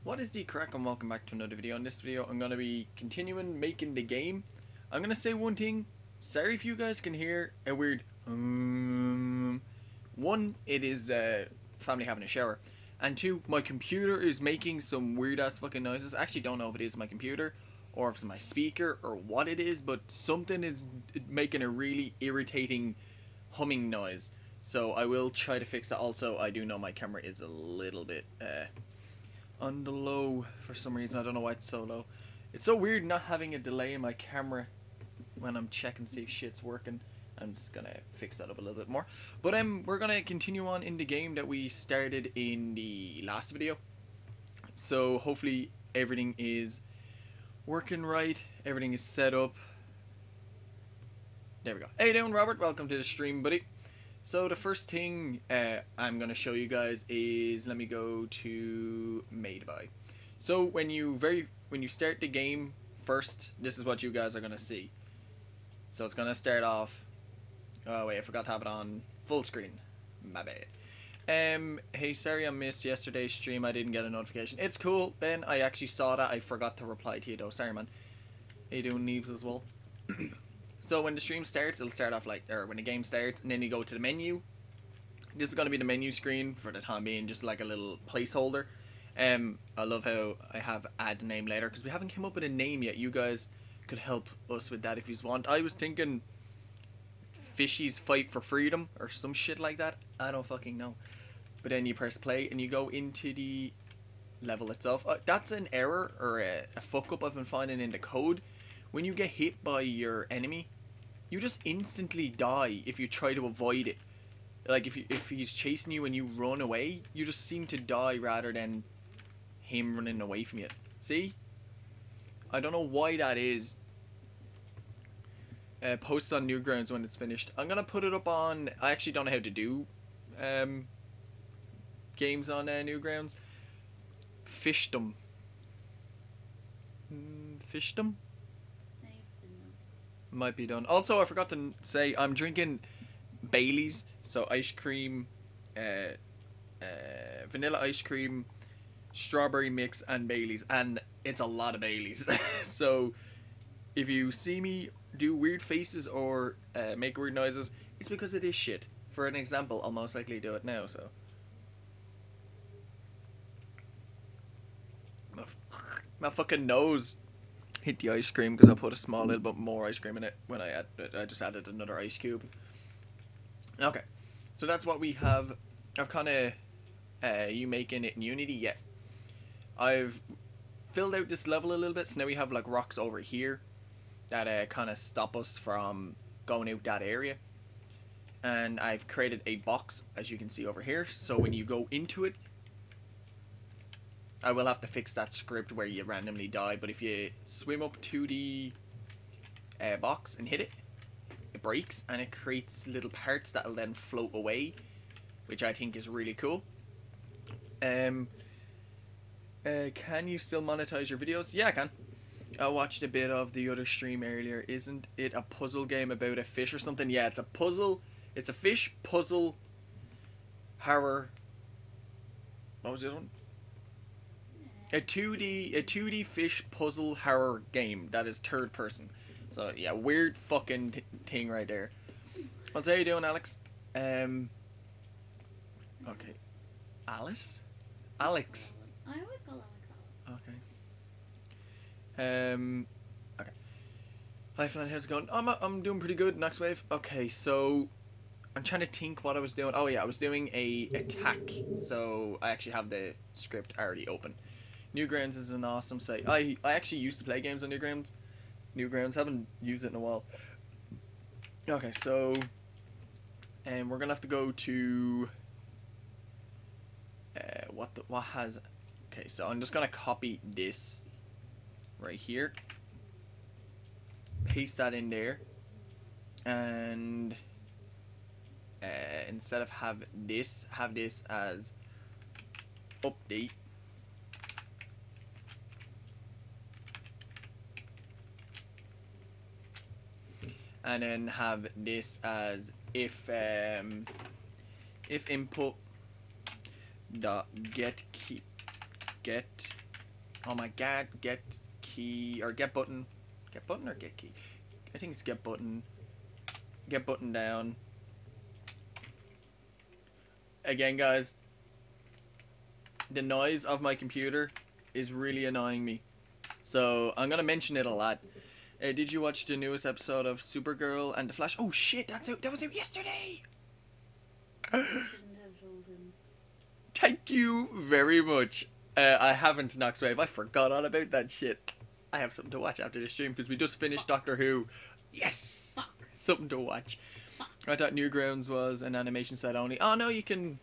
What is the crack, and welcome back to another video. In this video I'm going to be continuing making the game. I'm going to say one thing. Sorry if you guys can hear a weird one, it is family having a shower, and two, my computer is making some weird ass fucking noises. I actually don't know if it is my computer or if it's my speaker or what it is, but something is making a really irritating humming noise. So I will try to fix that. Also, I do know my camera is a little bit on the low for some reason. I don't know why it's so low. It's so weird not having a delay in my camera when I'm checking to see if shit's working. I'm just gonna fix that up a little bit more. But we're gonna continue on in the game that we started in the last video. So hopefully everything is working right. Everything is set up. There we go. Hey down, Robert. Welcome to the stream, buddy. So the first thing I'm going to show you guys is, let me go to made by. So when you start the game first, this is what you guys are going to see. So it's going to start off, oh wait, I forgot to have it on full screen, my bad. Hey, sorry I missed yesterday's stream, I didn't get a notification. It's cool, Ben, I actually saw that, I forgot to reply to you though, sorry man. How you doing, Neves, as well? So when the stream starts, it'll start off like, or when the game starts, and then you go to the menu. This is going to be the menu screen for the time being, just like a little placeholder. I love how I have add name later, because we haven't come up with a name yet. You guys could help us with that if you want. I was thinking Fishies Fight for Freedom, or some shit like that. I don't fucking know. But then you press play, and you go into the level itself. That's an error, or a fuck up I've been finding in the code. When you get hit by your enemy, you just instantly die if you try to avoid it. Like if he's chasing you and you run away, you just seem to die rather than him running away from you. See? I don't know why that is. Post on Newgrounds when it's finished. I'm gonna put it up on. I actually don't know how to do games on Newgrounds. Fishdom. Fishdom? Might be done. Also, I forgot to say I'm drinking Baileys, so ice cream, vanilla ice cream, strawberry mix, and Baileys, and it's a lot of Baileys. So if you see me do weird faces or make weird noises, it's because it is shit. For an example, I'll most likely do it now. So my fucking nose hit the ice cream because I put a small little bit more ice cream in it when I just added another ice cube. Okay, so that's what we have. I've kind of you making it in Unity. Yeah, I've filled out this level a little bit, so now we have like rocks over here that kind of stop us from going out that area, and I've created a box, as you can see over here, so when you go into it, I will have to fix that script where you randomly die, but if you swim up to the box and hit it, it breaks and it creates little parts that will then float away, which I think is really cool. Can you still monetize your videos? Yeah, I can. I watched a bit of the other stream earlier. Isn't it a puzzle game about a fish or something? Yeah, it's a puzzle. It's a fish puzzle horror. What was the other one? A 2D fish puzzle horror game that is third person. So yeah, weird fucking thing right there. What's how you doing, Alex? Okay. Alice? Alex. I always call Alex Alice. Okay. Okay. Hi, Flan. How's it going? I'm doing pretty good. Next wave. Okay, so I'm trying to think what I was doing. Oh yeah, I was doing a attack. So I actually have the script already open. Newgrounds is an awesome site. I actually used to play games on Newgrounds. Haven't used it in a while. Okay, so we're gonna have to go to what has. Okay, so I'm just gonna copy this right here, paste that in there, and instead of have this as update. And then have this as if input dot get Oh my god, get key, or get button. Get button or get key? I think it's get button. Get button down. Again, guys, the noise of my computer is really annoying me. So, I'm gonna mention it a lot. Did you watch the newest episode of Supergirl and the Flash? Oh shit, that was out yesterday! Thank you very much. I haven't, Noxwave. I forgot all about that shit. I have something to watch after the stream because we just finished Doctor Who. Yes! Something to watch. I thought Newgrounds was an animation site only. Oh no, you can...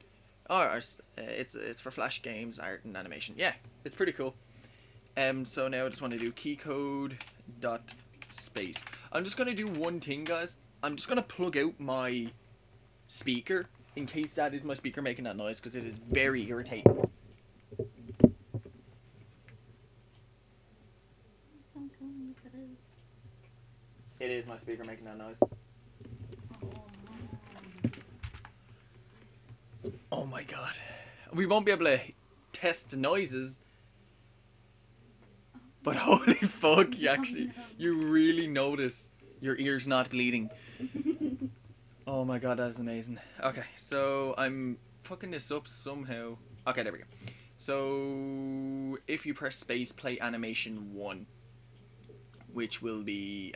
Oh, it's for Flash games, art and animation. Yeah, it's pretty cool. So now I just want to do keycode.space. I'm just going to do one thing, guys. I'm just going to plug out my speaker in case that is my speaker making that noise, because it is very irritating. It is my speaker making that noise. Oh my god. We won't be able to test noises. But holy fuck, you really notice your ears not bleeding. Oh my god, that is amazing. Okay, so I'm fucking this up somehow. Okay, there we go. So, if you press space, play animation 1. Which will be,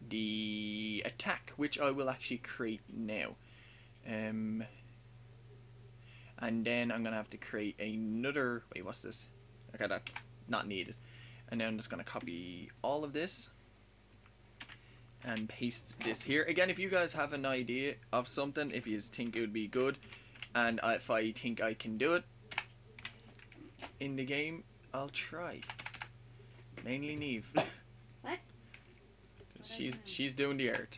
the attack, which I will actually create now. And then I'm gonna have to create another... Wait, what's this? Okay, that's not needed. And then I'm just gonna copy all of this and paste this here. Again, if you guys have an idea of something, if you think it would be good, and if I think I can do it in the game, I'll try. Mainly Neve. What? She's doing the art.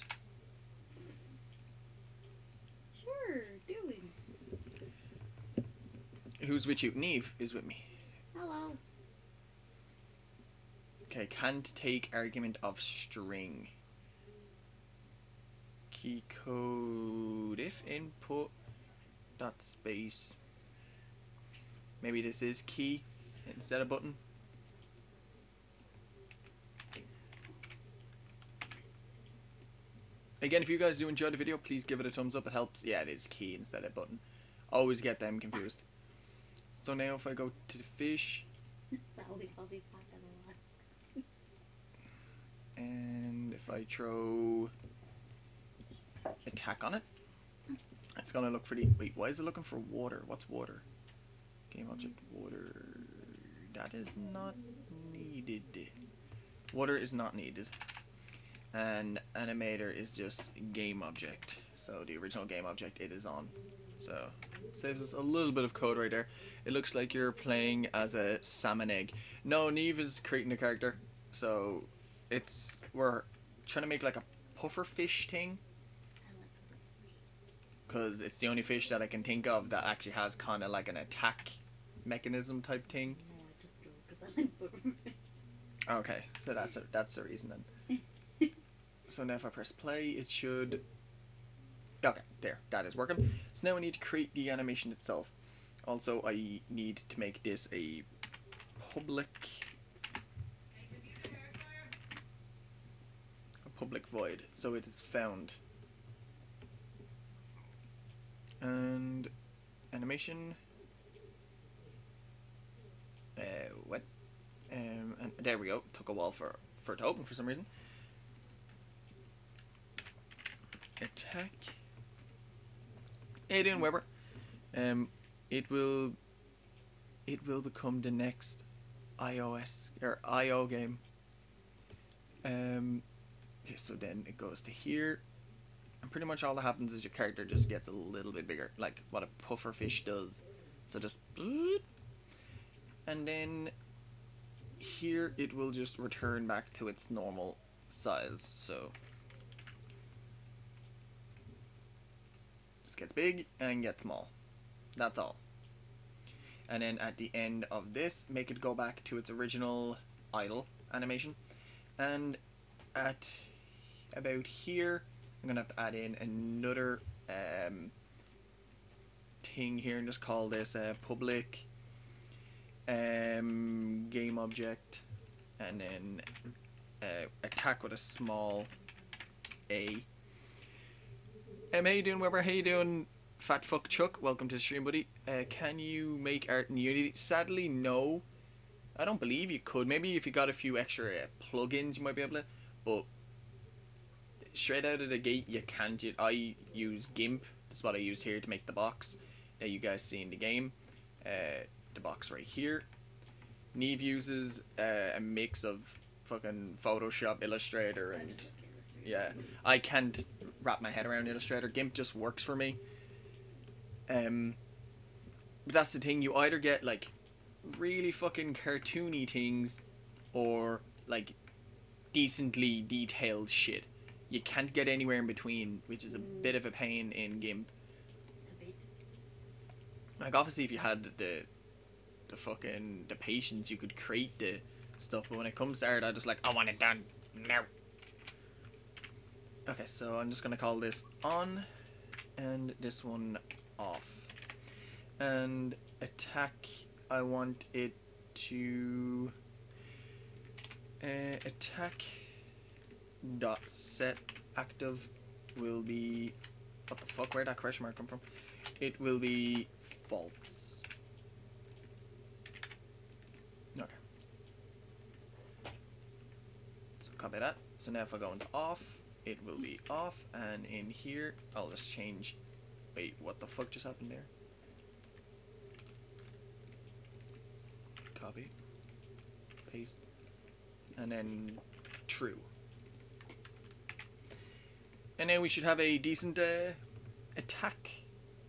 Sure, doing. Who's with you? Neve is with me. Hello. Okay, can't take argument of string. Key code if input dot space. Maybe this is key instead of button. Again, if you guys do enjoy the video, please give it a thumbs up. It helps. Yeah, it is key instead of button. Always get them confused. So now if I go to the fish. Sally, I'll be fucking alive. And if I throw attack on it, it's gonna look pretty. Wait, why is it looking for water? What's water? Game object water. That is not needed. Water is not needed. And animator is just game object. So the original game object it is on. So saves us a little bit of code right there. It looks like you're playing as a salmon egg. No, Neve is creating a character. So we're trying to make like a puffer fish thing. Because it's the only fish that I can think of that actually has kind of like an attack mechanism type thing. No, I just drew because I like puffer fish. Okay, so that's the reason then. So now if I press play, it should... Okay, there, that is working. So now I need to create the animation itself. Also, I need to make this a public void, so it is found. And animation. What? And there we go. Took a while for it to open for some reason. Attack. Aiden Weber. It will become the next iOS or IO game. Okay, so then it goes to here, and pretty much all that happens is your character just gets a little bit bigger, like what a puffer fish does. So just, and then here it will just return back to its normal size. So gets big and gets small. That's all. And then at the end of this, make it go back to its original idle animation. And at about here, I'm gonna have to add in another thing here and just call this public game object, and then attack with a small A. How you doing, Weber? How you doing, Fat Fuck Chuck? Welcome to the stream, buddy. Can you make art in Unity? Sadly, no. I don't believe you could. Maybe if you got a few extra plugins, you might be able to. But straight out of the gate, you can't. I use GIMP. That's what I use here to make the box that you guys see in the game. The box right here. Neve uses a mix of fucking Photoshop, Illustrator, and yeah, I can't wrap my head around Illustrator. GIMP just works for me. But that's the thing. You either get like really fucking cartoony things, or like decently detailed shit. You can't get anywhere in between, which is a bit of a pain in GIMP. Like obviously, if you had the patience, you could create the stuff. But when it comes to art, I just like, I want it done now. Okay, so I'm just gonna call this on, and this one off. And attack, I want it to attack dot set active will be, what the fuck, where'd that question mark come from? It will be false. Okay. So copy that. So now if I go into off, it will be off, and in here I'll just change. Wait, what the fuck just happened there? Copy, paste, and then true. And now we should have a decent attack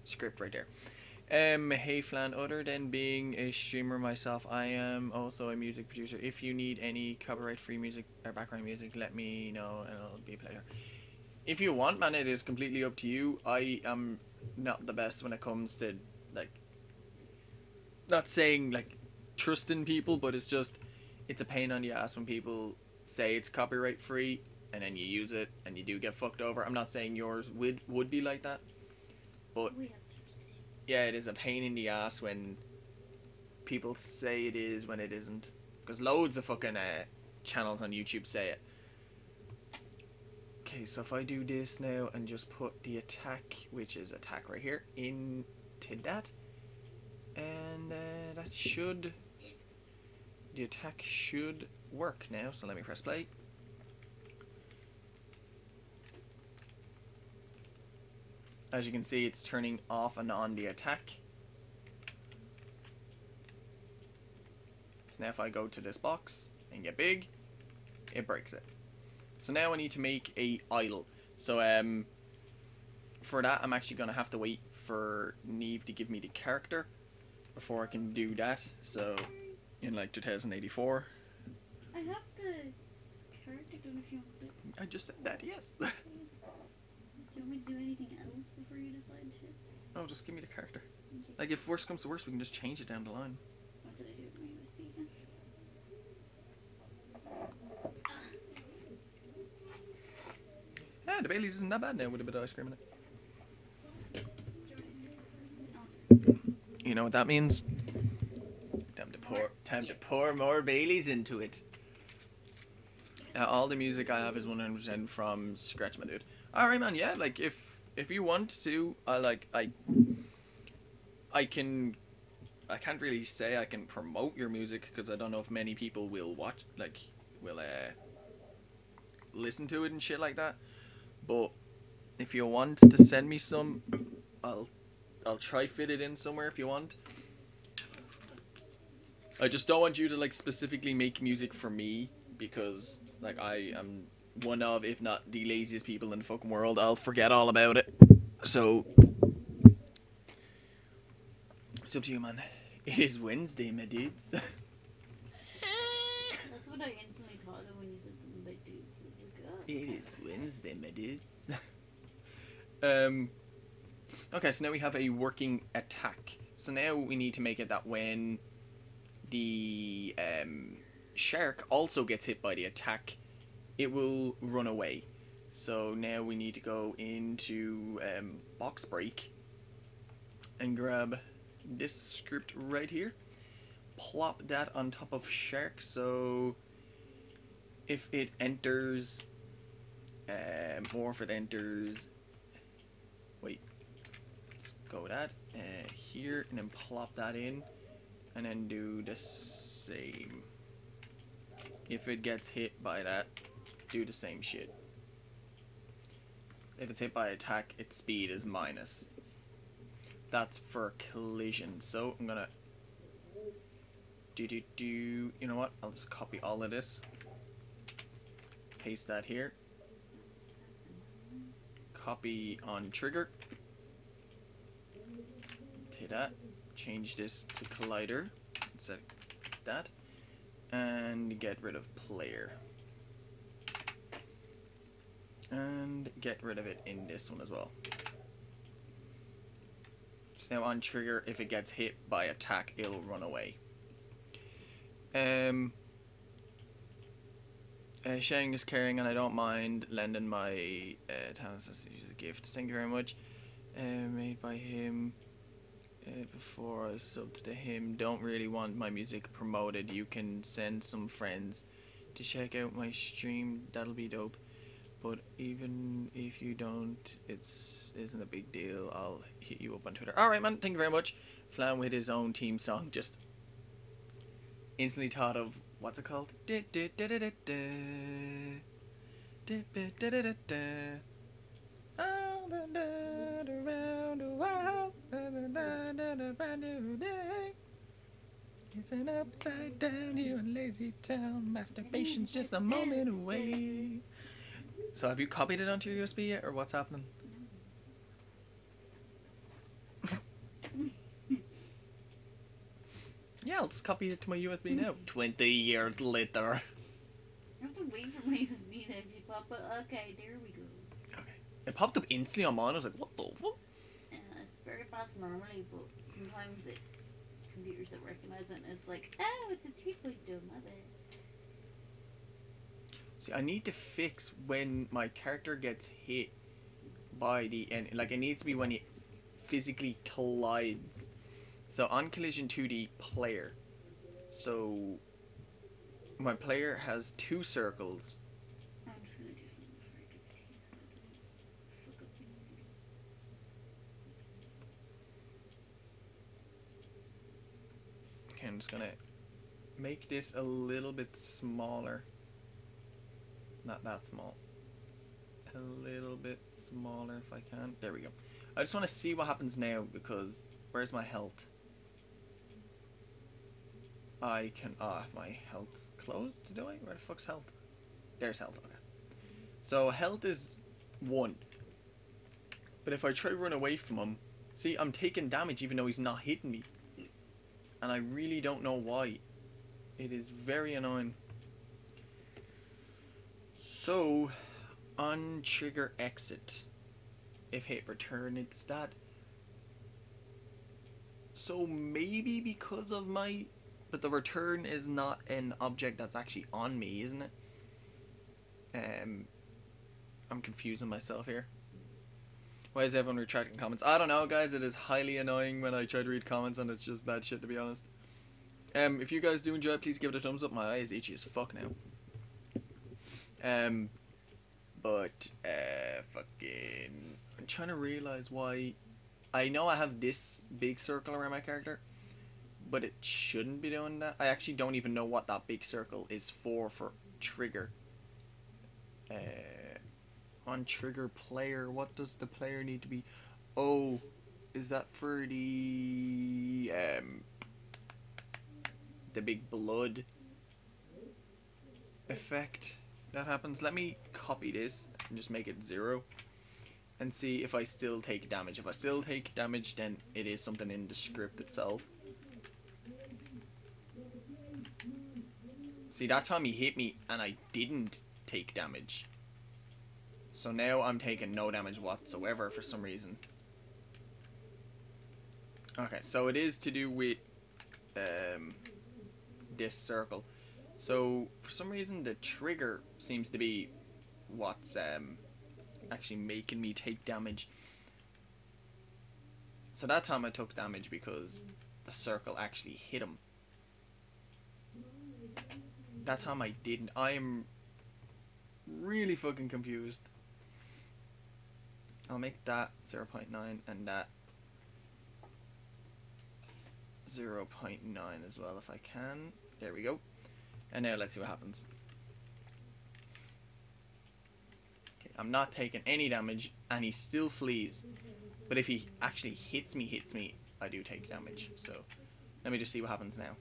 script right there. Hey Flan, other than being a streamer myself, I am also a music producer. If you need any copyright-free music or background music, let me know and it'll be a pleasure. If you want, man, it is completely up to you. I am not the best when it comes to, like, not saying, like, trusting people, but it's just, it's a pain on the ass when people say it's copyright-free and then you use it and you do get fucked over. I'm not saying yours would be like that, but yeah, it is a pain in the ass when people say it is when it isn't. Because loads of fucking channels on YouTube say it. Okay, so if I do this now and just put the attack, which is attack right here, into that, and that should, the attack should work now. So let me press play. As you can see, it's turning off and on the attack. So now if I go to this box and get big, it breaks it. So now I need to make a idle. So for that, I'm actually going to have to wait for Neve to give me the character before I can do that. So in like 2084. I have the character done if you want it. I just said that, yes. Do you want me to do anything else before you decide to? Oh, just give me the character. Okay. Like if worst comes to worst, we can just change it down the line. What did I do when you were speaking? Yeah, the Baileys isn't that bad now with a bit of ice cream in it. You know what that means? Time to pour more Baileys into it. All the music I have is 100% from scratch, my dude. Alright, man, yeah, like, if you want to, I can't really say I can promote your music, because I don't know if many people will watch, like, will, listen to it and shit like that, but if you want to send me some, I'll try fit it in somewhere if you want. I just don't want you to, like, specifically make music for me, because, like, I am one of, if not the laziest people in the fucking world. I'll forget all about it. So, it's up to you, man. It is Wednesday, my dudes. That's what I instantly thought of when you said something about dudes. I was like, oh. It is Wednesday, my dudes. Okay, so now we have a working attack. So now we need to make it that when the shark also gets hit by the attack, it will run away. So now we need to go into box break and grab this script right here, plop that on top of shark, so if it enters, or if it enters, wait, let's go with that, here, and then plop that in, and then do the same. If it gets hit by that, do the same shit. If it's hit by attack, its speed is minus. That's for collision. So I'm gonna you know what? I'll just copy all of this. Paste that here. Copy on trigger. Hit that. Change this to collider instead of that. And get rid of player. And get rid of it in this one as well. So now on trigger, if it gets hit by attack, it'll run away. Sharing is caring, and I don't mind lending my talents as a gift. Thank you very much. Made by him. Before I subbed to him, don't really want my music promoted. You can send some friends to check out my stream. That'll be dope. But even if you don't, isn't a big deal. I'll hit you up on Twitter. Alright, man, thank you very much. Flan with his own theme song. Just instantly thought of, what's it called? All the night around the world, brand new day. It's an upside down here in Lazy Town. Masturbation's just a moment away. So have you copied it onto your USB yet, or what's happening? Yeah, I'll just copy it to my USB now. 20 years later. I have to wait for my USB to actually pop up. Okay, there we go. Okay. It popped up instantly on mine. I was like, what the fuck? Yeah, it's very fast normally, but sometimes computers don't recognize it and it's like, oh, it's a 3.0, my bad. See, I need to fix when my character gets hit by the end. Like, it needs to be when it physically collides. So, on collision 2D, player. So, my player has 2 circles. I'm just gonna do something before I do the keys so I don't fuck up the Okay, I'm just gonna make this a little bit smaller. Not that small. A little bit smaller if I can. There we go. I just want to see what happens now because where's my health? I can. My health's closed. Do I? Where the fuck's health? There's health. Okay. So health is 1. But if I try to run away from him, see, I'm taking damage even though he's not hitting me. And I really don't know why. It is very annoying. So, on trigger exit, if hit return, it's that. So maybe because of my, but the return is not an object that's actually on me, isn't it? I'm confusing myself here. Why is everyone retracting comments? I don't know, guys. It is highly annoying when I try to read comments and it's just that shit, to be honest. If you guys do enjoy it, please give it a thumbs up. My eye is itchy as fuck now. Fucking, I'm trying to realize why. I know I have this big circle around my character, but it shouldn't be doing that. I actually don't even know what that big circle is for trigger. On trigger player, what does the player need to be? Oh, is that for the big blood effect that happens? Let me copy this and just make it 0 and see if I still take damage. If I still take damage, then it is something in the script itself. See, that time he hit me and I didn't take damage. So now I'm taking no damage whatsoever for some reason. Okay, so it is to do with this circle. So for some reason the trigger seems to be what's actually making me take damage. So that time I took damage because the circle actually hit him. That time I didn't. I am really fucking confused. I'll make that 0.9 and that 0.9 as well if I can. There we go. And now let's see what happens. Okay, I'm not taking any damage and he still flees. But if he actually hits me, I do take damage. So let me just see what happens now.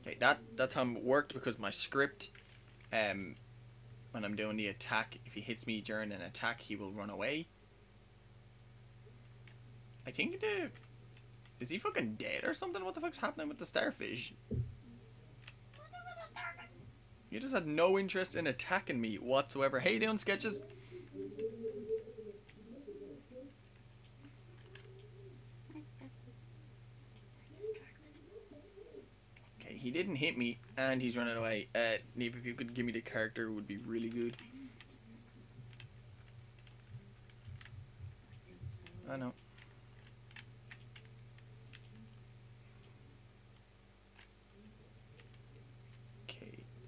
Okay, that time worked because my script, when I'm doing the attack, if he hits me during an attack, he will run away. I think is he fucking dead or something? What the fuck's happening with the starfish? You just had no interest in attacking me whatsoever. Hey, doing sketches? Okay, he didn't hit me, and he's running away. Neve, if you could give me the character, it would be really good. I know.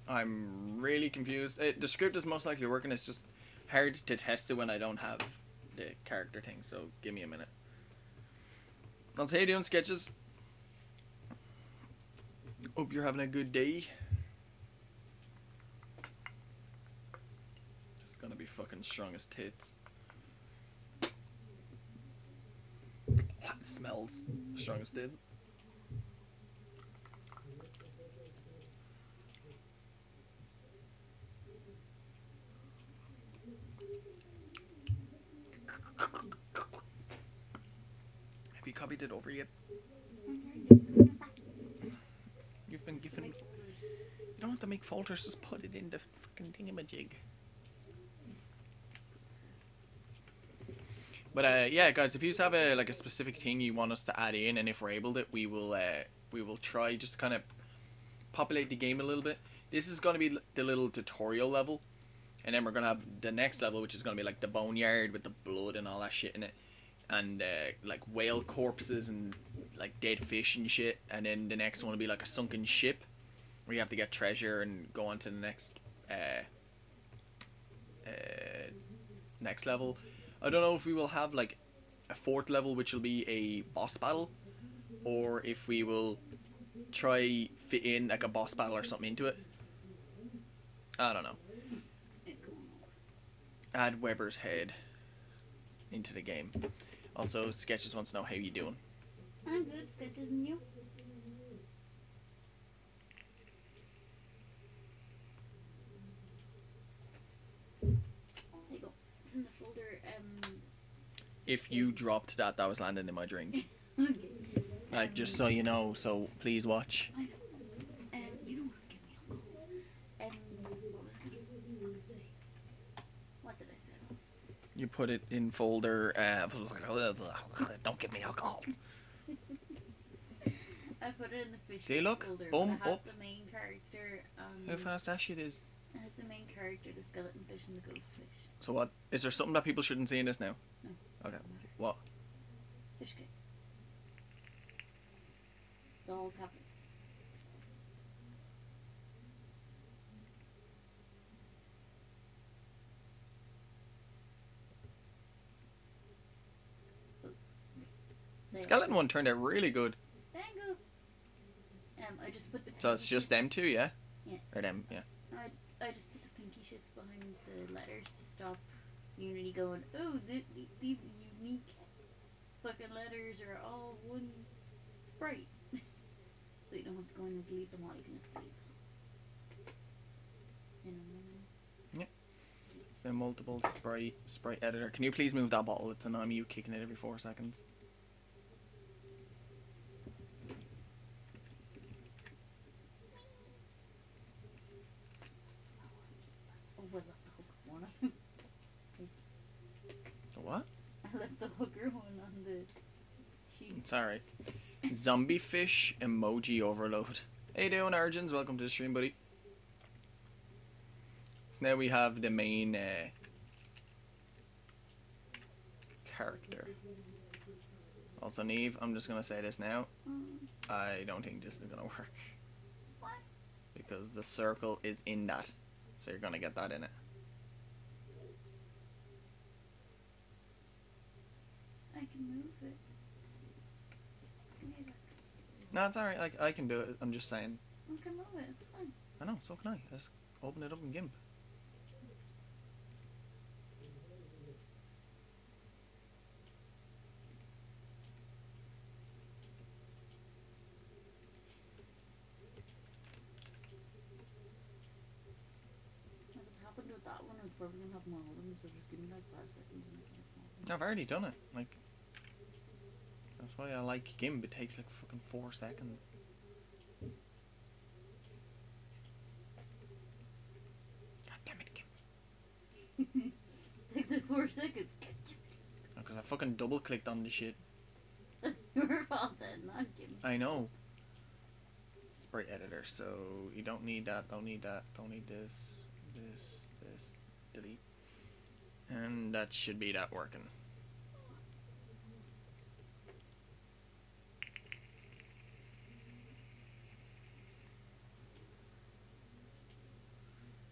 I'm really confused. The script is most likely working. It's just hard to test it when I don't have the character thing. So give me a minute. I'll say doing sketches. Hope you're having a good day. It's gonna be fucking strong as tits. It smells strong as tits. Have you copied it over yet? You've been given... You don't have to make folders, just put it in the fucking thingamajig. But yeah, guys, if you have a specific thing you want us to add in, and if we're able to, we will try just kind of populate the game a little bit. This is going to be the little tutorial level, and then we're going to have the next level, which is going to be like the boneyard with the blood and all that shit in it. And like whale corpses and like dead fish and shit, and then the next one will be like a sunken ship where you have to get treasure and go on to the next next level. I don't know if we will have like a fourth level which will be a boss battle, or if we will try fit in like a boss battle or something into it. I don't know. Add Weber's head into the game. Also, Sketches wants to know how you doing. I'm good, Sketches, and you? There you go. It's in the folder. If you dropped that, that was landing in my drink. Okay. Like, just so you know, so please watch. I know. You don't want to give me alcohols. What was I going to say? What did I say? You put it in folder, don't give me alcohol. I put it in the fish See, look, folder. boom, It has up. the main character. How fast that shit is. It has the main character, the skeleton fish, and the ghost fish. So what? Is there something that people shouldn't see in this now? No. Okay. What? Fish cake. It's all capital. The skeleton one turned out really good. Thank you. I just put the. So it's just them two, yeah? Yeah. Or them, yeah. I just put the pinky shits behind the letters to stop Unity going, oh, these unique fucking letters are all one sprite. So you don't have to go in and delete them all, you can just delete them. You know. Yeah. It's been multiple sprite editor. Can you please move that bottle? It's annoying me, you kicking it every 4 seconds. Oh, I left the hooker one on. The what? I left the hooker one on the sheet. It's alright. Zombie fish emoji overload. Hey doing, Arjun? Welcome to the stream, buddy. So now we have the main character. Also, Neve, I'm just gonna say this now. Mm. I don't think this is gonna work. What? Because the circle is in that. So you're gonna get that in it. I can move it. Give me that. No, it's alright. I can do it. I'm just saying. I can move it. It's fine. I know, so can I. Just open it up in GIMP. What's happened with that one? We're probably gonna have more of them, so just give me like 5 seconds and I can make more. I've already done it. Like, that's why I like GIMP. It takes like fucking 4 seconds. God damn it, GIMP. Takes like 4 seconds. Because I fucking double clicked on the shit. Your fault then, not Kim. I know. Sprite editor, so you don't need that, don't need that, don't need this, delete. And that should be that working.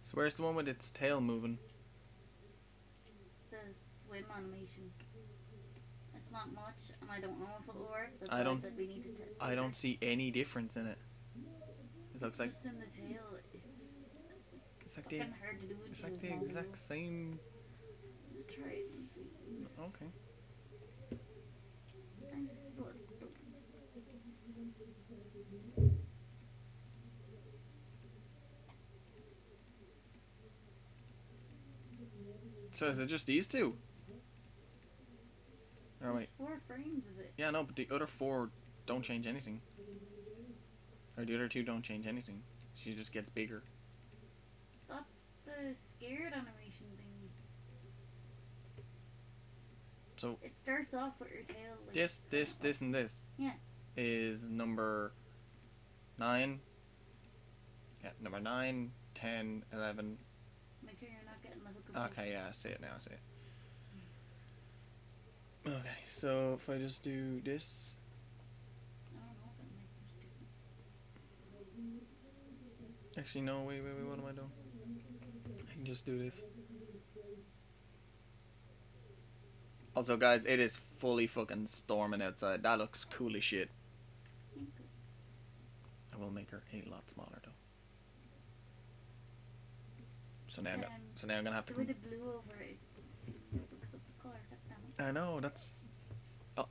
So where's the one with its tail moving? The swim animation. It's not much, and I don't know if it'll work. That's I why don't- I said we need to test it. I don't see any difference in it. It looks like Just in the tail, it's like fucking hard to do. it's like the exact same. Just try it and see. Okay. Nice little. So is it just these two? Oh There's wait. 4 frames of it. Yeah, no, but the other 4 don't change anything. Or the other 2 don't change anything. She just gets bigger. That's the scared animation thing. So It starts off with your tail. Like, this, and this. Yeah. Is number 9. Yeah, number 9, 10, 11. Make sure you're not getting the hook of Okay, yeah, I see it now, I see it. Okay, so if I just do this. I don't know if it'll make much difference. Actually, no, wait, what am I doing? I can just do this. Also, guys, it is fully fucking storming outside. That looks cool as shit. I will make her a lot smaller, though. So now, I'm gonna have to. Do the blue over it because of the color. I know, that's...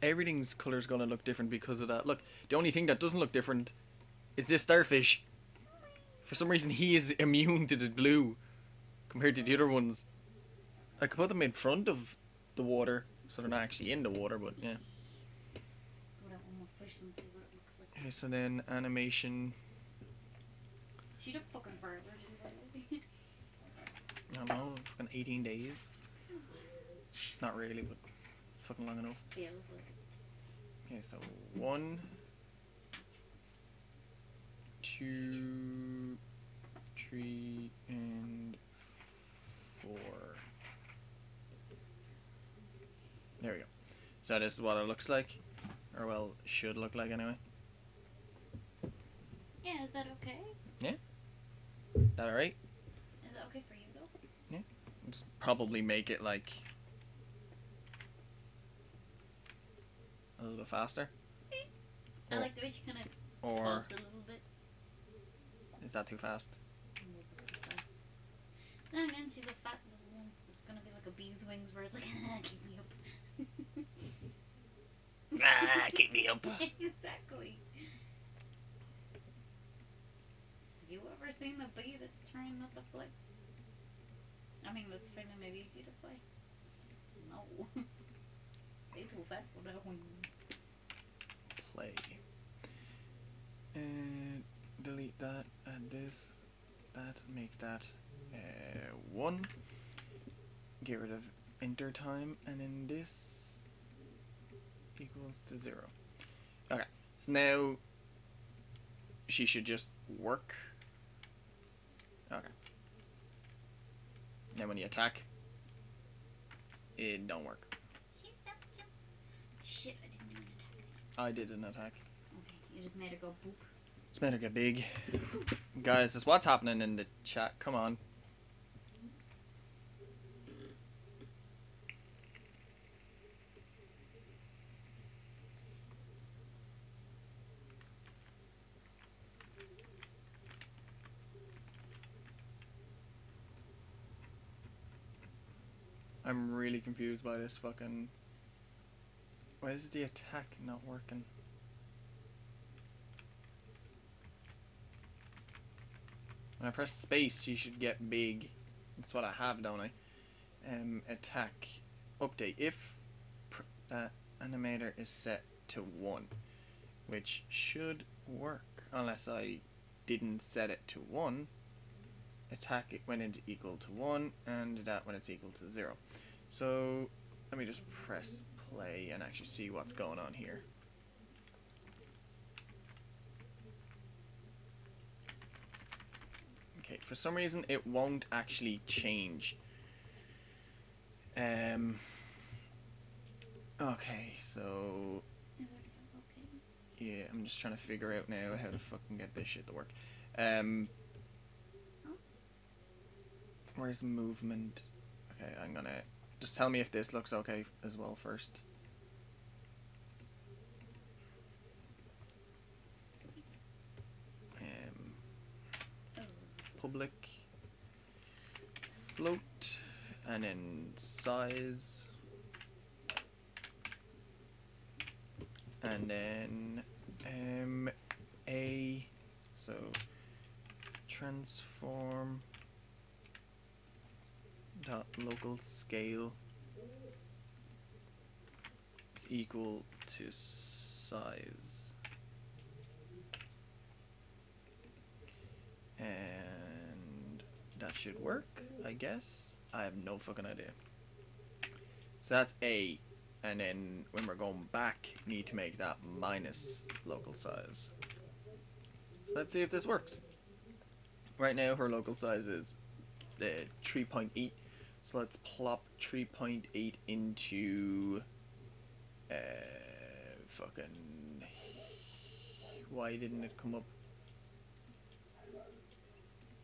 everything's color's gonna look different because of that. Look, the only thing that doesn't look different is this starfish. For some reason, he is immune to the blue compared to the other ones. I could put them in front of the water, so they're not actually in the water, but yeah. Throw that one more fish and see what it looks like. Okay, so then animation... She took fucking forever to do that. I don't know, fucking 18 days. Not really, but fucking long enough. Feels like it. Okay, so 1, 2, 3, and 4. There we go. So this is what it looks like. Or well, should look like anyway. Yeah, is that okay? That alright? Is that okay for you though? Just probably make it like a little bit faster. I Or- like the way she kind of Or talks a little bit. is that too fast? Then again, she's a fat little one, so it's gonna be like a bee's wings where it's like, keep me up. Ah, keep me up. Exactly. Have you ever seen a bee that's trying not to fly? I mean, that's finding it easy to fly. No. They're too fat for their wings. Play. And delete that, add this, that, make that 1. Get rid of enter time, and then this equals to 0. Okay, so now she should just work. Okay. Now when you attack, it don't work. She's so cute. Shit, I didn't even attack. I did an attack. Okay, you just made her go boop. It's made her get big. Guys, that's what's happening in the chat. Come on. I'm really confused by this fucking... Why is the attack not working? When I press space, she should get big. That's what I have, don't I? Attack. Update. If that animator is set to 1, which should work, unless I didn't set it to 1. Attack it when it's equal to 1, and that when it's equal to 0. So let me just press play and actually see what's going on here. Okay, for some reason it won't actually change. Okay, so yeah, I'm just trying to figure out now how to fucking get this shit to work. Where's movement? Okay, I'm gonna just tell me if this looks okay as well first. Public float and then size and then A, so transform dot local scale is equal to size, and that should work, I guess. I have no fucking idea. So that's A, and then when we're going back, need to make that minus local size. So let's see if this works. Right now her local size is 3.8, so let's plop 3.8 into fucking, why didn't it come up?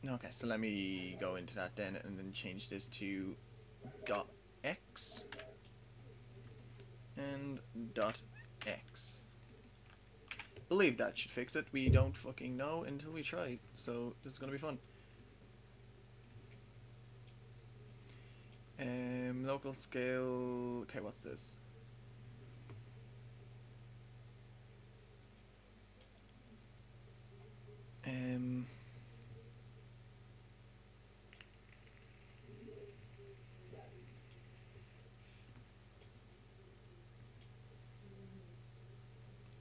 Okay, so let me go into that then and then change this to .x and .x. Believe that should fix it. We don't fucking know until we try, so this is gonna be fun. Local scale. Okay, what's this?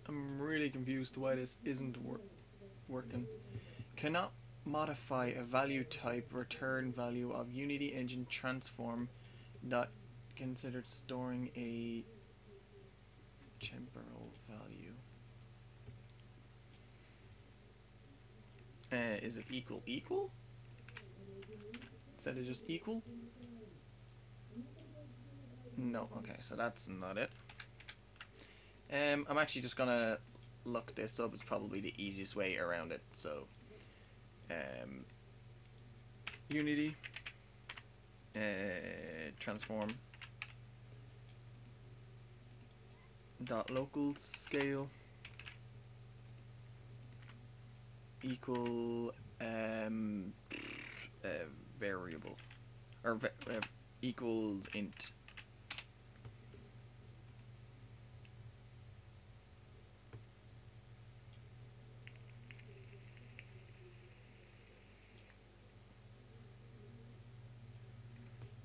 I'm really confused why this isn't working. Cannot modify a value type return value of Unity engine transform not considered storing a temporal value. Is it equal equal? Instead of just equal? No, okay, so that's not it. I'm actually just gonna look this up. It's probably the easiest way around it. So, Unity transform dot local scale equal variable or equals int.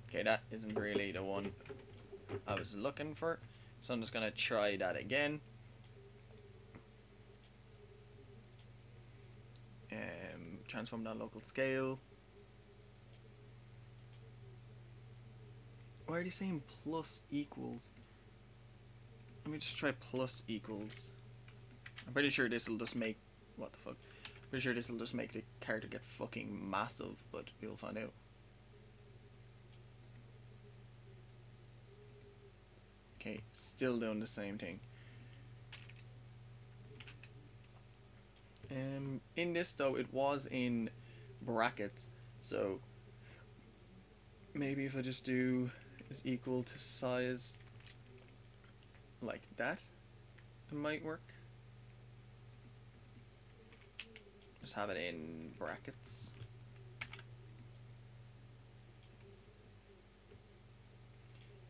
Okay, that isn't really the one I was looking for, so I'm just gonna try that again. Transform that local scale. Why are they saying plus equals? Let me just try plus equals. I'm pretty sure this will just make, what the fuck? Pretty sure this will just make the character get fucking massive, but we'll find out. Okay, still doing the same thing. In this though, it was in brackets, so maybe if I just do is equal to size like that, it might work. Just have it in brackets.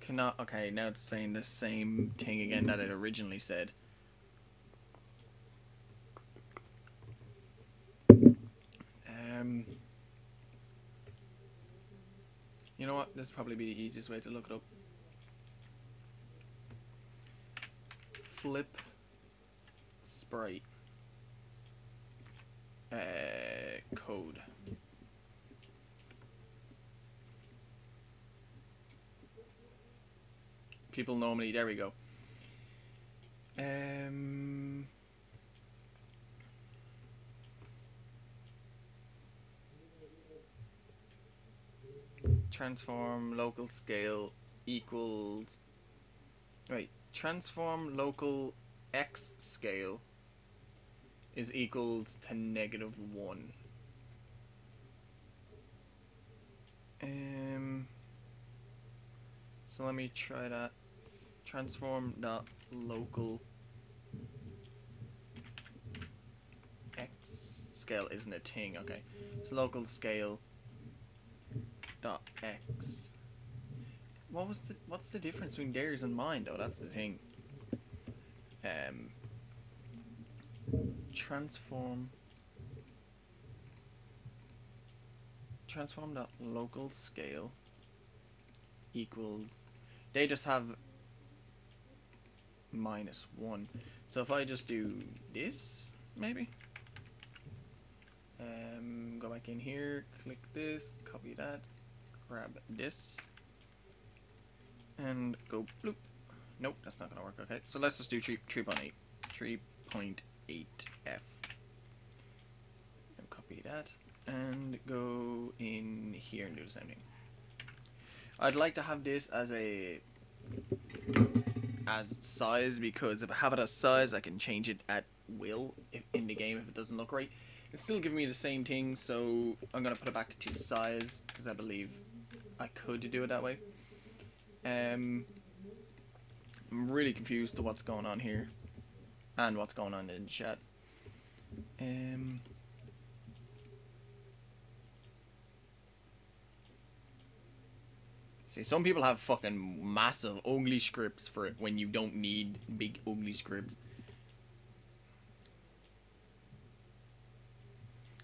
Cannot. Okay, now it's saying the same thing again that it originally said. You know what? This will probably be the easiest way to look it up. Flip sprite code. People normally, there we go. Transform local scale equals, wait, transform local x scale is equals to -1. So let me try that. Transform dot local x scale isn't a thing. Okay, so local scale dot x. What's the difference between theirs and mine though? That's the thing. Transform dot local scale equals, they just have -1. So if I just do this, maybe go back in here, click this, copy that, grab this, and go bloop. Nope, that's not gonna work. Okay, so let's just do 3.8 3.8f, and copy that and go in here and do the same thing. I'd like to have this as size, because if I have it as size I can change it at will in the game if it doesn't look right. It's still giving me the same thing, so I'm gonna put it back to size because I believe I could do it that way. I'm really confused to what's going on here and what's going on in chat. See, some people have fucking massive ugly scripts for it when you don't need big ugly scripts.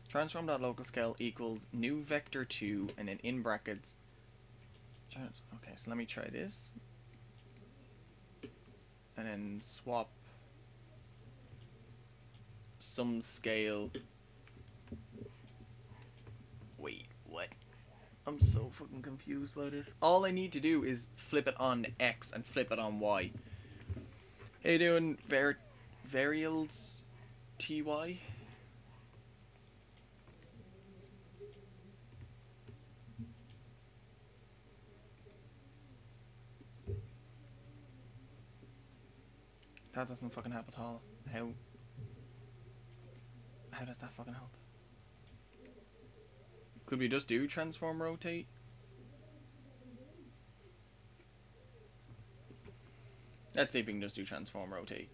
Transform.localScale equals new vector 2 and then in brackets. Okay, so let me try this. And then swap some scale. Wait, what? I'm so fucking confused by this. All I need to do is flip it on X and flip it on Y. How you doing, Varials TY? That doesn't fucking help at all. How does that fucking help? Could we just do transform rotate? Let's see if we can just do transform rotate.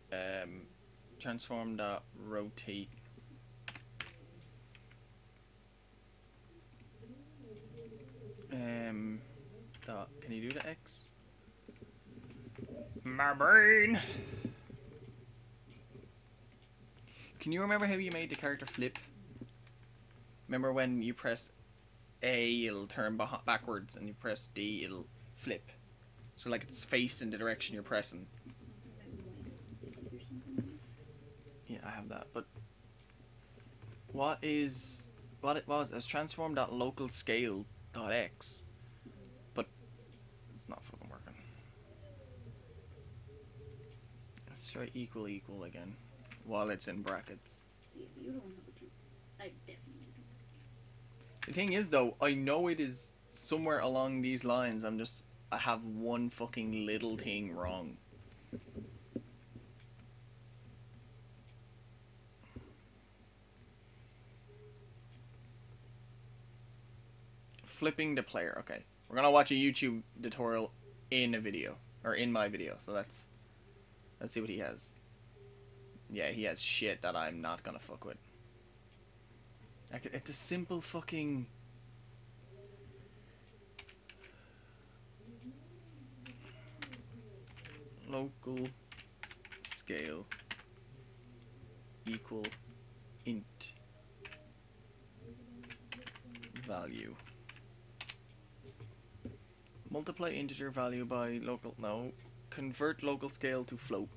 Transform dot rotate. Can you do the X? My brain. Can you remember how you made the character flip? Remember when you press A, it'll turn backwards, and you press D, it'll flip. So like it's facing the direction you're pressing. Yeah, I have that. But what it was as transform.localScale.x, but it's not fucking working. Let's try equal again while it's in brackets. See, if you don't know what you, I definitely don't. The thing is though, I know it is somewhere along these lines. I have one fucking little thing wrong. flipping the player. Okay. We're gonna watch a YouTube tutorial in a video. Or in my video. So let's see what he has. Yeah, he has shit that I'm not gonna fuck with. It's a simple fucking... local scale equal int value. Multiply integer value by local... no. Convert local scale to float.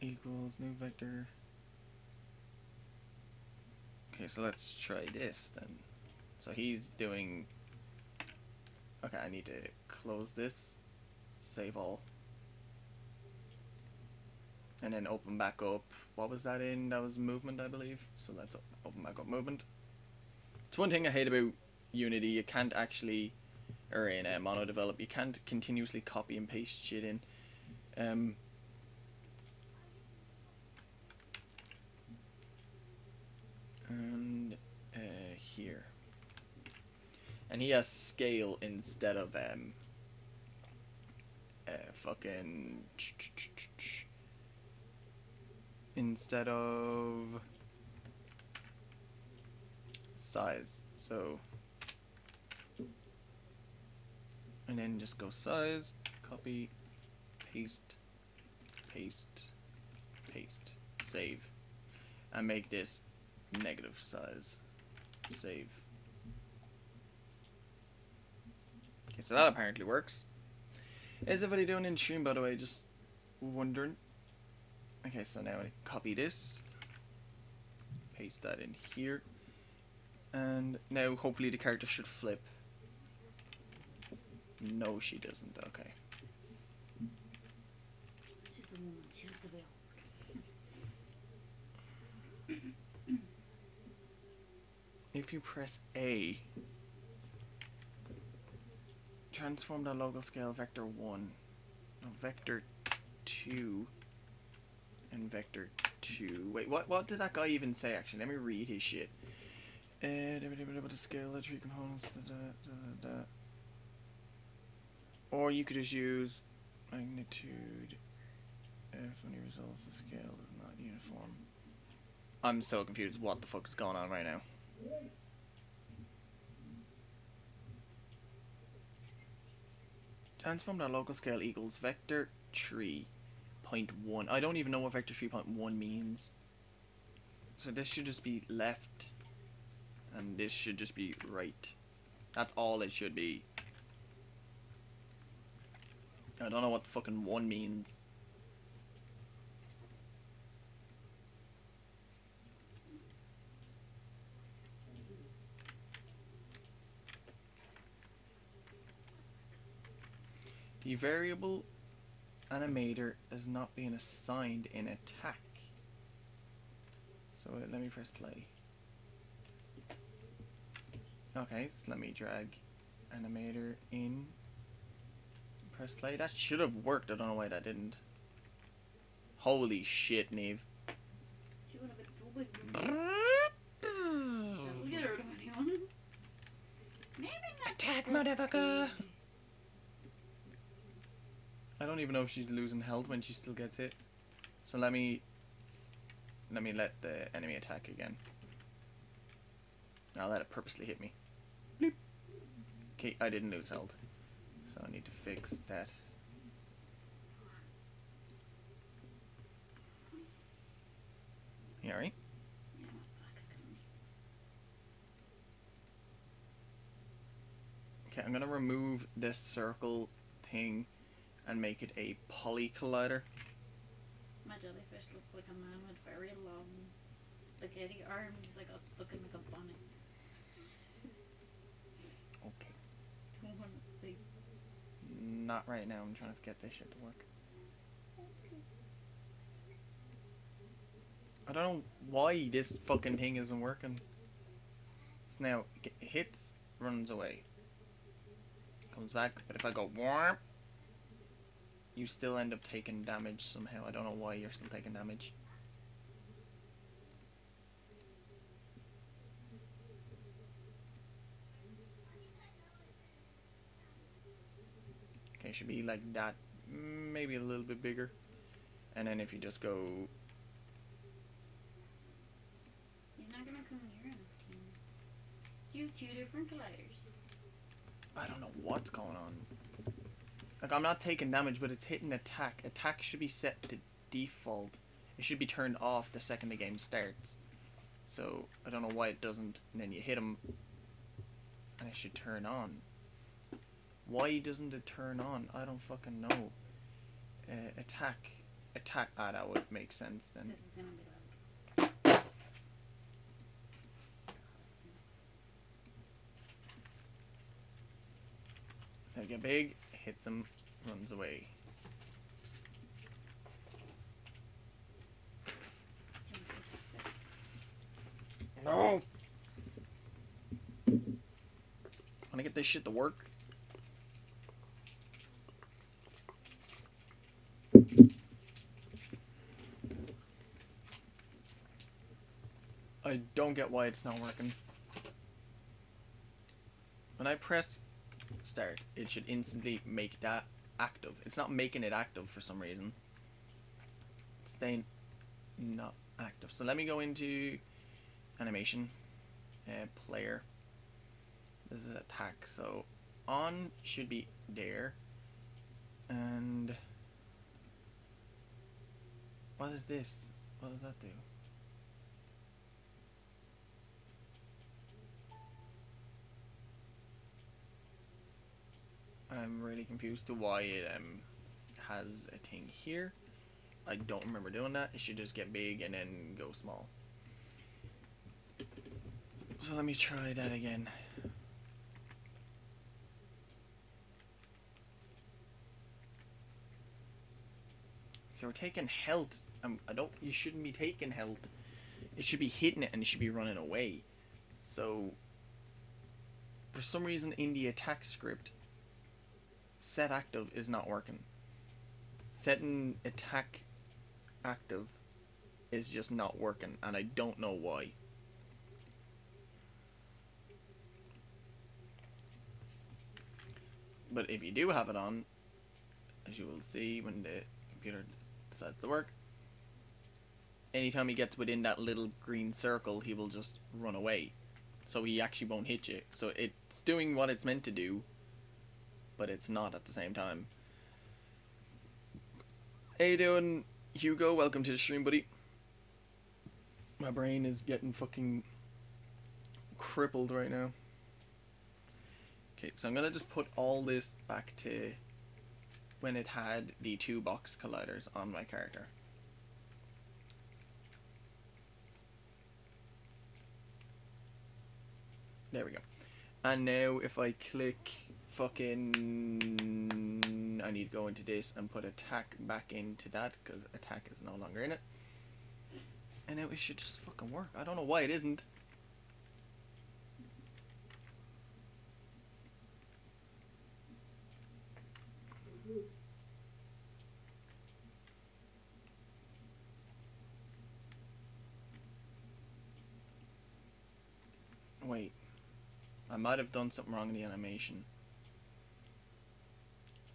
Equals new vector. Okay, so let's try this then. So he's doing... okay, I need to close this. Save all. And then open back up. What was that in? That was movement, I believe. So let's open back up movement. It's one thing I hate about Unity. You can't actually, or in Mono Develop, you can't continuously copy and paste shit in. And here. And he has scale instead of fucking... instead of size. So, and then just go size, copy, paste, paste, paste, save, and make this negative size. Save. Okay, so that apparently works. Is everybody doing in stream, by the way? Just wondering. Okay, so now I copy this, paste that in here, and now hopefully the character should flip. No, she doesn't. Okay. She's a woman. She has to be old. If you press A, transform the local scale vector 1, no, vector 2, and vector 2. Wait, what did that guy even say, actually? Let me read his shit. To scale the 3 components. Or you could just use magnitude if any results the scale is not uniform. I'm so confused what the fuck is going on right now. Transform the local scale equals vector 3.1. I don't even know what vector 3.1 means. So this should just be left, and this should just be right. That's all it should be. I don't know what fucking 1 means. The variable animator is not being assigned in attack. So let me press play. Okay, so let me drag animator in. Press play. That should have worked. I don't know why that didn't. Holy shit, Neve. She would have been so big. Look at her, 21. Attack, motherfucker! I don't even know if she's losing health when she still gets hit. So let me let the enemy attack again. I'll let it purposely hit me. Bloop. Okay, I didn't lose health. So I need to fix that. You alright? Yeah, my back's killing me. Okay, I'm gonna remove this circle thing and make it a poly collider. My jellyfish looks like a man with very long spaghetti arms that got stuck in like a bonnet. Okay. Don't want to see. Not right now, I'm trying to get this shit to work. I don't know why this fucking thing isn't working. So now, it hits, runs away. Comes back, but if I go warm, you still end up taking damage somehow. I don't know why you're still taking damage. It should be like that, maybe a little bit bigger. And then if you just go... He's not gonna come near enough to you. You have 2 different colliders. I don't know what's going on. Like, I'm not taking damage, but it's hitting attack. Attack should be set to default. It should be turned off the second the game starts. So, I don't know why it doesn't. And then you hit him, and it should turn on. Why doesn't it turn on? I don't fucking know. Attack. Attack. Ah, that would make sense then. This is gonna be loud. So get big, hits him, runs away. No! Wanna get this shit to work? I don't get why it's not working. When I press start, it should instantly make that active. It's not making it active for some reason. It's staying not active. So let me go into animation, player. This is attack. So on should be there. And what is this? What does that do? I'm really confused to why it has a thing here. I don't remember doing that. It should just get big and then go small. So let me try that again. So we're taking health. You shouldn't be taking health. It should be hitting it and it should be running away. So for some reason in the attack script, set active is not working. Setting attack active is just not working, and I don't know why. But if you do have it on, as you will see when the computer decides to work, anytime he gets within that little green circle, he will just run away. So he actually won't hit you. So it's doing what it's meant to do, but it's not at the same time. Hey, you doing, Hugo? Welcome to the stream, buddy. My brain is getting fucking crippled right now. Okay, so I'm gonna just put all this back to when it had the 2 box colliders on my character. There we go. And now if I click fucking, I need to go into this and put attack back into that because attack is no longer in it. And now it should just fucking work. I don't know why it isn't. Wait. I might have done something wrong in the animation.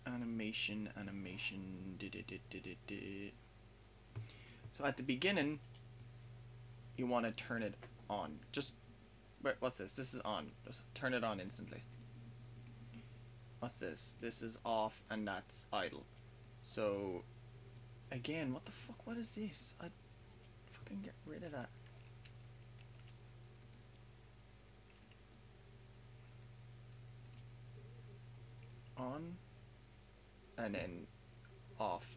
Animation. So at the beginning, you want to turn it on. Just, wait, what's this? This is on. Just turn it on instantly. What's this? This is off and that's idle. So, again, what the fuck? What is this? I fucking get rid of that. On and then off.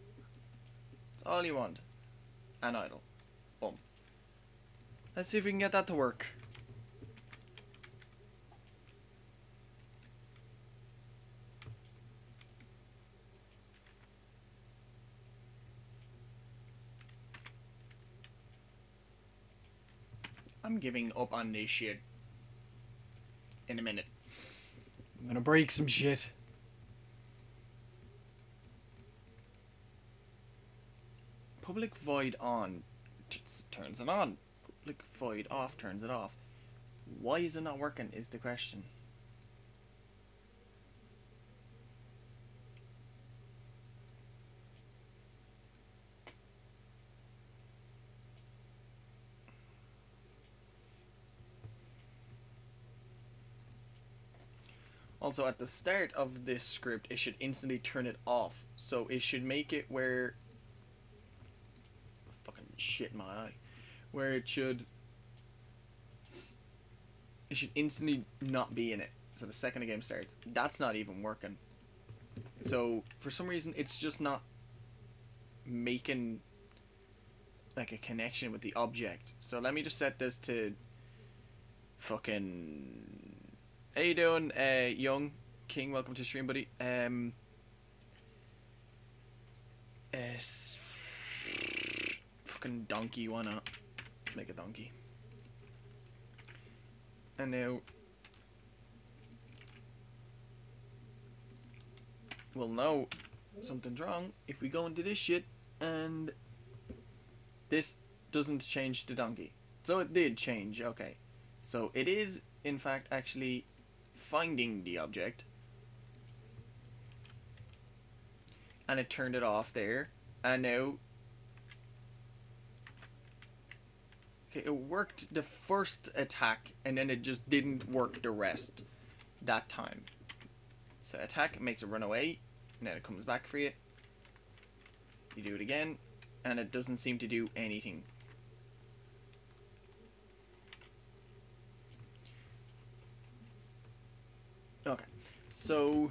That's all you want. And idle. Boom. Let's see if we can get that to work. I'm giving up on this shit. In a minute. I'm gonna break some shit. Public void on turns it on. Public void off turns it off. Why is it not working is the question. Also, at the start of this script, it should instantly turn it off. So it should make it where... Fucking shit in my eye. Where it should instantly not be in it. So the second the game starts, that's not even working. So for some reason, it's just not making like a connection with the object. So let me just set this to fucking... How you doing, young king? Welcome to stream, buddy. Fucking donkey, why not? Let's make a donkey. And now we'll know something's wrong if we go into this shit and this doesn't change the donkey. So it did change, okay. So it is, in fact, actually finding the object. And it turned it off there. And now... Okay, it worked the first attack, and then it just didn't work the rest that time. So attack makes it run away, and then it comes back for you. You do it again, and it doesn't seem to do anything. Okay, so...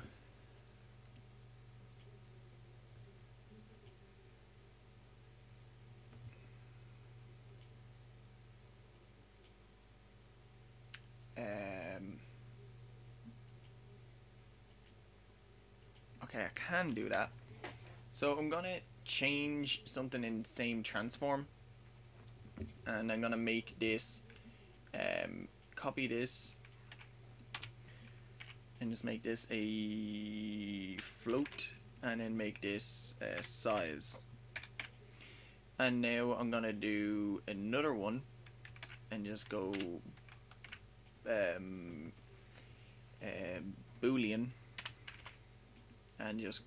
Okay, I can do that. So I'm gonna change something in same transform, and I'm gonna make this, copy this, and just make this a float, and then make this size. And now I'm gonna do another one, and just go Boolean. And just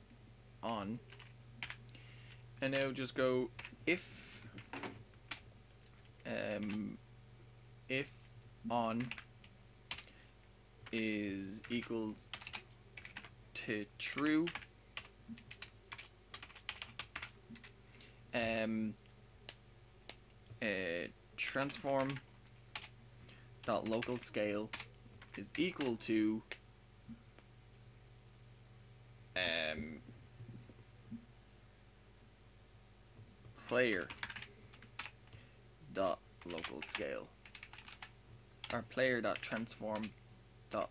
on, and now just go if on is equals to true, transform dot local scale is equal to player dot local scale, or player dot transform dot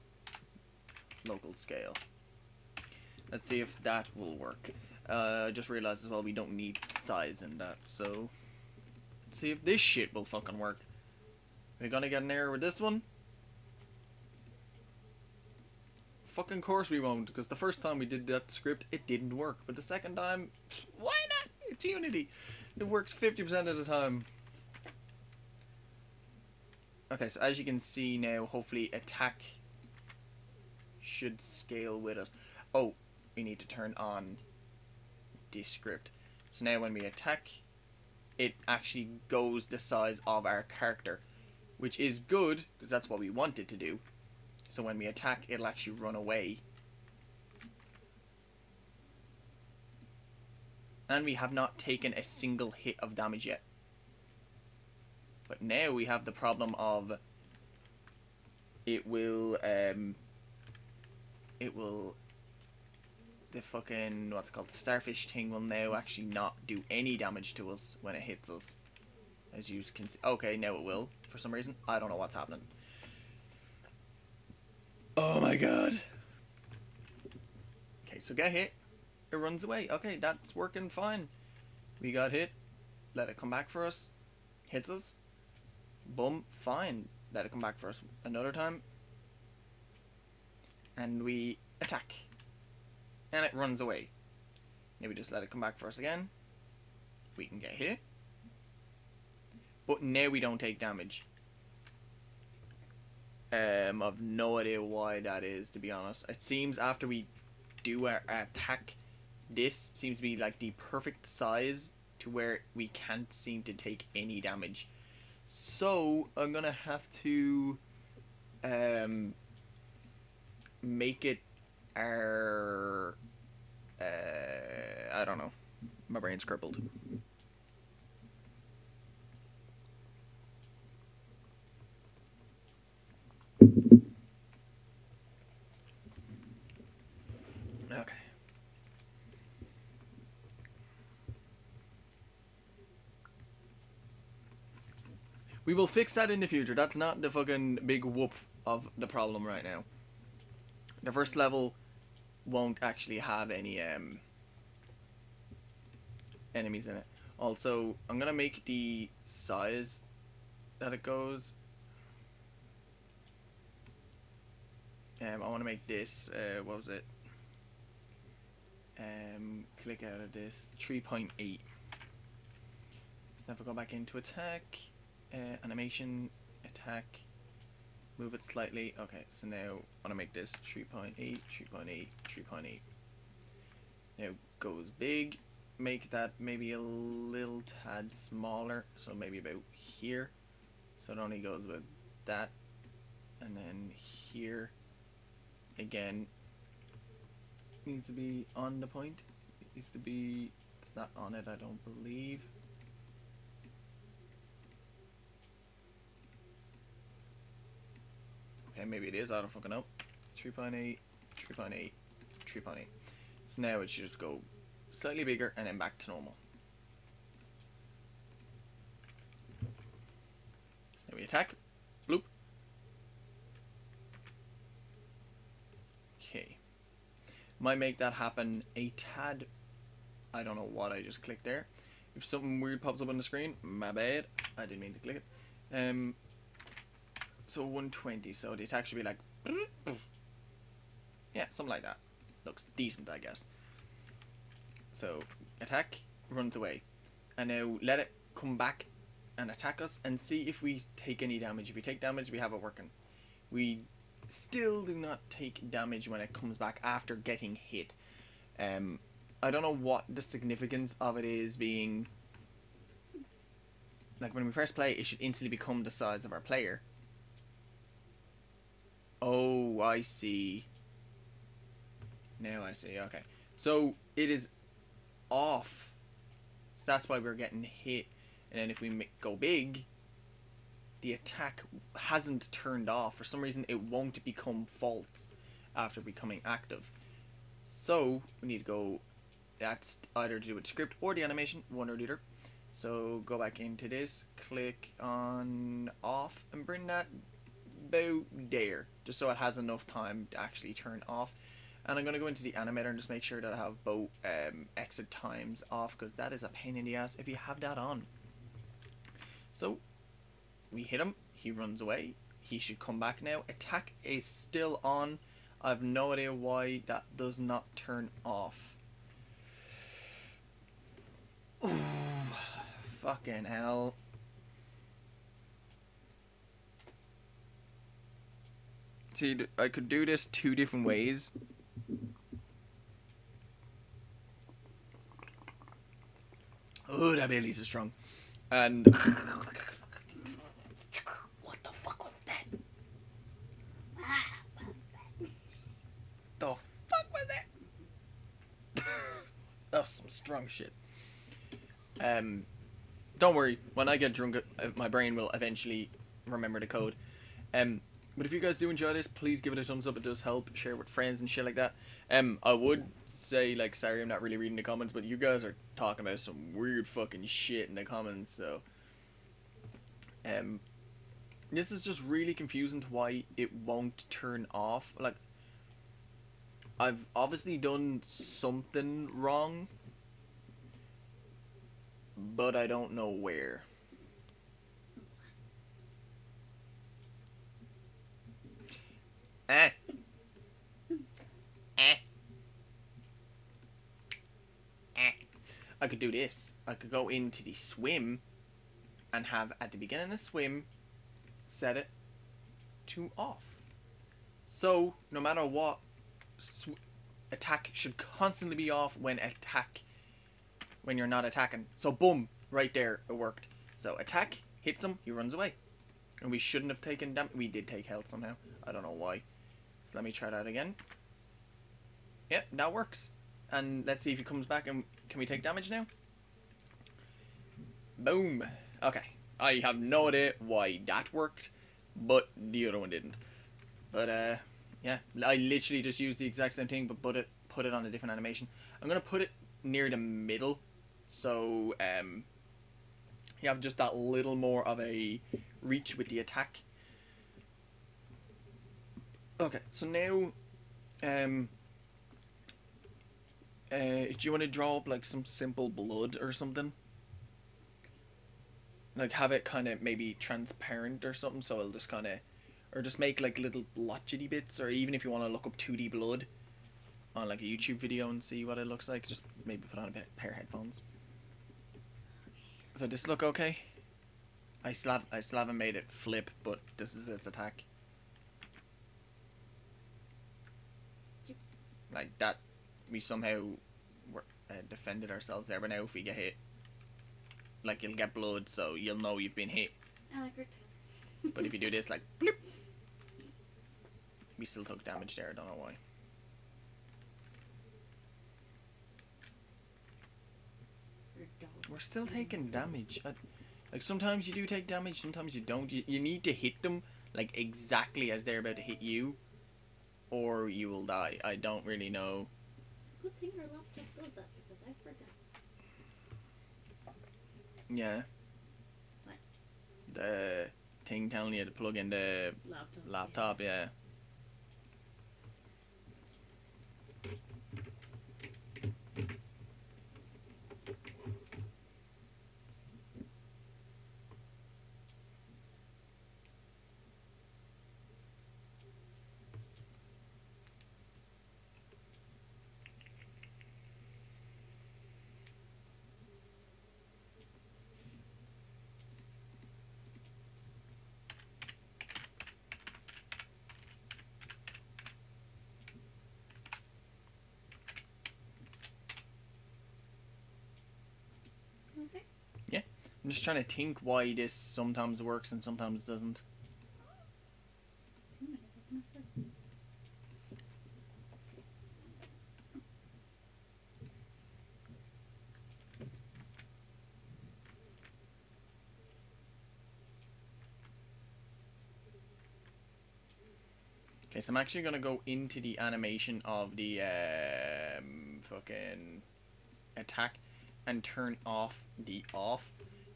local scale. Let's see if that will work. I just realized as well we don't need size in that, so let's see if this shit will fucking work. We're gonna get an error with this one. Fucking course we won't, because the first time we did that script it didn't work, but the second time, why not? It's Unity. It works 50% of the time. Okay, so as you can see now, hopefully attack should scale with us. Oh, we need to turn on this script. So now when we attack, it actually goes the size of our character, which is good, because that's what we want it to do. So when we attack, it'll actually run away. And we have not taken a single hit of damage yet. But now we have the problem of the fucking, what's it called, the starfish thing will now actually not do any damage to us when it hits us. As you can see. Okay, now it will, for some reason. I don't know what's happening. Oh my god. Okay, so get hit. It runs away. Okay, that's working fine. We got hit. Let it come back for us. Hits us. Boom. Fine. Let it come back for us another time. And we attack. And it runs away. Now we just let it come back for us again. We can get hit. But now we don't take damage. I've no idea why that is, to be honest. It seems after we do our attack, this seems to be like the perfect size to where we can't seem to take any damage. So I'm gonna have to make it our... I don't know. My brain's crippled. Okay. We will fix that in the future. That's not the fucking big whoop of the problem right now. The first level won't actually have any enemies in it. Also, I'm gonna make the size that it goes. I want to make this. What was it? Click out of this 3.8. So if I go back into attack, animation, attack, move it slightly. Okay, so now I want to make this 3.8, 3.8, 3.8. Now goes big. Make that maybe a little tad smaller, so maybe about here. So it only goes with that, and then here again needs to be on the point. It needs to be. It's not on it, I don't believe. Okay, maybe it is. I don't fucking know. 3.8, 3.8, 3.8. So now it should just go slightly bigger and then back to normal. So now we attack. Bloop. Okay. Might make that happen a tad. I don't know what I just clicked there. If something weird pops up on the screen, my bad. I didn't mean to click it. So 120. So the attack should be like, yeah, something like that. Looks decent, I guess. So attack, runs away, and now let it come back and attack us and see if we take any damage. If we take damage, we have it working. We still do not take damage when it comes back after getting hit. I don't know what the significance of it is being, like when we first play, it should instantly become the size of our player. Oh, I see. Now I see, okay. So it is off. So that's why we're getting hit. And then if we go big, the attack hasn't turned off. For some reason, it won't become false after becoming active. So we need to go. That's either to do with script or the animation, one or the other. So go back into this, click on off, and bring that about there, just so it has enough time to actually turn off. And I'm going to go into the animator and just make sure that I have both exit times off, because that is a pain in the ass if you have that on. So we hit him, he runs away, he should come back now. Attack is still on. I have no idea why that does not turn off. Ooh, fucking hell. See, I could do this two different ways. Oh, that Bailey's is strong. And what the fuck was that? The fuck was that? That was some strong shit. Don't worry. When I get drunk, my brain will eventually remember the code. But if you guys do enjoy this, please give it a thumbs up. It does help. Share it with friends and shit like that. I would say, like, sorry I'm not really reading the comments, but you guys are talking about some weird fucking shit in the comments, so this is just really confusing to why it won't turn off. Like, I've obviously done something wrong, but I don't know where. I could do this. I could go into the swim and have at the beginning of the swim set it to off. So no matter what, attack should constantly be off when you're not attacking. So boom, right there, it worked. So attack, hits him, he runs away. And we shouldn't have taken damage. We did take health somehow. I don't know why. So let me try that again. Yep, that works. And let's see if he comes back and can we take damage now? Boom. Okay. I have no idea why that worked, but the other one didn't. But yeah, I literally just used the exact same thing, but put it on a different animation. I'm gonna put it near the middle, so you have just that little more of a reach with the attack. Okay, so now do you want to draw up like some simple blood or something? Like have it kind of maybe transparent or something, so it'll just kind of, or just make like little blotchy bits, or even if you want to look up 2D blood on like a YouTube video and see what it looks like, just maybe put on a pair of headphones. So this look okay? I still haven't made it flip, but this is its attack. Like that, we somehow defended ourselves there, but now if we get hit, like you'll get blood, so you'll know you've been hit. I like it. But if you do this, like, bloop, we still took damage there, I don't know why. We're still taking damage. Like, sometimes you do take damage, sometimes you don't. You need to hit them, like, exactly as they're about to hit you, or you will die. I don't really know. It's a good thing our laptop does that, because I forgot. Yeah. What? The thing telling you to plug in the laptop, yeah. Okay. Yeah. I'm just trying to think why this sometimes works and sometimes doesn't. Okay, so I'm actually gonna go into the animation of the fucking attack and turn off the off,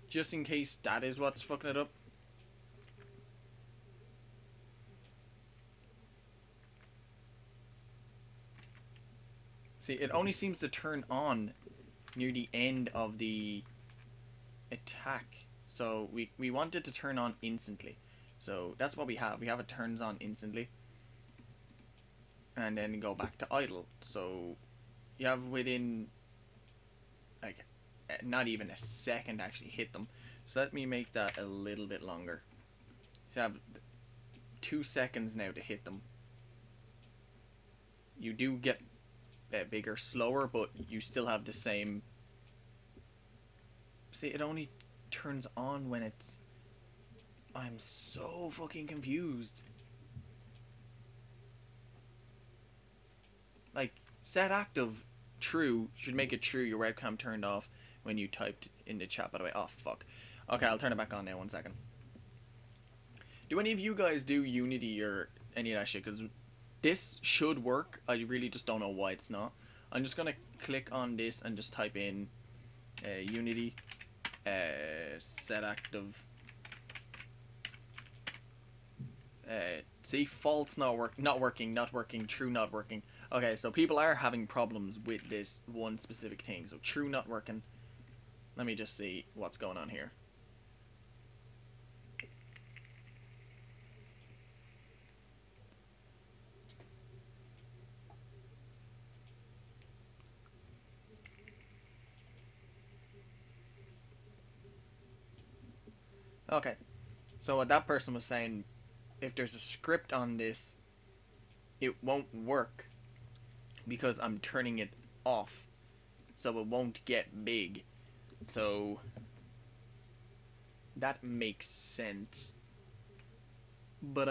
just in case that is what's fucking it up. See, it only seems to turn on near the end of the attack, so we want it to turn on instantly. So that's what we have. We have it turns on instantly, and then go back to idle. So you have within like not even a second to actually hit them. So let me make that a little bit longer. So I have 2 seconds now to hit them. You do get bigger slower, but you still have the same. See, it only turns on when it's. I'm so fucking confused. Like, set active true should make it true your webcam turned off when you typed in the chat, by the way. Oh, fuck. Okay, I'll turn it back on now, 1 second. Do any of you guys do Unity or any of that shit? Because this should work. I really just don't know why it's not. I'm just going to click on this and just type in Unity set active. See, false not working, true not working. Okay, so people are having problems with this one specific thing. So true not working. Let me just see what's going on here. Okay, so what that person was saying, if there's a script on this, it won't work because I'm turning it off, so it won't get big. So that makes sense. but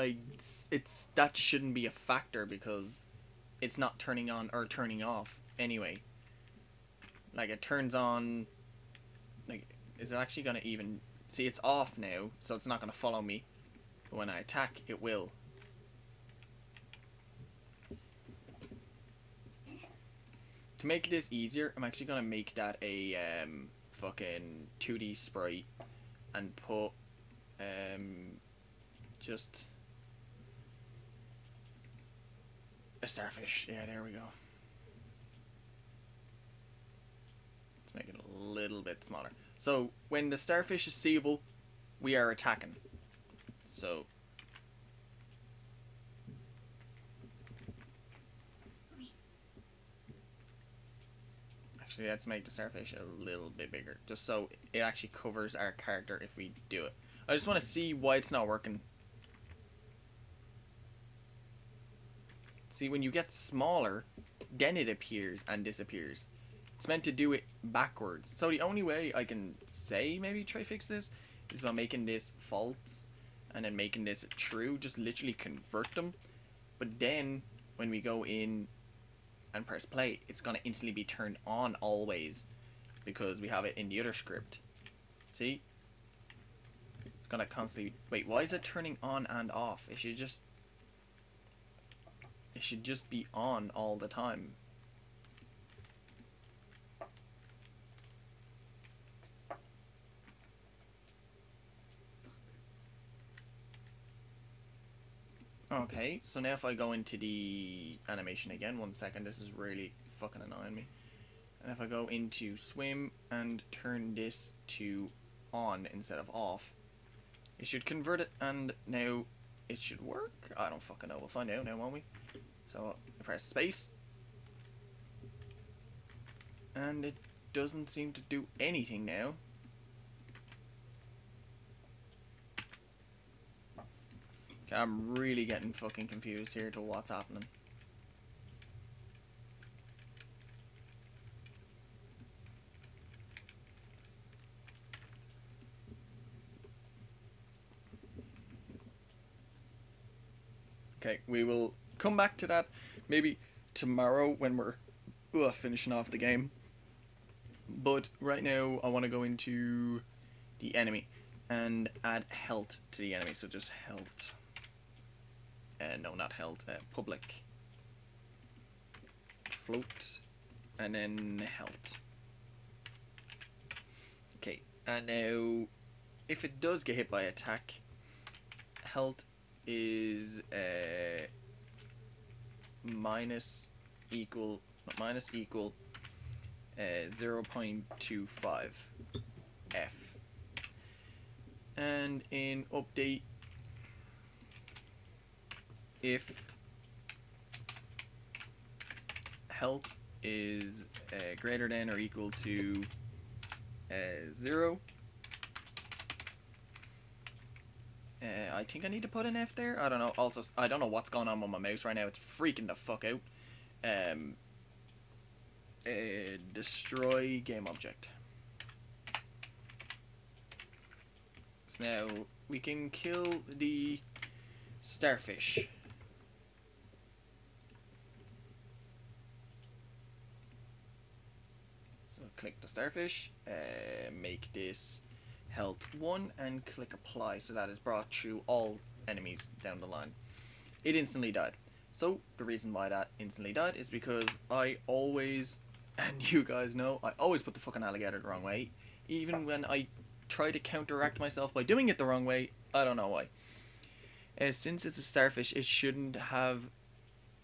that shouldn't be a factor because it's not turning on or turning off anyway. Like, it turns on, like, is it actually gonna even, see, it's off now, so it's not gonna follow me, but when I attack, it will. To make this easier, I'm actually gonna make that a fucking 2D sprite and put just a starfish. Yeah, there we go. Let's make it a little bit smaller. So when the starfish is seeable, we are attacking. So actually, let's make the starfish a little bit bigger, just so it actually covers our character if we do it. I just want to see why it's not working. See, when you get smaller, then it appears and disappears. It's meant to do it backwards. So the only way I can say maybe try fix this is by making this false and then making this true. Just literally convert them. But then when we go in and press play, it's going to instantly be turned on always because we have it in the other script. See? It's going to constantly... Wait, why is it turning on and off? It should just be on all the time. Okay, so now if I go into the animation again, 1 second, this is really fucking annoying me. And if I go into swim and turn this to on instead of off, it should convert it, and now it should work. I don't fucking know, we'll find out now, won't we? So I press space, and it doesn't seem to do anything now. Okay, I'm really getting fucking confused here to what's happening. Okay, we will come back to that maybe tomorrow when we're finishing off the game. But right now I want to go into the enemy and add health to the enemy. So just health. No, not health. Public. Float. And then health. Okay, and now if it does get hit by attack, health is minus equal 0.25 F. And in update, if health is greater than or equal to 0, I think I need to put an F there. I don't know. Also, I don't know what's going on with my mouse right now. It's freaking the fuck out. Destroy game object. So now we can kill the starfish. So click the starfish, make this health 1 and click apply, so that is brought through all enemies down the line. It instantly died. So the reason why that instantly died is because I always, and you guys know, I always put the fucking alligator the wrong way. Even when I try to counteract myself by doing it the wrong way, I don't know why. Since it's a starfish, it shouldn't have,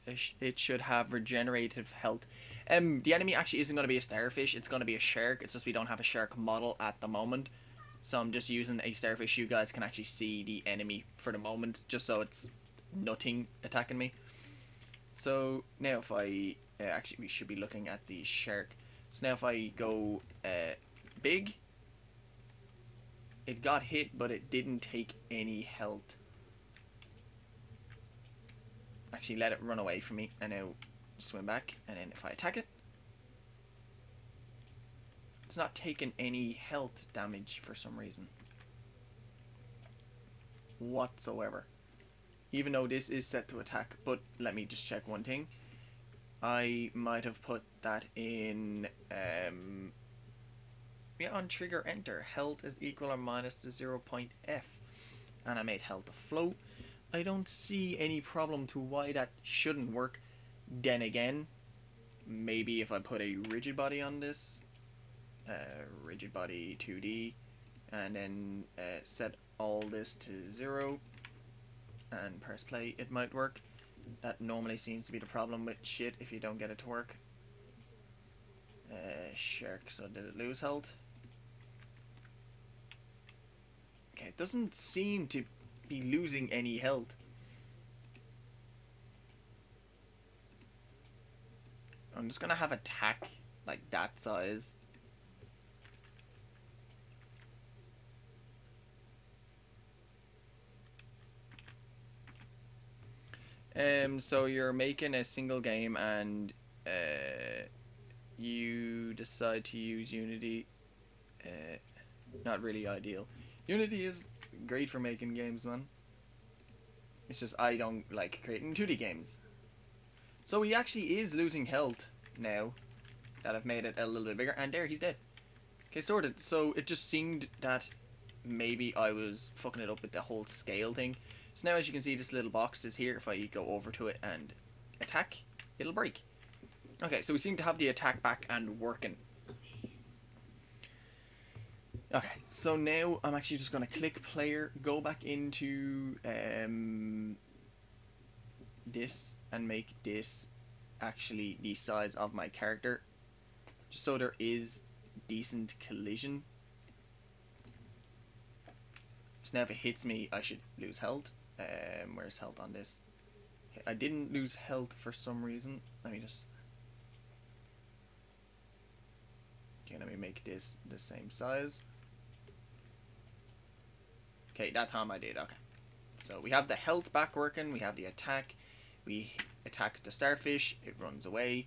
it should have regenerative health. The enemy actually isn't going to be a starfish, it's going to be a shark. It's just we don't have a shark model at the moment. So I'm just using a starfish. You guys can actually see the enemy for the moment, just so it's nothing attacking me. So now if I, actually we should be looking at the shark. So now if I go big, it got hit but it didn't take any health. Actually let it run away from me and now swim back, and then if I attack it, it's not taking any health damage for some reason whatsoever. even though this is set to attack. But let me just check one thing. I might have put that in, yeah, on trigger enter. Health is equal or minus to 0.f. And I made health a float. I don't see any problem to why that shouldn't work. Then again, maybe if I put a rigid body on this, rigid body 2D, and then set all this to 0 and press play, it might work. That normally seems to be the problem with shit if you don't get it to work. Shark, so did it lose health? Okay, it doesn't seem to be losing any health. I'm just gonna have attack like that size. So you're making a single game and you decide to use Unity. Not really ideal. Unity is great for making games, man. It's just I don't like creating 2D games. So he actually is losing health now that I've made it a little bit bigger. And there, he's dead. Okay, sorted. So it just seemed that maybe I was fucking it up with the whole scale thing. So now, as you can see, this little box is here. If I go over to it and attack, it'll break. Okay, so we seem to have the attack back and working. Okay, so now I'm actually just going to click player, go back into this and make this actually the size of my character, just so there is decent collision. So now if it hits me, I should lose health. Where's health on this? Okay, I didn't lose health for some reason. Let me just... Okay, let me make this the same size. Okay, that time I did, okay. So we have the health back working, we have the attack. We attack the starfish, it runs away.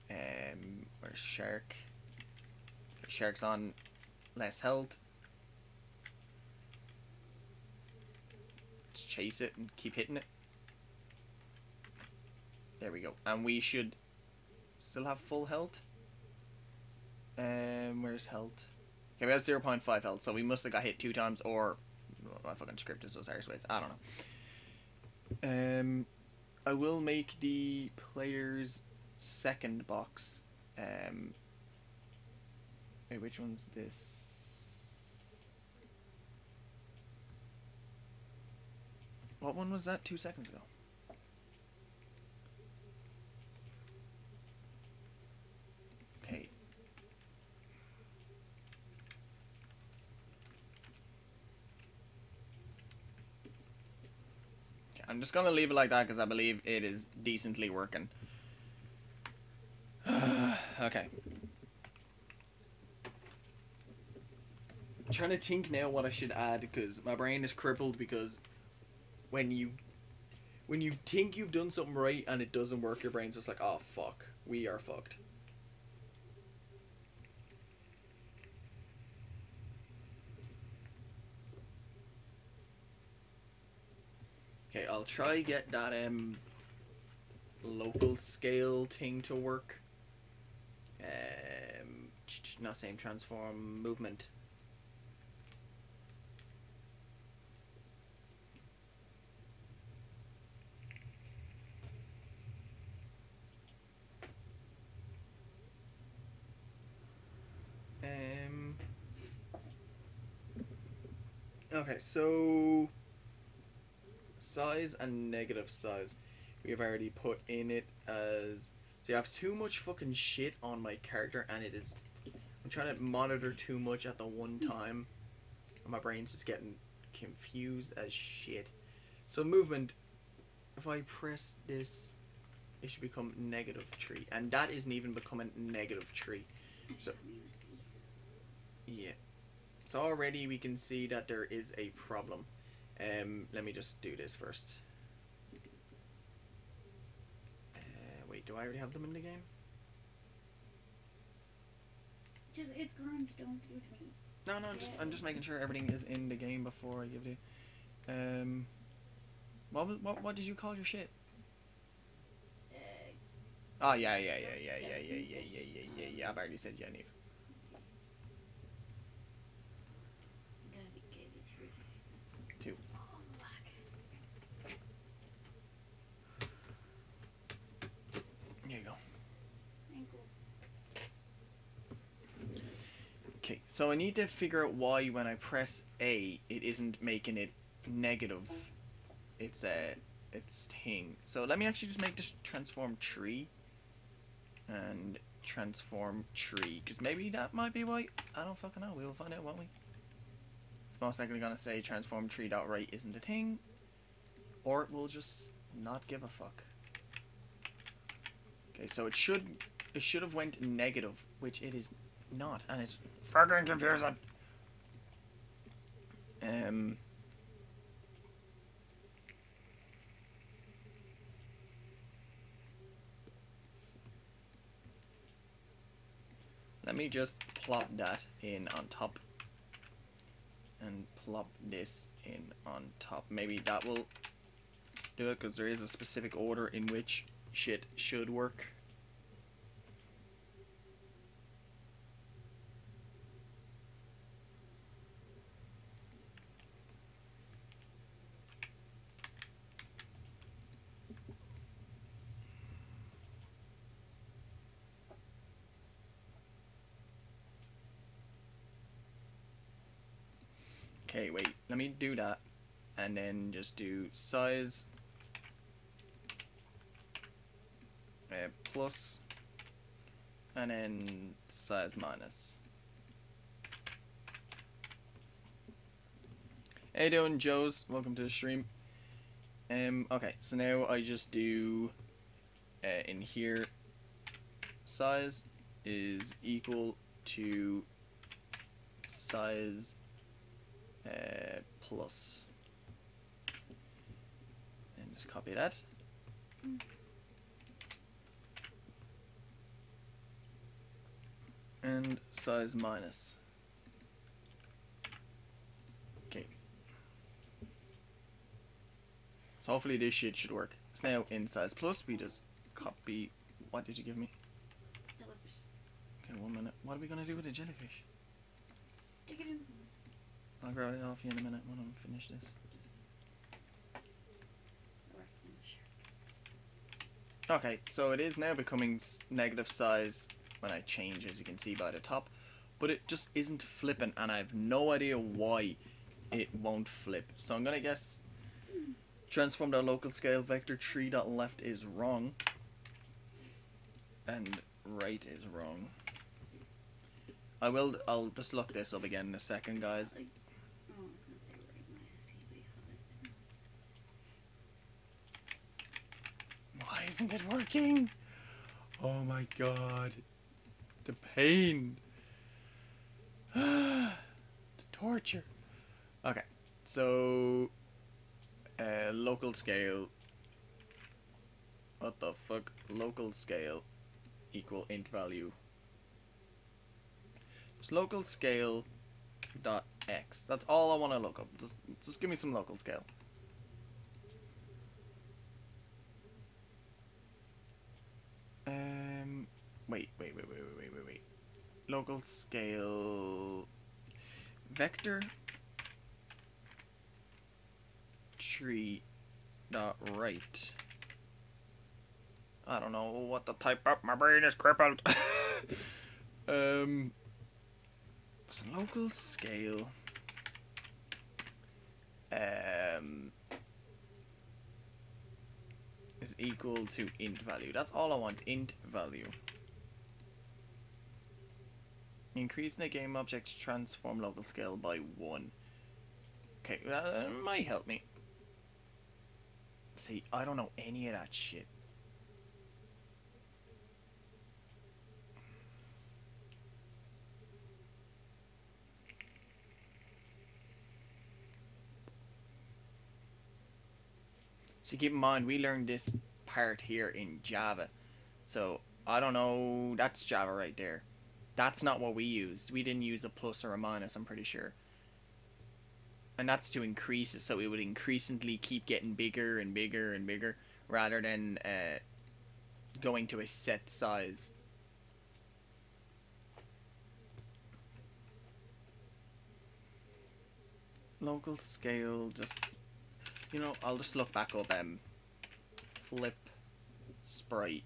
Where's shark? Okay, shark's on less health. Let's chase it and keep hitting it. There we go. And we should still have full health. Where's health? Okay, we have 0.5 health, so we must have got hit 2 times, or my fucking script is those Irish ways. I don't know. I will make the player's second box. Wait, which one's this? What one was that 2 seconds ago? Okay. I'm just gonna leave it like that because I believe it is decently working. Okay. I'm trying to think now what I should add because my brain is crippled because when you think you've done something right and it doesn't work, your brain's just like, oh fuck, we are fucked. Okay, I'll try get that local scale thing to work. Not same transform movement. Okay, so size and negative size we have already put in it as, so you have too much fucking shit on my character and it is, I'm trying to monitor too much at the one time and my brain's just getting confused as shit. So movement, if I press this, it should become -3 and that isn't even becoming -3. So yeah, so already we can see that there is a problem. Let me just do this first. Wait, do I already have them in the game? Just, it's grind, don't do it to me. No, I'm just making sure everything is in the game before I give it. What did you call your shit? Uh, Oh yeah. I've already said Genevieve. gotta get it here. Two. Oh, black. There you go. Ankle. Okay, so I need to figure out why when I press A, it isn't making it negative. It's thing. So let me actually just make this transform tree and transform tree, because maybe that might be why. I don't fucking know. We will find out, won't we? It's most likely gonna say transform tree dot right isn't a thing, or it will just not give a fuck. Okay, so it should have went negative, which it is not, and it's fucking confusing. Let me just plop that in on top and plop this in on top. Maybe that will do it, because there is a specific order in which shit should work. Okay, wait, let me do that, and then just do size plus, and then size minus. How you doing, Joes? Welcome to the stream. Okay, so now I just do in here, size is equal to size plus, and just copy that. And size minus. Okay. So hopefully this shit should work. So now in size plus we just copy. What did you give me? Jellyfish. Okay, 1 minute. What are we gonna do with the jellyfish? Stick it in somewhere. I'll grab it off you in a minute when I'm finished this. Okay, so it is now becoming negative size when I change, as you can see by the top, but it just isn't flipping, and I have no idea why it won't flip. So I'm gonna guess transform the local scale vector tree dot left is wrong, and right is wrong. I'll just look this up again in a second, guys. Oh, I was gonna say right minus P, but you have it. Why isn't it working? Oh my god. The pain. The torture. Okay, so local scale. What the fuck? Local scale equal int value. Just local scale dot x. That's all I want to look up. Just give me some local scale. Wait. Local scale vector tree dot right. I don't know what to type up. My brain is crippled. So local scale is equal to int value. That's all I want. Int value. Increase the game object's transform local scale by 1. Okay, that might help me. See, I don't know any of that shit. So keep in mind, we learned this part here in Java. So, I don't know, that's Java right there. That's not what we used. We didn't use a plus or a minus, I'm pretty sure. And that's to increase it, so it would increasingly keep getting bigger and bigger and bigger, rather than going to a set size. Local scale, just, you know, I'll just look back up flip sprite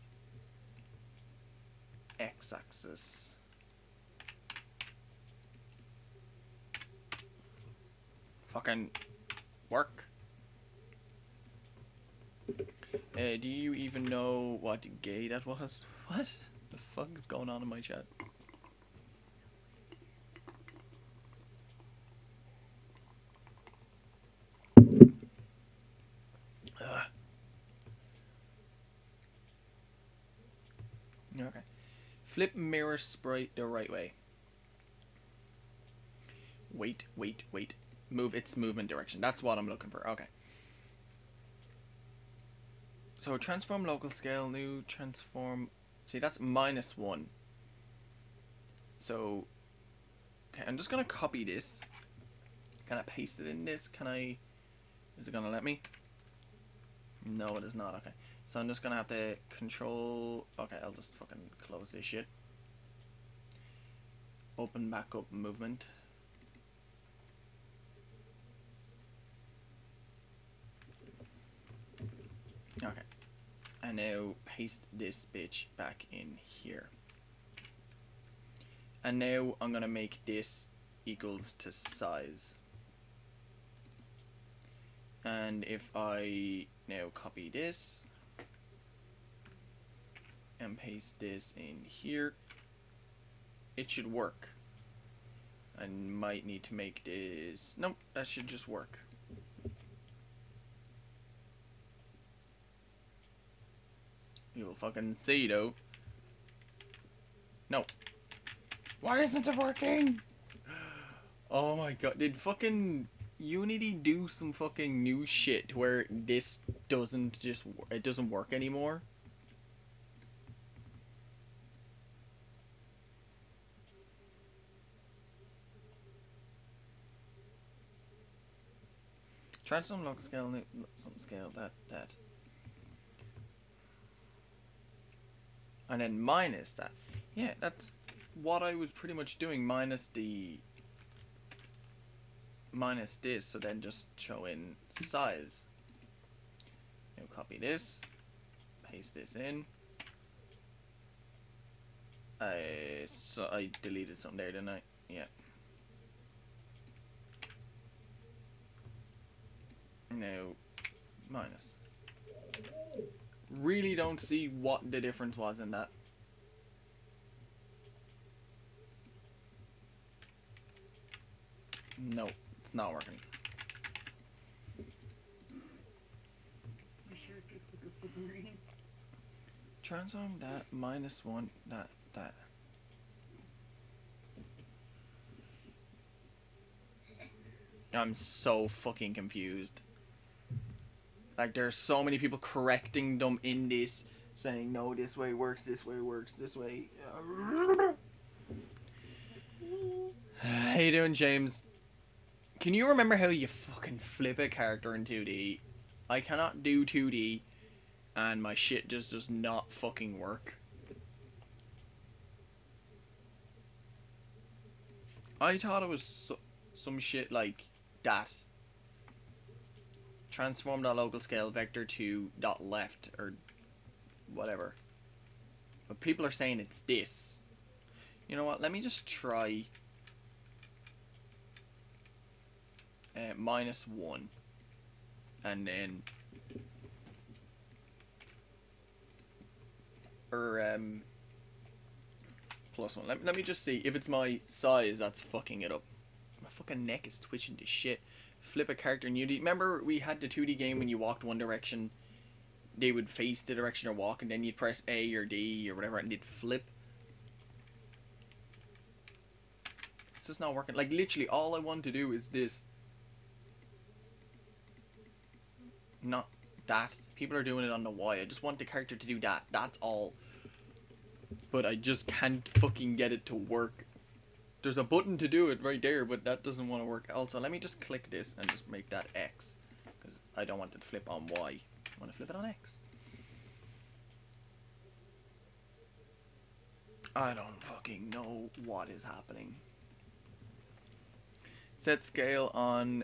x-axis. Fucking work. Do you even know what gay that was? What the fuck is going on in my chat? Okay. Flip mirror sprite the right way. Wait. Move its movement direction. That's what I'm looking for. Okay. So transform local scale, new transform. See, that's -1. So, okay, I'm just gonna copy this. Can I paste it in this? Can I? Is it gonna let me? No, it is not. Okay. So I'm just gonna have to control. Okay, I'll just fucking close this shit. Open back up movement. Okay. And now paste this bitch back in here. And now I'm gonna make this equals to size. And if I now copy this and paste this in here, it should work. I might need to make this. Nope, that should just work. You'll fucking see though. No. Why isn't it working? Oh my god, did fucking Unity do some fucking new shit where this doesn't just, it doesn't work anymore? Try some local scale, some scale, that. And then minus that. Yeah, that's what I was pretty much doing, minus this, so then just show in size. Now copy this, paste this in. So I deleted something there, didn't I? Yeah. Now, minus. Really don't see what the difference was in that. No, it's not working. Transform that, -1, that. I'm so fucking confused. Like, there's so many people correcting them in this, saying, no, this way works, this way works, this way. How you doing, James? Can you remember how you fucking flip a character in 2D? I cannot do 2D, and my shit just does not fucking work. I thought it was some shit like that. Transform that local scale vector to .left or whatever. But people are saying it's this. You know what? Let me just try -1 and then +1. Let me just see if it's my size that's fucking it up. My fucking neck is twitching to shit. Flip a character in Unity. Remember we had the 2D game when you walked one direction, they would face the direction you're walking, then you'd press A or D or whatever and they'd flip. It's just not working. Like, literally all I want to do is this. Not that. People are doing it on the Y. I just want the character to do that. That's all. But I just can't fucking get it to work. There's a button to do it right there, but that doesn't want to work. Also, let me just click this and just make that X. Because I don't want it to flip on Y. I want to flip it on X. I don't fucking know what is happening. Set scale on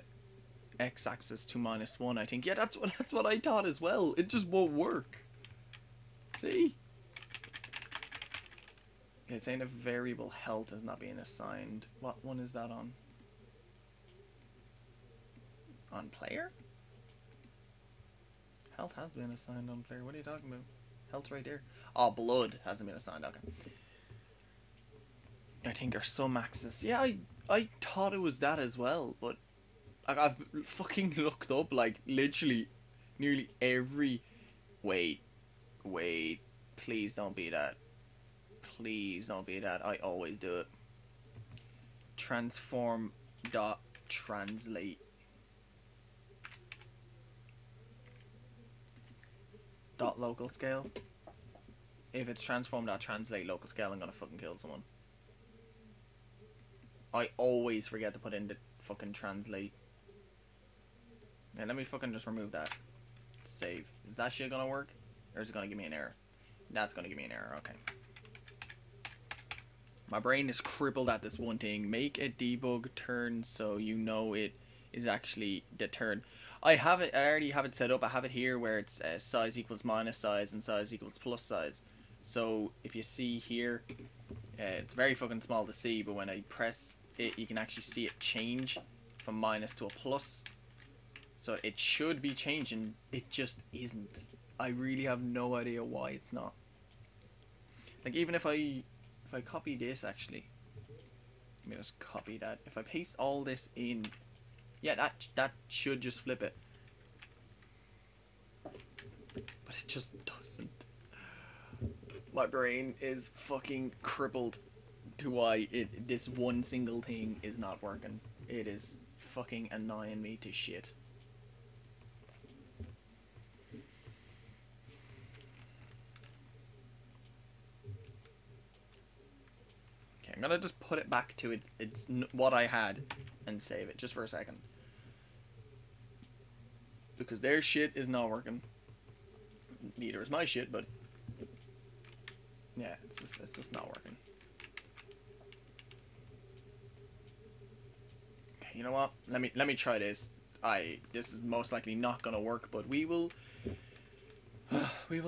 X-axis to -1, I think. Yeah, that's what I thought as well. It just won't work. See? It's saying a variable health is not being assigned. What one is that on? On player? Health has been assigned on player. What are you talking about? Health's right there. Oh, blood hasn't been assigned. Okay. I think there's some axis. Yeah, I thought it was that as well, but I've fucking looked up like literally nearly every. Wait, please don't be that. Please don't be that. I always do it. Transform dot translate. Dot local scale. If it's transform dot translate local scale, I'm gonna fucking kill someone. I always forget to put in the fucking translate. And let me fucking just remove that. Save. Is that shit gonna work? Or is it gonna give me an error? That's gonna give me an error, okay. My brain is crippled at this one thing. Make a debug turn so you know it is actually the turn. I already have it set up. I have it here where it's size equals minus size and size equals plus size. So if you see here, it's very fucking small to see, but when I press it, you can actually see it change from minus to a plus. So it should be changing. It just isn't. I really have no idea why it's not. Like even if I copy this actually, let me just copy that. If I paste all this in, yeah, that should just flip it. But it just doesn't. My brain is fucking crippled to why this one single thing is not working. It is fucking annoying me to shit. Okay, I'm gonna just put it back to it's what I had and save it just for a second. Because their shit is not working. Neither is my shit, but yeah, it's just not working. Okay, you know what? Let me try this. This is most likely not gonna work, but we will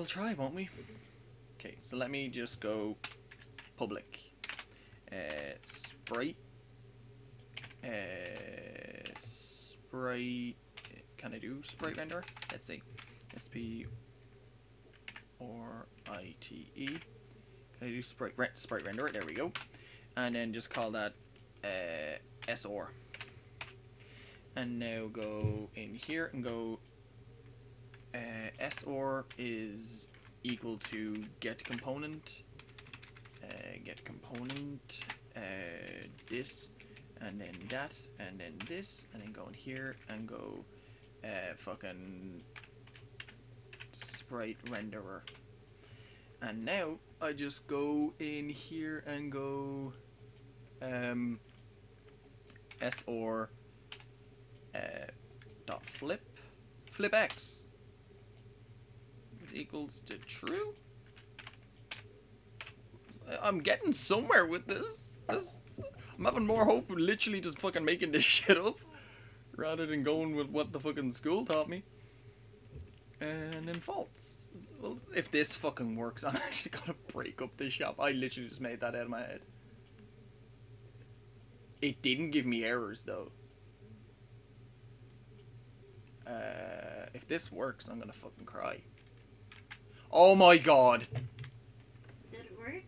try, won't we? Okay, so let me just go public. Sprite. Sprite. Can I do sprite render? Let's see. SP or ITE. Can I do sprite render? There we go. And then just call that SR. And now go in here and go SR is equal to get component. This, and then that, and then this, and then go in here and go fucking sprite renderer. And now I just go in here and go SR dot flip x is equals to true. I'm getting somewhere with this. I'm having more hope with literally just fucking making this shit up rather than going with what the fucking school taught me. And then false. Well, if this fucking works, I'm actually gonna break up this shop. I literally just made that out of my head. It didn't give me errors though. If this works, I'm gonna fucking cry. Oh my god. Did it work?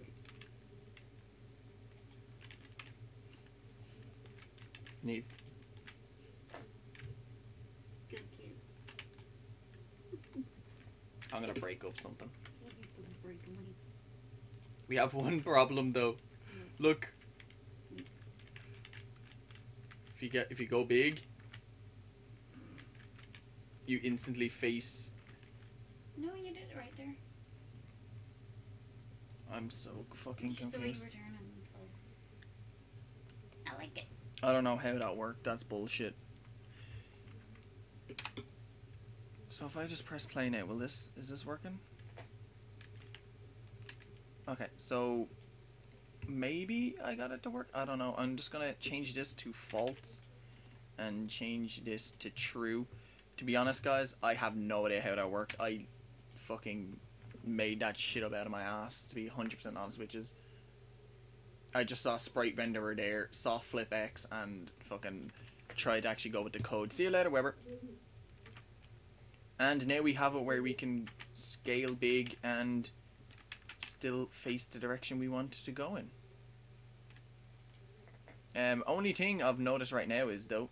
Neat. It's good, kid. I'm gonna break up something. What is the break? We have one problem though. Look. If you go big, you instantly face. No, you did it right there. I'm so fucking It's just confused. the way you were turning. It's all... I don't know how that worked. That's bullshit. So if I just press play now, is this working? Okay, so maybe I got it to work. I don't know. I'm just gonna change this to false and change this to true. To be honest, guys, I have no idea how that worked. I fucking made that shit up out of my ass, to be 100% honest with you. I just saw sprite renderer there, saw flip X, and fucking tried to actually go with the code. See you later, Weber. And now we have it where we can scale big and still face the direction we want to go in. Only thing I've noticed right now is, though,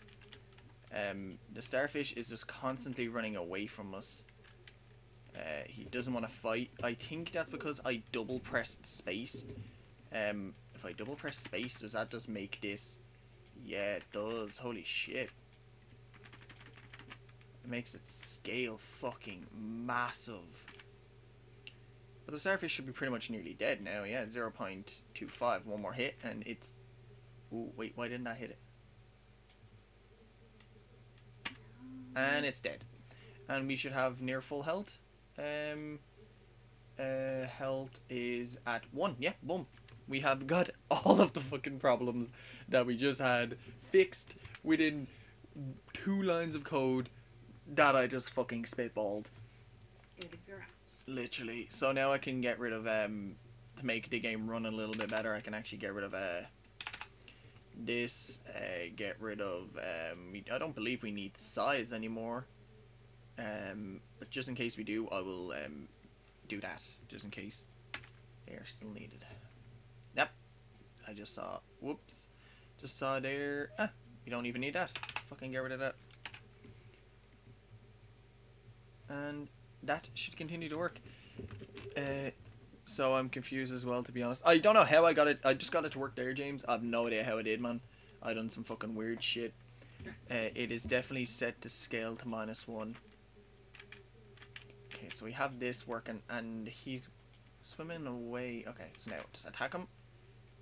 the starfish is just constantly running away from us. He doesn't want to fight. I think that's because I double pressed space. If I double press space, does that just make this? Yeah, it does. Holy shit. It makes it scale fucking massive. But the starfish should be pretty much nearly dead now. Yeah, 0.25. One more hit and it's... Ooh, wait, why didn't I hit it? And it's dead. And we should have near full health. Health is at 1. Yeah, boom. We have got all of the fucking problems that we just had fixed within 2 lines of code that I just fucking spitballed. Literally. So now I can get rid of, to make the game run a little bit better, I can actually get rid of, this, get rid of, I don't believe we need size anymore. But just in case we do, I will, do that, just in case they are still needed. Yep. I just saw, whoops. Just saw there, you don't even need that. Fucking get rid of that. And that should continue to work. So I'm confused as well, to be honest. I don't know how I got it. I just got it to work there, James. I have no idea how I did, man. I done some fucking weird shit. It is definitely set to scale to -1. Okay, so we have this working, and he's swimming away. Okay, so now just attack him.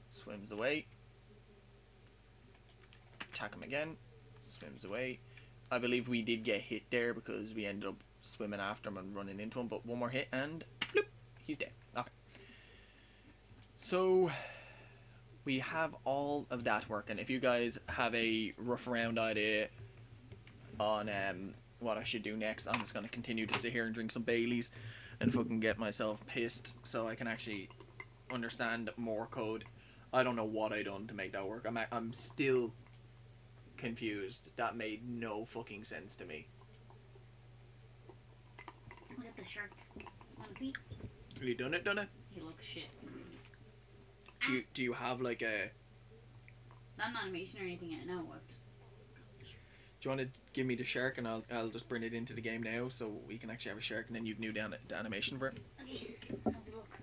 Swims away. Attack him again. Swims away. I believe we did get hit there because we ended up swimming after him and running into him, but one more hit and bloop, he's dead. Okay. So we have all of that working. If you guys have a rough around idea on what I should do next, I'm just gonna continue to sit here and drink some Baileys and fucking get myself pissed so I can actually understand more code. I don't know what I done to make that work. I'm still confused. That made no fucking sense to me. Look at the shark. Wanna see? Have you done it? He looks shit. Do you have like a... Not an animation or anything yet, no. Do you want to give me the shark and I'll just bring it into the game now so we can actually have a shark and then you can do the animation for it? Okay, how's it look?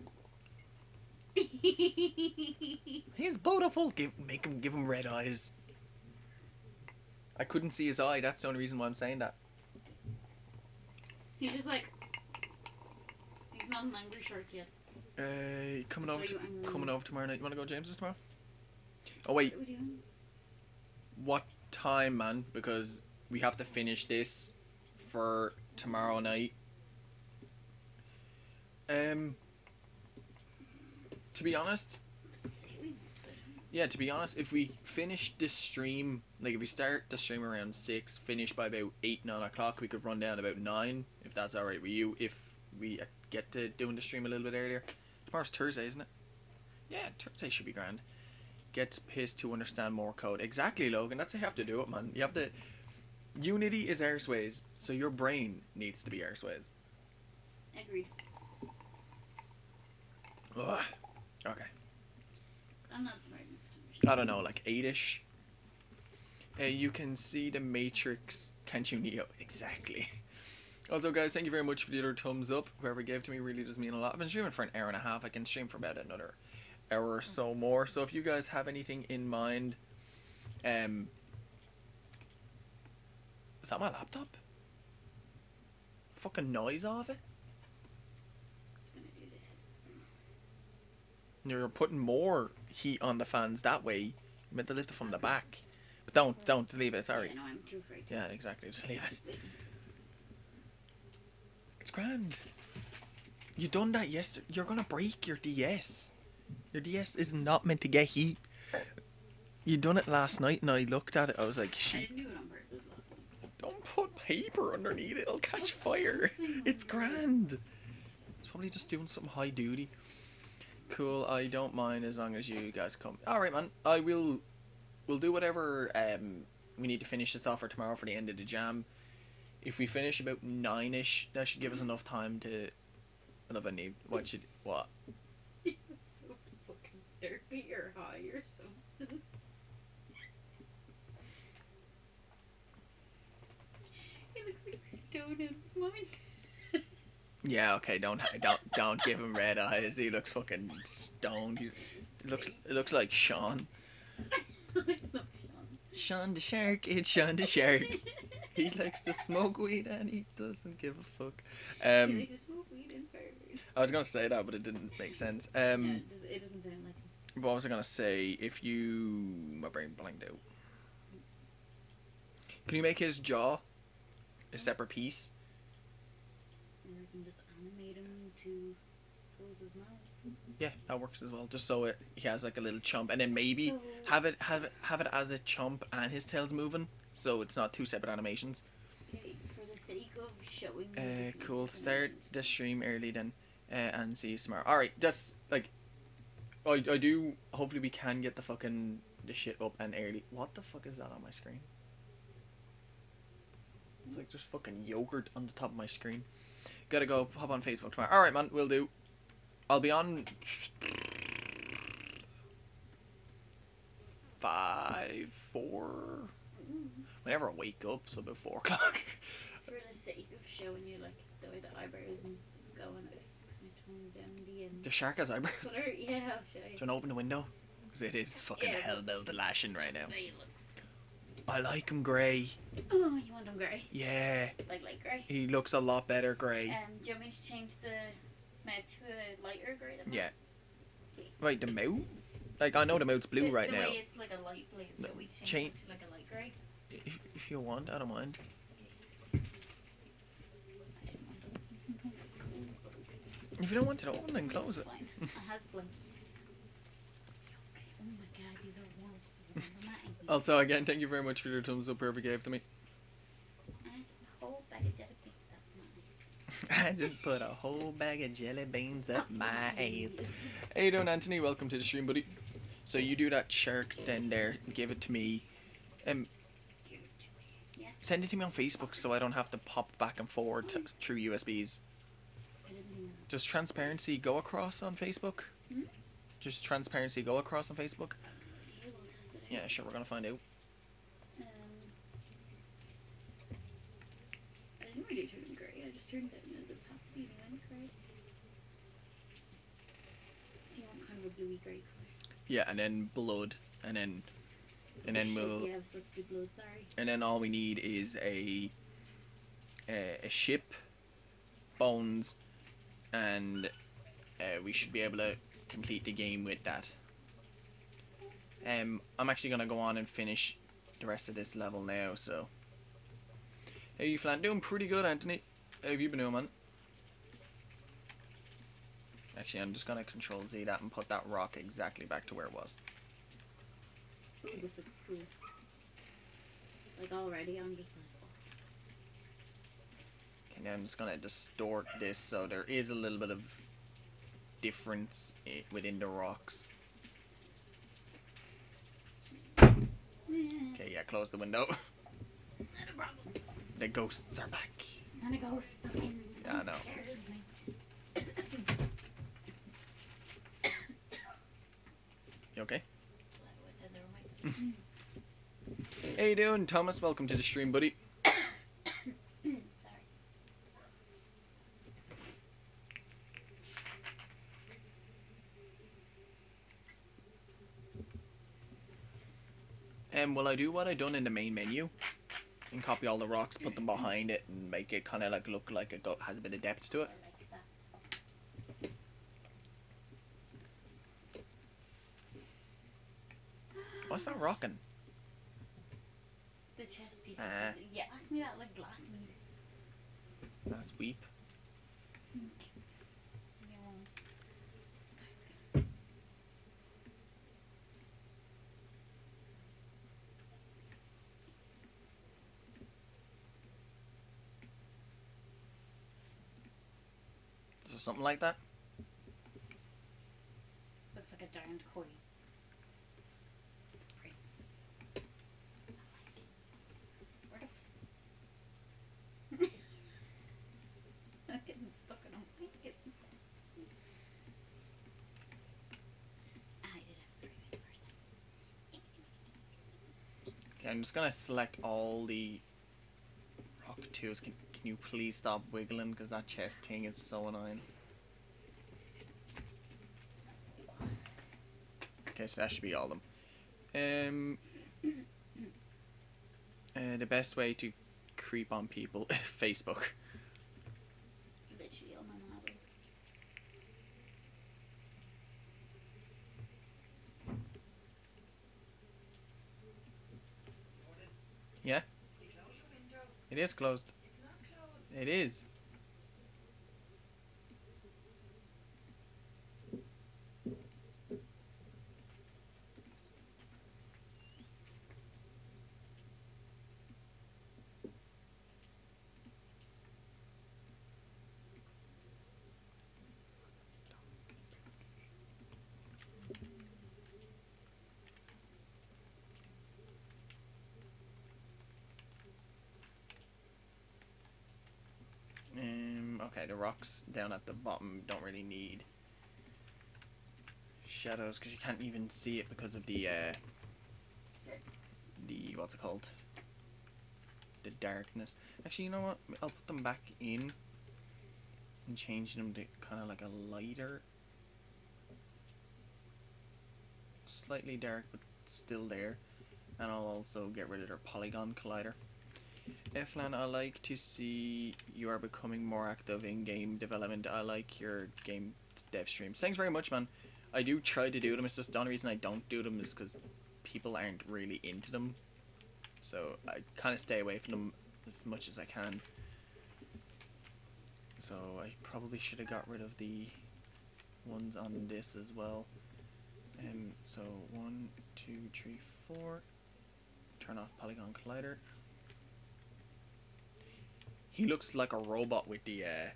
He's beautiful. Give him red eyes. I couldn't see his eye. That's the only reason why I'm saying that. He's just like... He's not an angry shark yet. Coming over tomorrow night. You want to go James's tomorrow? Oh wait. What are we doing? What time, man? Because we have to finish this for tomorrow night. To be honest, yeah, to be honest, if we finish this stream, like if we start the stream around 6, finish by about 8, 9 o'clock, we could run down about 9, if that's alright with you, if we get to doing the stream a little bit earlier. Tomorrow's Thursday, isn't it? Yeah, Thursday should be grand. Gets pissed to understand more code. Exactly, Logan, that's how you have to do it, man. You have to... Unity is arseways, so your brain needs to be arseways. Agreed. Ugh. Okay. I'm not smart enough to understand. I don't know, like 8-ish. You can see the Matrix, can't you, Neo? Exactly. Also, guys, thank you very much for the other thumbs up. Whoever gave to me really does mean a lot. I've been streaming for an hour and a half. I can stream for about another hour or so more. So if you guys have anything in mind... Is that my laptop? Fucking noise off it? It's gonna do this. You're putting more heat on the fans that way. You meant to lift it from the back. But don't leave it. Sorry. Yeah, no, I'm too afraid. Yeah, exactly. Just leave it. It's grand. You done that yesterday. You're gonna break your DS. Your DS is not meant to get heat. You done it last night, and I looked at it. I was like, I shit. didn't do it on purpose last night. Don't put paper underneath it. It'll catch fire. It's grand. It's probably just doing something high duty. Cool. I don't mind as long as you guys come. All right, man. We'll do whatever we need to finish this off for tomorrow for the end of the jam. If we finish about 9ish, that should give us enough time to. I love a need. What? So fucking derpy or high or something. He looks like stone in his mind. Yeah. Okay. Don't give him red eyes. He looks fucking stoned. It looks like Sean. I love Sean. Sean the shark. It's Sean the shark. He likes to smoke weed and he doesn't give a fuck. He likes to smoke weed and fart. I was gonna say that, but it didn't make sense. Yeah, it doesn't sound like him. What was I gonna say? If you, my brain blanked out. Can you make his jaw a separate piece? Or you can just animate him to close his mouth. Yeah, that works as well. Just so he has like a little chomp, and then maybe So- have it as a chomp and his tail's moving, so it's not two separate animations. Okay, for the sake of showing. the Cool. piece of Start animation. the stream early then, and see you tomorrow. All right, just like, I do. Hopefully we can get the shit up and early. What the fuck is that on my screen? It's like just fucking yogurt on the top of my screen. Gotta go hop on Facebook tomorrow. All right, man. We'll do. I'll be on 5, 4. Whenever I wake up, so about 4 o'clock. For the sake of showing you like the way the eyebrows and stuff go, and I've kind of toned down the end. The shark has eyebrows. But yeah, I'll show you. Do you want to open the window? Because it is fucking Yeah. hellbelt to lashing right now. The way it looks. I like him grey. Oh, you want them grey? Yeah. Like light grey? He looks a lot better grey. Do you want me to change the mouth to a lighter grey? than that? Yeah. Right, the mouth? Like, I know the mouth's blue right the now. way it's like a light blue. Do you want me to change Change- it to like a light grey? If you want, I don't mind. If you don't want it open, then close it. Fine. It has blinkies. Oh my god, these are warm. These are my ankles. Also, again, thank you very much for your thumbs up whoever gave to me. And a whole bag of jelly beans up my I just put a whole bag of jelly beans up my ass. How you doing, Anthony? Welcome to the stream, buddy. So you do that shark then there, give it to me. Yeah. Send it to me on Facebook so I don't have to pop back and forward through USBs. I didn't do that. Does transparency go across on Facebook? Hmm? Does transparency go across on Facebook? Yeah, we'll test it out. Yeah, sure, we're gonna find out. I didn't really turn it grey. I just turned it in as opacity and it went grey. So you want kind of a bluey grey colour. Yeah, and then blood, and then we'll, Yeah, I'm supposed to do blood. Sorry. and then all we need is a ship, bones, and we should be able to complete the game with that. I'm actually gonna go on and finish the rest of this level now. So, how you Flan? Doing pretty good, Anthony. How have you been doing, man? Actually, I'm just gonna Control Z that and put that rock exactly back to where it was. Ooh, this looks cool. Like already, I'm just like, And then I'm just gonna distort this so there is a little bit of difference within the rocks. Okay, yeah, close the window. not a problem. The ghosts are back. Not a ghost. Fucking Yeah, I know. scares me. You okay? Slide away, never mind. How you doing, Thomas? Welcome to the stream, buddy. Sorry. Will I do what I done in the main menu? And copy all the rocks, put them behind it, and make it kind of like look like it has a bit of depth to it. I like that. What's that rocking? chest pieces. Yeah, ask me that like last week. That's weep. So something like that. Looks like a giant koi. It's pretty. Where the I'm getting stuck in a blanket. I did have a pretty good first time. Okay, I'm just gonna select all the rock tools. Can you please stop wiggling? Because that chest thing is so annoying. Okay, so that should be all of them. The best way to creep on people, Facebook. Literally all my models. Yeah? It is closed. It is. Okay, the rocks down at the bottom don't really need shadows because you can't even see it because of the what's it called? The darkness. Actually, you know what? I'll put them back in and change them to kind of like a lighter, slightly dark but still there. And I'll also get rid of their polygon collider. Flan, I like to see you are becoming more active in game development. I like your game dev streams. Thanks very much, man. I do try to do them. It's just the only reason I don't do them is because people aren't really into them. So I kind of stay away from them as much as I can. So I probably should have got rid of the ones on this as well. So 1, 2, 3, 4. Turn off polygon collider. He looks like a robot with the red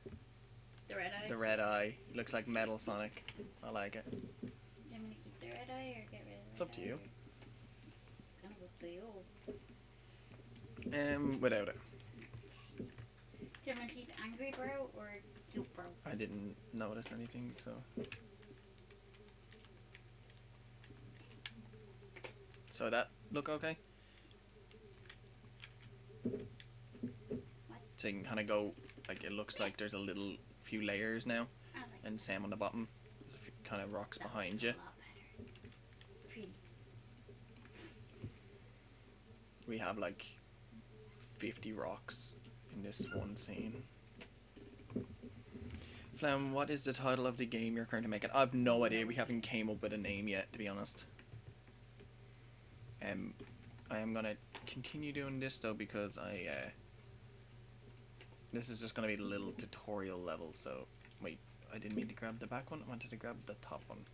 eye. The red eye. He looks like Metal Sonic. I like it. Do you want me to keep the red eye or get rid of the It's up to you. It's kind of up to you. Without it. Do you want me to keep angry brow or cute brow? I didn't notice anything, so. So that look okay? What? So you can kind of go, like it looks like there's a little few layers now, I like and same on the bottom. There's a few kind of rocks that. behind Looks you. a lot better. Pretty. We have like 50 rocks in this one scene. Flam, what is the title of the game you're currently making? I have no idea. We haven't came up with a name yet, to be honest. I am gonna continue doing this though because this is just gonna be the little tutorial level. So wait, I didn't mean to grab the back one. I wanted to grab the top one.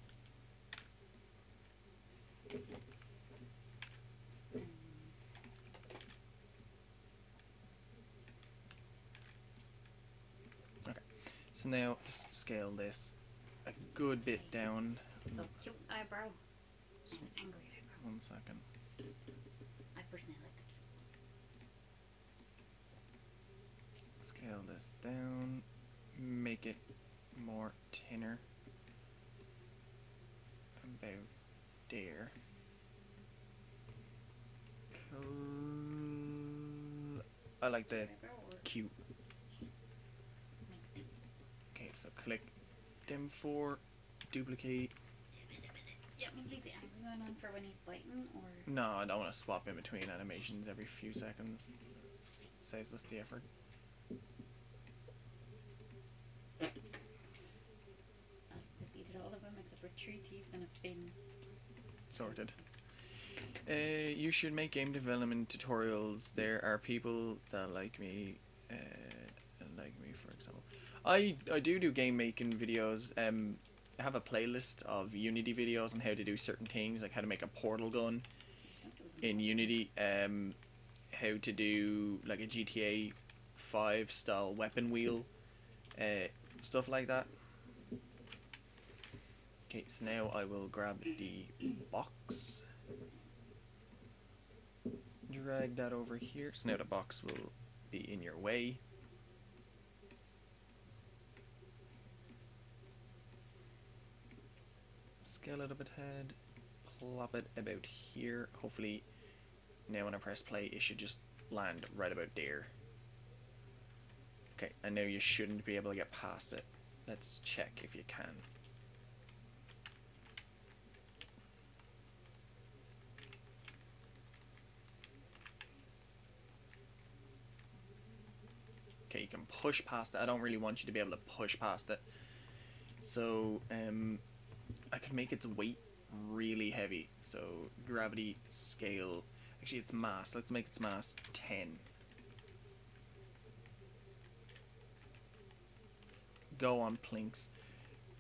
Okay, so now just scale this a good bit down. So cute eyebrow. And angry eyebrow. 1 second. I personally like the cute. Scale this down. Make it more thinner. About there. Cool. I like the cute. Okay, so click them 4, duplicate. Yeah, I mean, leave the angry one on for when he's biting, or... No, I don't want to swap in between animations every few seconds. Saves us the effort. I've defeated all of them except for 3 teeth and a fin. Sorted. You should make game development tutorials. There are people that like me, for example. I do game making videos. I have a playlist of Unity videos on how to do certain things, like how to make a portal gun in Unity. How to do like a GTA 5 style weapon wheel, stuff like that. Okay, so now I will grab the box, drag that over here, so now the box will be in your way. Scale it a bit head, plop it about here. Hopefully now when I press play it should just land right about there. Okay, and now you shouldn't be able to get past it. Let's check if you can. Okay, you can push past it. I don't really want you to be able to push past it. So, I could make its weight really heavy. So, gravity, scale. Actually, its mass. Let's make its mass 10. Go on, plinks.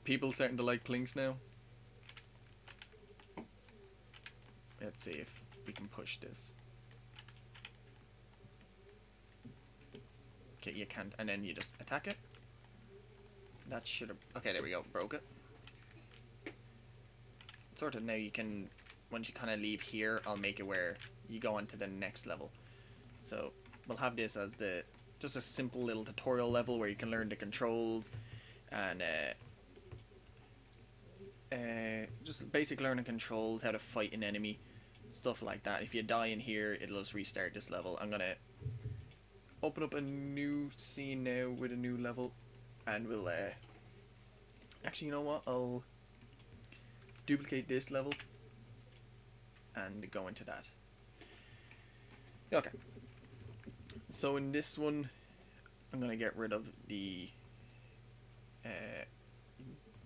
People starting to like plinks now. Let's see if we can push this. Okay, you can't, and then you just attack it. That should have... Okay, there we go, broke it. Sort of now you can, once you kind of leave here, I'll make it where you go on to the next level. So, we'll have this as the, just a simple little tutorial level where you can learn the controls, and just basic learning controls, how to fight an enemy, stuff like that. If you die in here, it'll just restart this level. I'm gonna open up a new scene now with a new level, and we'll actually, you know what, I'll duplicate this level and go into that. Okay, so in this one I'm gonna get rid of the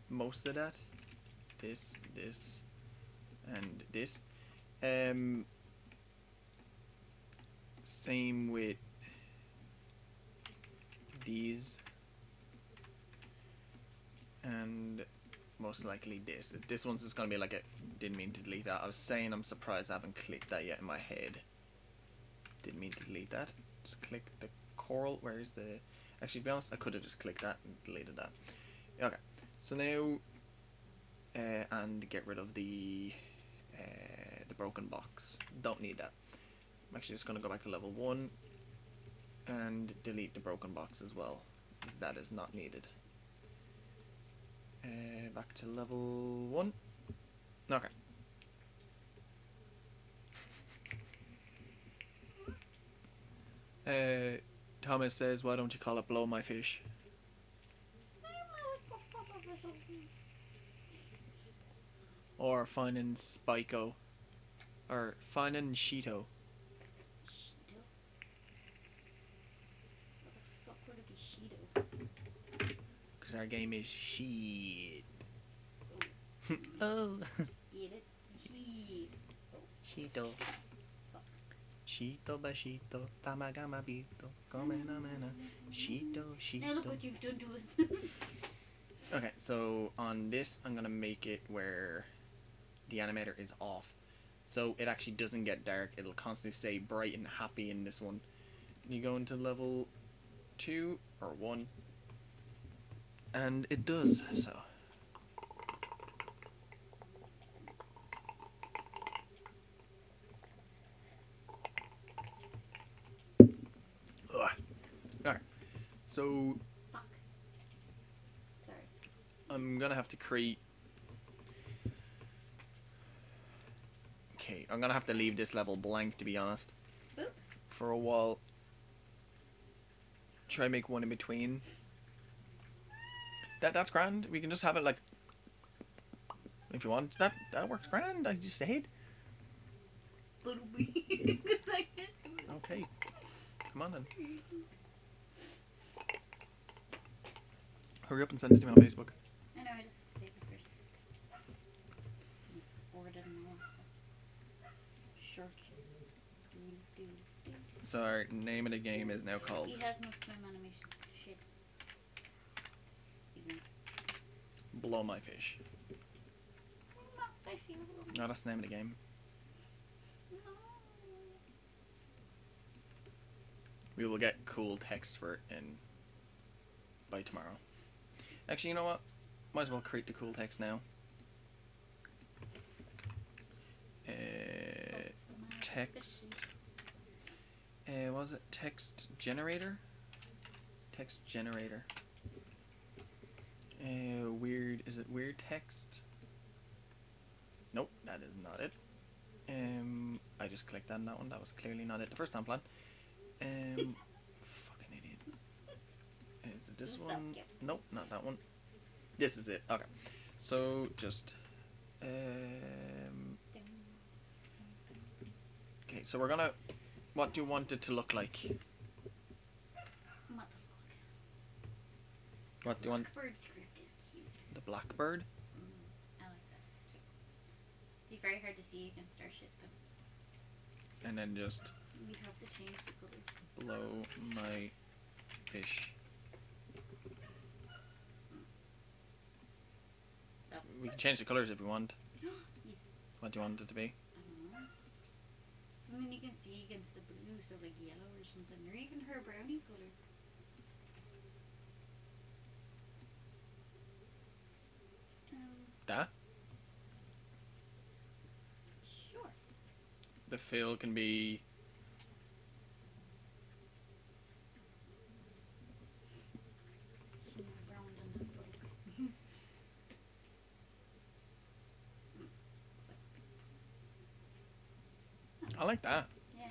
most of that, this, and this. Same with these, and most likely this. This one's just gonna be like a, didn't mean to delete that. I was saying I'm surprised I haven't clicked that yet in my head. Didn't mean to delete that. Just click the coral. Where's the... Actually, to be honest, I could have just clicked that and deleted that. Okay, so now and get rid of the broken box. Don't need that. I'm actually just gonna go back to level 1 and delete the broken box as well, because that is not needed. Back to level 1. Okay. Thomas says, why don't you call it Blow My Fish? Or finding Spyco. Or finding Cheeto. What the fuck would it be, Cheeto? Because our game is shit. Oh. Get it? Cheeto. Cheeto bashito, tamagamabito, comenamena, Cheeto, Cheeto. Now look what you've done to us. Okay, so on this, I'm gonna make it where the animator is off. So it actually doesn't get dark. It'll constantly stay bright and happy in this one. You go into level 2 or 1, and it does, so. Alright, so Fuck. Sorry. I'm gonna have to create... Okay, I'm gonna have to leave this level blank, to be honest. Boop. For a while. Try make one in between. That's grand. We can just have it like... If you want. That works grand, I just said. Little bit. Okay. Come on then. Hurry up and send it to me on Facebook. I know, I just have to save it first. Export it and all. So our name of the game is now called... He has no swim animation. Shit. Blow My Fish. Not fishy. No, that's the name of the game. No. We will get cool text for it by tomorrow. Actually, you know what? Might as well create the cool text now. Text. What was it? Text generator? Text generator. Weird. Is it weird text? Nope, that is not it. I just clicked on that one. That was clearly not it the first time plan. Fucking idiot. Is it this one? Nope, not that one. This is it. Okay. So just okay, so we're gonna... What do you want it to look like? What do you want? Blackbird script is cute. The blackbird? I like that. Cute. Be very hard to see against our shit though. And then just We have to change the colors. blow my fish. Oh. We can change the colors if we want. Yes. What do you want it to be? I don't know. Something you can see against the blue, so like yellow or something, or even her brownie color. That? Sure. The fill can be... She's more brown than that color. I like that. Yeah.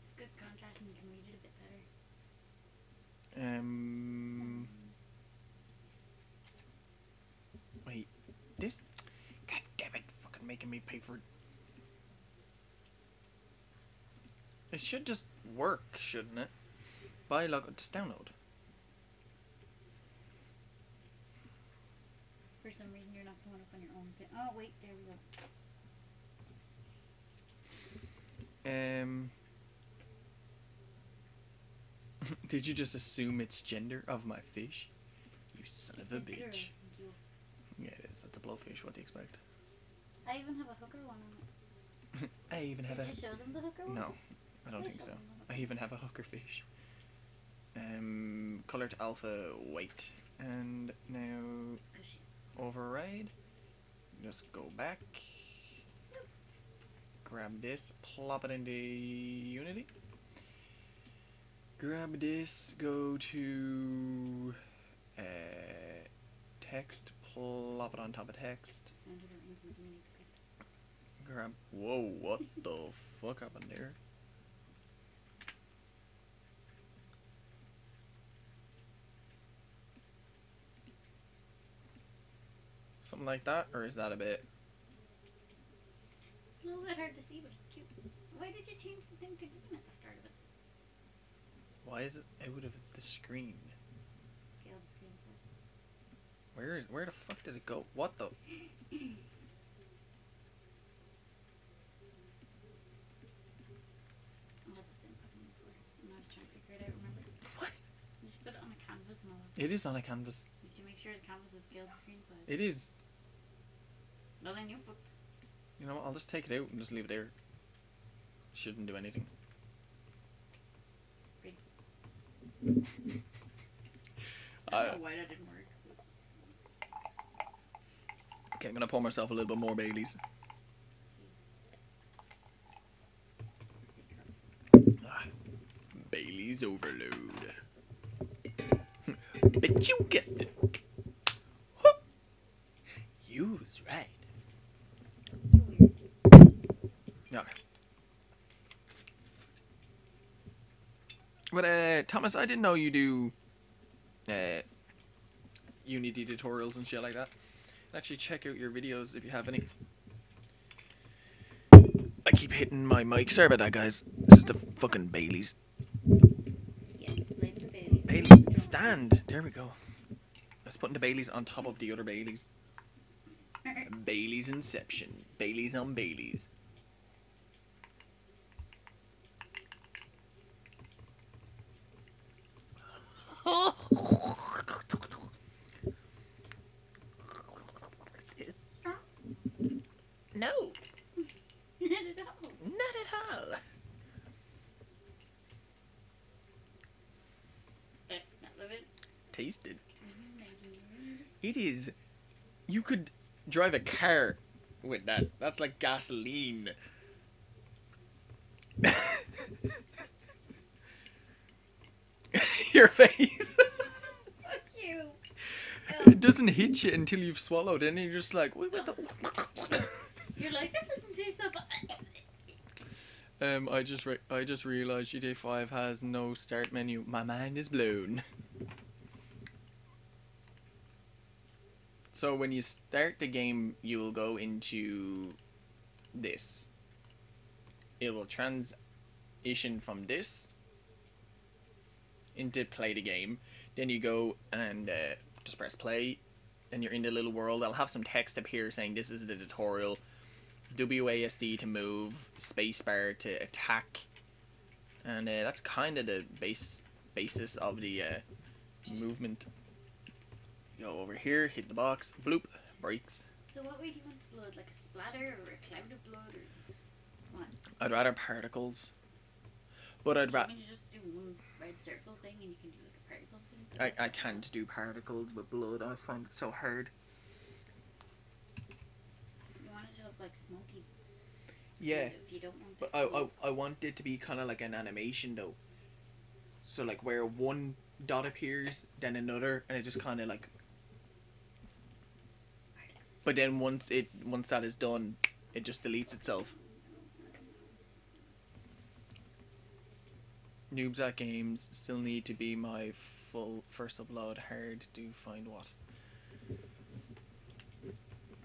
It's good contrast and you can read it a bit better. Wait. This... God damn it. Fucking making me pay for... It should just work, shouldn't it? Buy log... Just download. For some reason you're not coming up on your own thing. Oh wait, there we go. Did you just assume it's gender of my fish? You son of a bitch. Thank you. Yeah, it is. That's a blowfish. What do you expect? I even have a hooker one on it. I even have Did a... you show them the hooker one? No, I don't think so. I even have a hooker fish. Color to alpha, white. And now override. Just go back. Grab this, plop it into Unity. Grab this, go to text, plop it on top of text. Grab... Whoa, what the fuck happened there? Something like that, or is that a bit... It's a little bit hard to see, but it's cute. Why did you change the thing to green at the start of it? Why is it out of the screen? Scale the screen size. Where the fuck did it go? What the... I had the same problem before, and I was trying to figure it out, remember? What? You just put it on a canvas and all that. It is on a canvas. Did you make sure the canvas is scaled to screen size? It is. Well then you fucked. You know what, I'll just take it out and just leave it there. Shouldn't do anything. Great. I don't know why that didn't work. Okay, I'm gonna pour myself a little bit more Baileys. Bailey's overload. Bet you guessed it. Huh. You was right. You're weird. Okay. But Thomas, I didn't know you do Unity tutorials and shit like that. Actually, check out your videos if you have any. I keep hitting my mic. Sorry about that, guys. This is the fucking Baileys. Yes, blame the Baileys. Baileys stand. There we go. I was putting the Baileys on top of the other Baileys. Baileys Inception. Baileys on Baileys. Strong? No, Not at all. not at all. The smell of it. Taste it. Mm-hmm. It is. You could drive a car with that. That's like gasoline. Your face. Fuck you. It doesn't hit you until you've swallowed, and you're just like, what the? You're like, that doesn't taste so bad. I just realized GTA 5 has no start menu. My mind is blown. So when you start the game, you will go into this. It will transition from this into play the game. Then you go and just press play. Then you're in the little world. I'll have some text up here saying this is the tutorial. WASD to move, spacebar to attack, and that's kind of the basis of the movement. Go over here, hit the box, bloop, brakes. So what way do you want the blood? Like a splatter or a cloud of blood or what? I'd rather particles, but I'd rather. Can you just do one red circle thing and you can do like a particle thing? I can't do particles with blood. I find it so hard. You want it to look like smoky. Yeah, If you don't want but it I want it to be kind of like an animation though. So like where one dot appears, then another, and it just kind of like. But then once that is done, it just deletes itself. Noobs at games still need to be my full first upload. Hard to find what.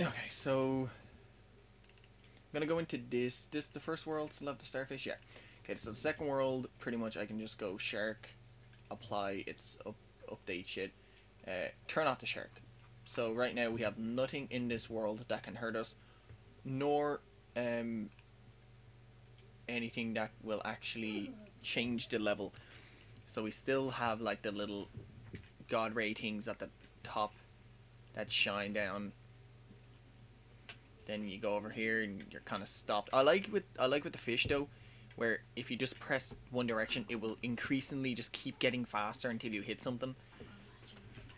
Okay, so I'm gonna go into this. This the first world. Still have the starfish. Yeah. Okay, so the second world, pretty much I can just go shark, apply its update shit, turn off the shark. So right now we have nothing in this world that can hurt us, nor anything that will actually change the level. So we still have like the little god ratings at the top that shine down. Then you go over here and you're kind of stopped. I like with the fish though, where if you just press one direction, it will increasingly just keep getting faster until you hit something.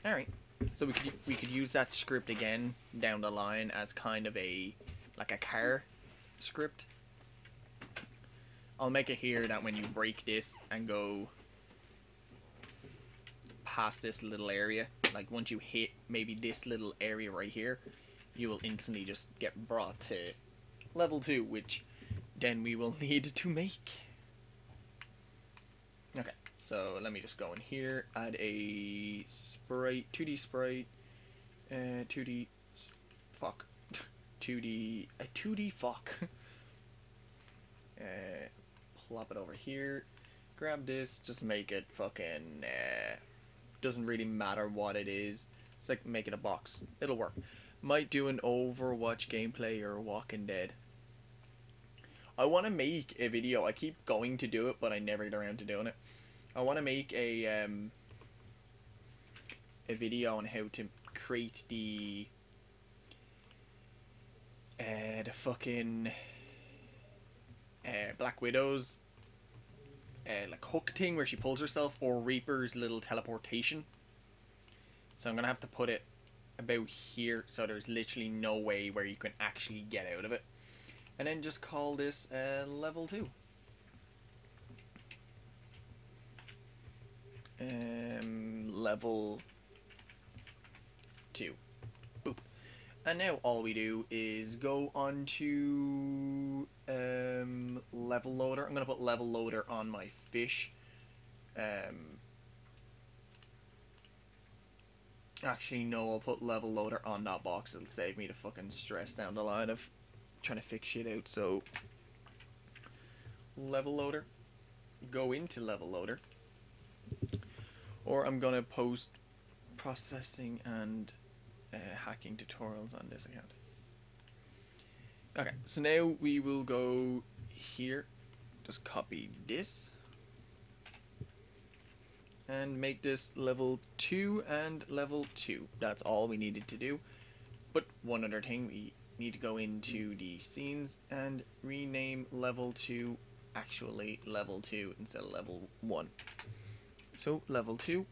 All right. So we could use that script again down the line as kind of like a car script. I'll make it here that when you break this and go past this little area, like once you hit maybe this little area right here, you will instantly just get brought to level 2, which then we will need to make. Okay. So let me just go in here, add a sprite, 2D sprite, 2D fuck, 2D fuck. Plop it over here, grab this, just make it fucking, doesn't really matter what it is, it's like make it a box, it'll work. Might do an Overwatch gameplay or Walking Dead. I want to make a video, I keep going to do it, but I never get around to doing it. I want to make a video on how to create the fucking Black Widow's like hook thing where she pulls herself, or Reaper's little teleportation. So I'm gonna have to put it about here, so there's literally no way where you can actually get out of it, and then just call this level 2. Level 2. Boop. And now all we do is go on to level loader. I'm gonna put level loader on my fish. Actually no, I'll put level loader on that box. It'll save me the fucking stress down the line of trying to fix shit out. So level loader, go into level loader. Or I'm gonna post processing and hacking tutorials on this account. Okay, so now we will go here, just copy this, and make this level 2 and level 2. That's all we needed to do. But one other thing, we need to go into the scenes and rename level 2 actually level 2 instead of level 1. So level 2.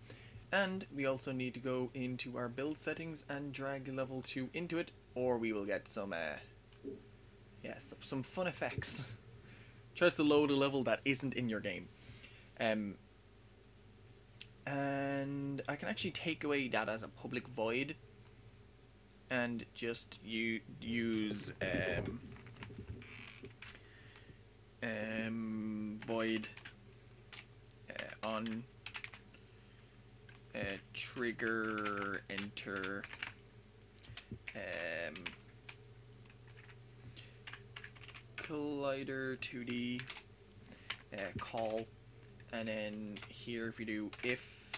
And we also need to go into our build settings and drag level 2 into it, or we will get some some fun effects. Tries to load a level that isn't in your game. And I can actually take away that as a public void and just use void on trigger enter collider 2D call, and then here if you do if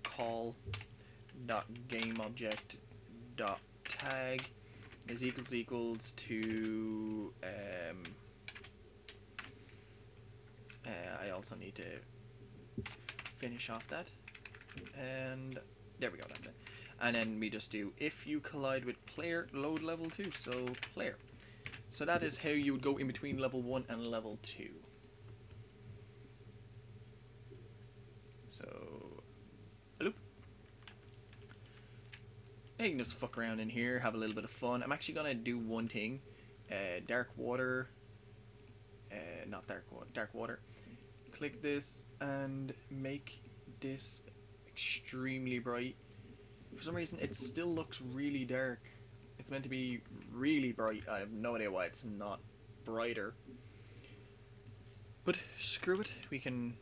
call dot game object dot tag is equals to I also need to finish off that, and there we go, that's it. And then we just do if you collide with player load level 2, so player. So that is how you would go in between level 1 and level 2. So loop. You can just fuck around in here, have a little bit of fun. I'm actually gonna do one thing. Dark water. Not dark water. Dark water. Click this and make this extremely bright. For some reason, it still looks really dark. It's meant to be really bright. I have no idea why it's not brighter. But screw it. We can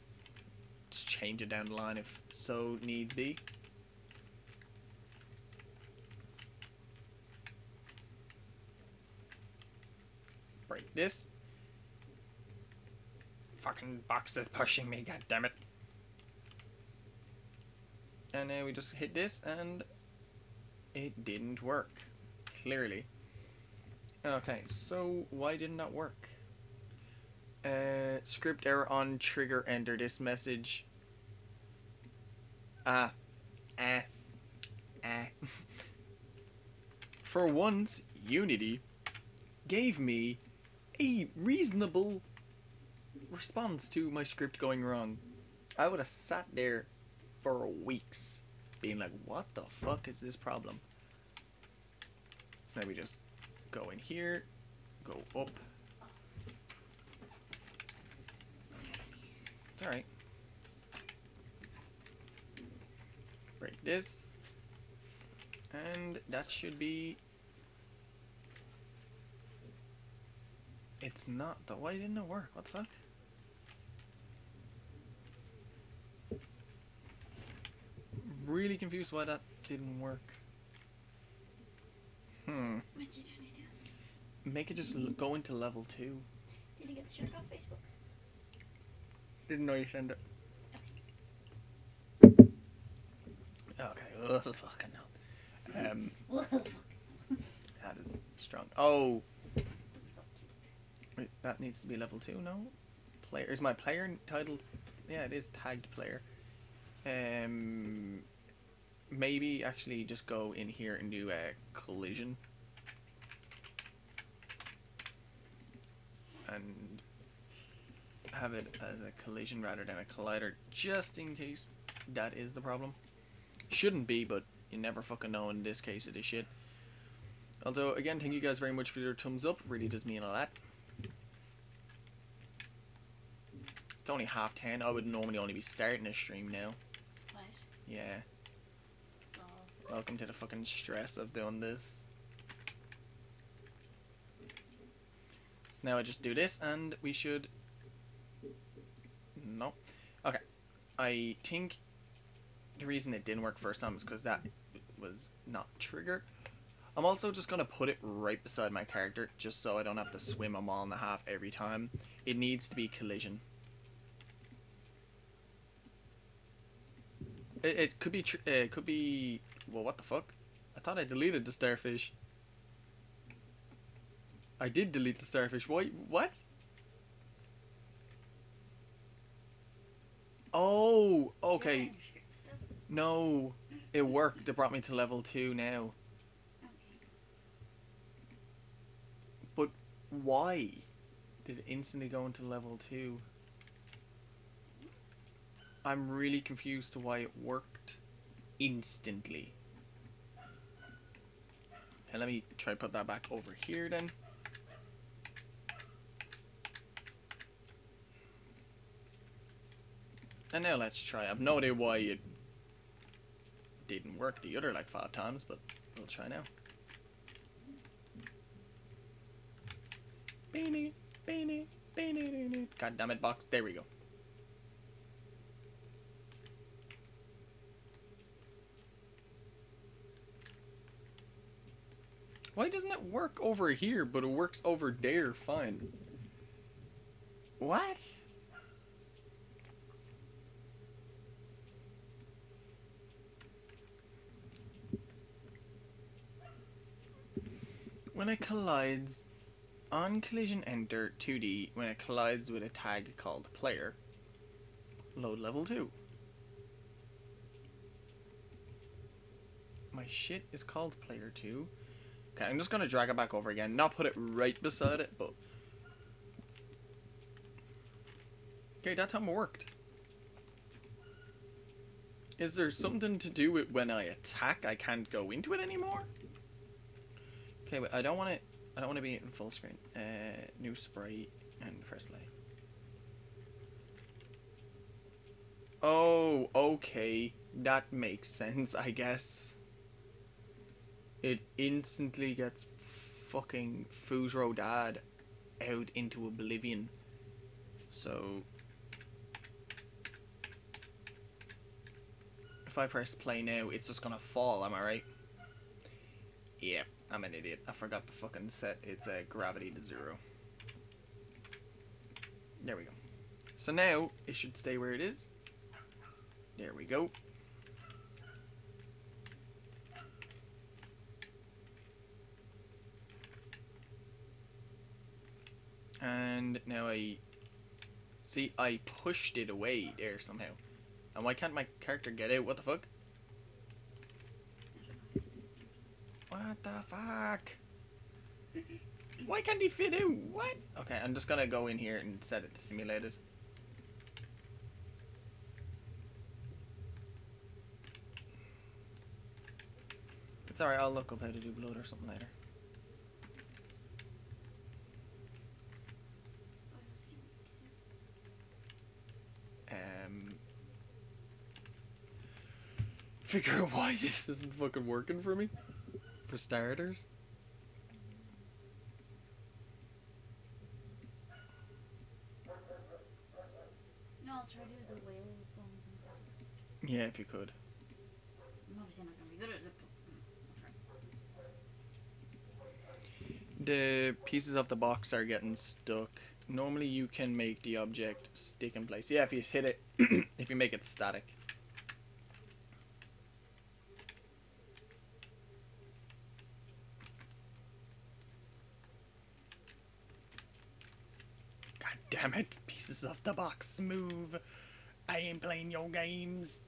just change it down the line if so need be. Break this. Fucking box is pushing me, goddammit. And then we just hit this and it didn't work. Clearly. Okay, so why didn't that work? Script error on trigger enter this message. For once, Unity gave me a reasonable response to my script going wrong. I would have sat there for weeks being like, what the fuck is this problem? So now we just go in here, go up. It's alright. Break this. And that should be... It's not though. Why didn't it work? What the fuck? Really confused why that didn't work. What did you trying to do? Make it just go into level 2. Did you get the shirt off Facebook? Didn't know you sent it. Okay. Ugh, fucking hell. That is strong. Oh. Wait, that needs to be level 2, no? Player. Is my player titled? Yeah, it is tagged player. Maybe actually just go in here and do a collision. And have it as a collision rather than a collider, just in case that is the problem. Shouldn't be, but you never fucking know in this case it is shit. Although, again, thank you guys very much for your thumbs up. Really does mean a lot. It's only 10:30. I would normally only be starting a stream now. What? Yeah. Oh. Welcome to the fucking stress of doing this. So now I just do this and we should... No. Okay. I think the reason it didn't work first time is because that was not trigger. I'm also just going to put it right beside my character just so I don't have to swim a mile and a half every time. It needs to be collision. It could be, it could be, well, what the fuck? I thought I deleted the starfish. I did delete the starfish. Why? What? Oh, Yeah, okay. stuff. No, it worked. It brought me to level 2 now. Okay. But why did it instantly go into level 2? I'm really confused to why it worked instantly. And let me try to put that back over here then. And now let's try. I've no idea why it didn't work the other like 5 times, but we'll try now. God damn it, box. There we go. Why doesn't it work over here, but it works over there fine? What? When it collides, on collision enter 2D, when it collides with a tag called player, load level 2. My shit is called player 2. Okay, I'm just gonna drag it back over again, not put it right beside it, but... Okay, that time it worked. Is there something to do with when I attack, I can't go into it anymore? Okay, but I don't want to be in full screen. New sprite and press play. Oh, okay. That makes sense, I guess. It instantly gets fucking Fuzro Dad out into oblivion. So if I press play now, it's just gonna fall, am I right? Yep, I'm an idiot. I forgot to fucking set its gravity to 0. There we go. So now it should stay where it is. There we go. And now I see I pushed it away there somehow. And why can't my character get out? What the fuck? What the fuck? Why can't he fit out? What? Okay, I'm just gonna go in here and set it to simulated. It's alright, I'll look up how to do blood or something later. Figure out why this isn't fucking working for me. For starters. No, I'll try to do the whale bones and stuff. Yeah, if you could. I'm obviously not gonna be good at it, but The pieces of the box are getting stuck. Normally you can make the object stick in place. Yeah, if you hit it, if you make it static. God damn it, pieces of the box move. I ain't playing your games.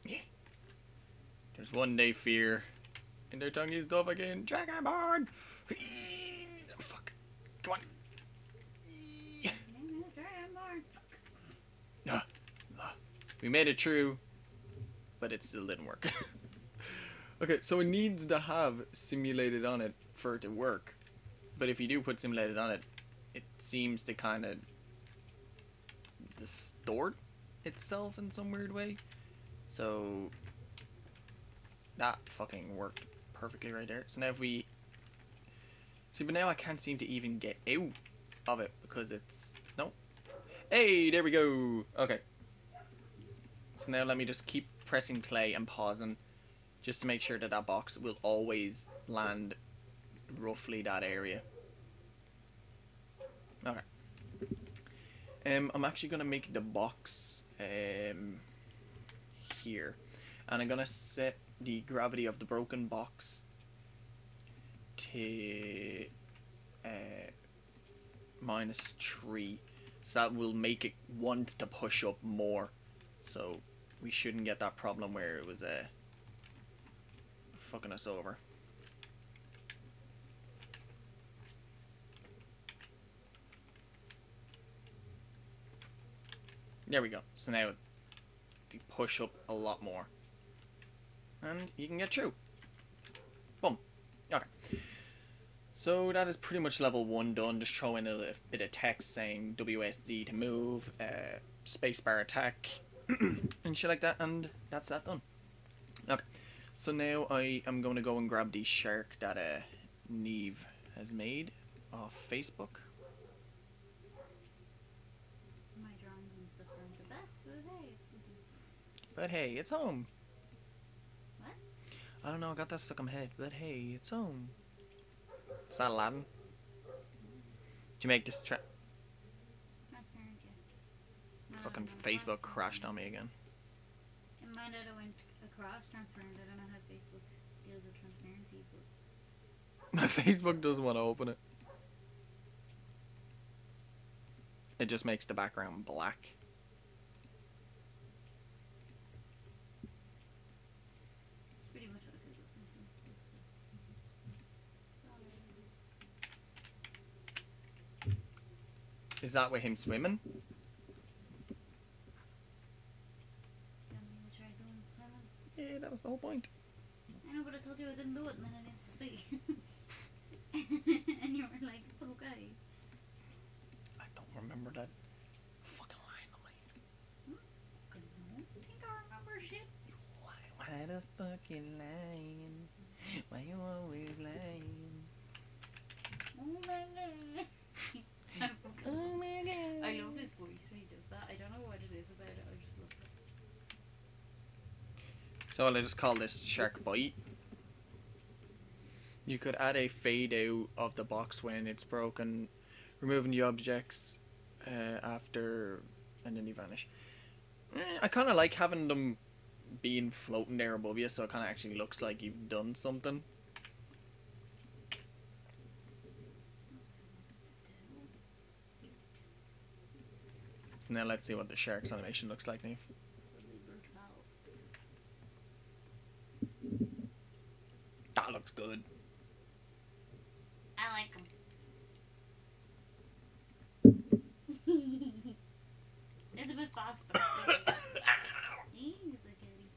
Yeah. There's one day fear. And their tongue is tough again. Dragonborn! Fuck. Come on. We made it through, but it still didn't work. Okay, so it needs to have simulated on it for it to work. But if you do put simulated on it, it seems to kind of distort itself in some weird way. So that fucking worked perfectly right there. So now if we see, but now I can't seem to even get out of it because it's no. Hey, there we go. Okay. So now let me just keep pressing play and pausing just to make sure that that box will always land roughly that area. Okay. I'm actually gonna make the box here, and I'm gonna set the gravity of the broken box to -3, So that will make it want to push up more. So we shouldn't get that problem where it was fucking us over. There we go. So now they push up a lot more. And you can get through. Boom. Okay. So that is pretty much level 1 done. Just throw in a bit of text saying WSD to move, spacebar attack, and shit like that, and that's that done. Okay. So now I am going to go and grab the shark that Neve has made off Facebook. My drawings and stuff aren't the best, but hey, it's something. But hey, it's home. What? I don't know, I got that stuck in my head. But hey, it's home. Is that Aladdin? Did you make this Transparent, yeah. No, fucking no, Facebook crashed on me again. In my data went across transparent. I don't know how Facebook deals with transparency, but My Facebook doesn't want to open it. It just makes the background black. it's pretty much what Google sometimes does. So. Is that with him swimming? Tell me what I do in silence. Yeah, that was the whole point. I know, but I told you I didn't do it, and then I didn't speak. And you were like, it's okay. I don't remember that fucking line on my... I don't think I remember shit. Why the fucking lying? Why you always lying? Oh my god. Oh my god. I love his voice when he does that. I don't know what it is about it. I just love it. So I'll just call this Shark Bite. You could add a fade out of the box when it's broken, removing the objects after, and then you vanish. I kind of like having them being floating there above you, so it kind of actually looks like you've done something. So now let's see what the shark's animation looks like, Neve. That looks good. I like him. It's a bit fast, but he's a kitty.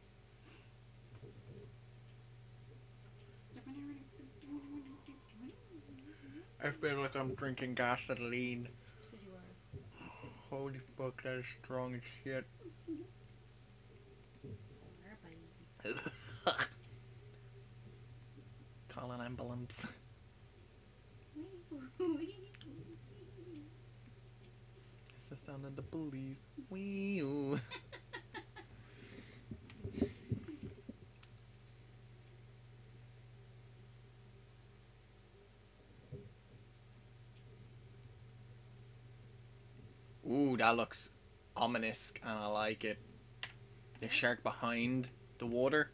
I feel like I'm drinking gasoline. Because you are. Holy fuck, that is strong as shit. Call an ambulance. It's the sound of the police. Wee. Ooh, that looks ominous, and I like it. The shark behind the water.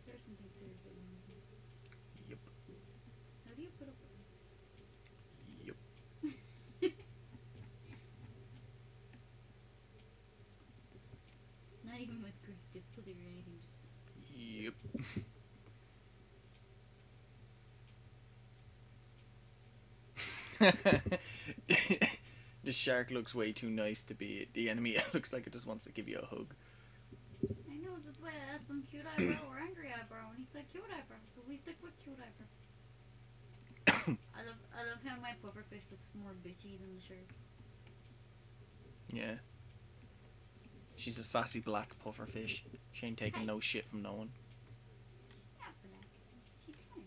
There's something serious going on. Yep. How do you put up Yep. Not even with great difficulty or anything. Yep. The shark looks way too nice to be the enemy. It looks like it just wants to give you a hug. I know, that's why I asked him cute eyebrow or angry eyebrow, and he said cute eyebrow, so we stick with cute eyebrow. I love how my pufferfish looks more bitchy than the shark. Yeah. She's a sassy black pufferfish. She ain't taking no shit from no one. She's not black. She can.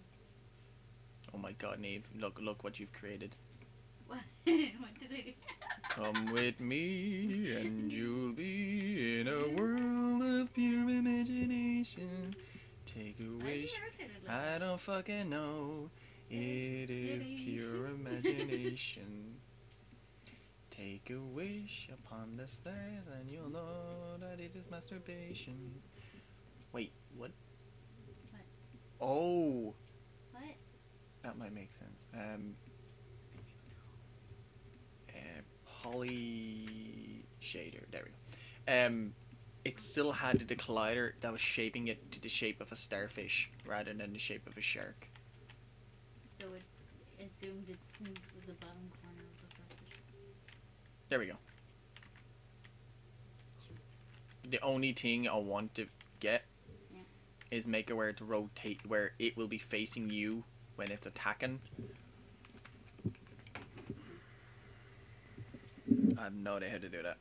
Oh my god, Neve. Look what you've created. What? What did I do? Come with me and you'll be in a world of pure imagination. Take Why away. is he irritated like I don't fucking know. It is pure imagination. Take a wish upon the stars and you'll know that it is masturbation. Wait, what? What? Oh! What? That might make sense. Poly shader. There we go. It still had the collider that was shaping it to the shape of a starfish rather than the shape of a shark. So it assumed it was the bottom corner of the starfish. There we go. The only thing I want to get is make it where it's rotate, where it will be facing you when it's attacking. I have no idea how to do that.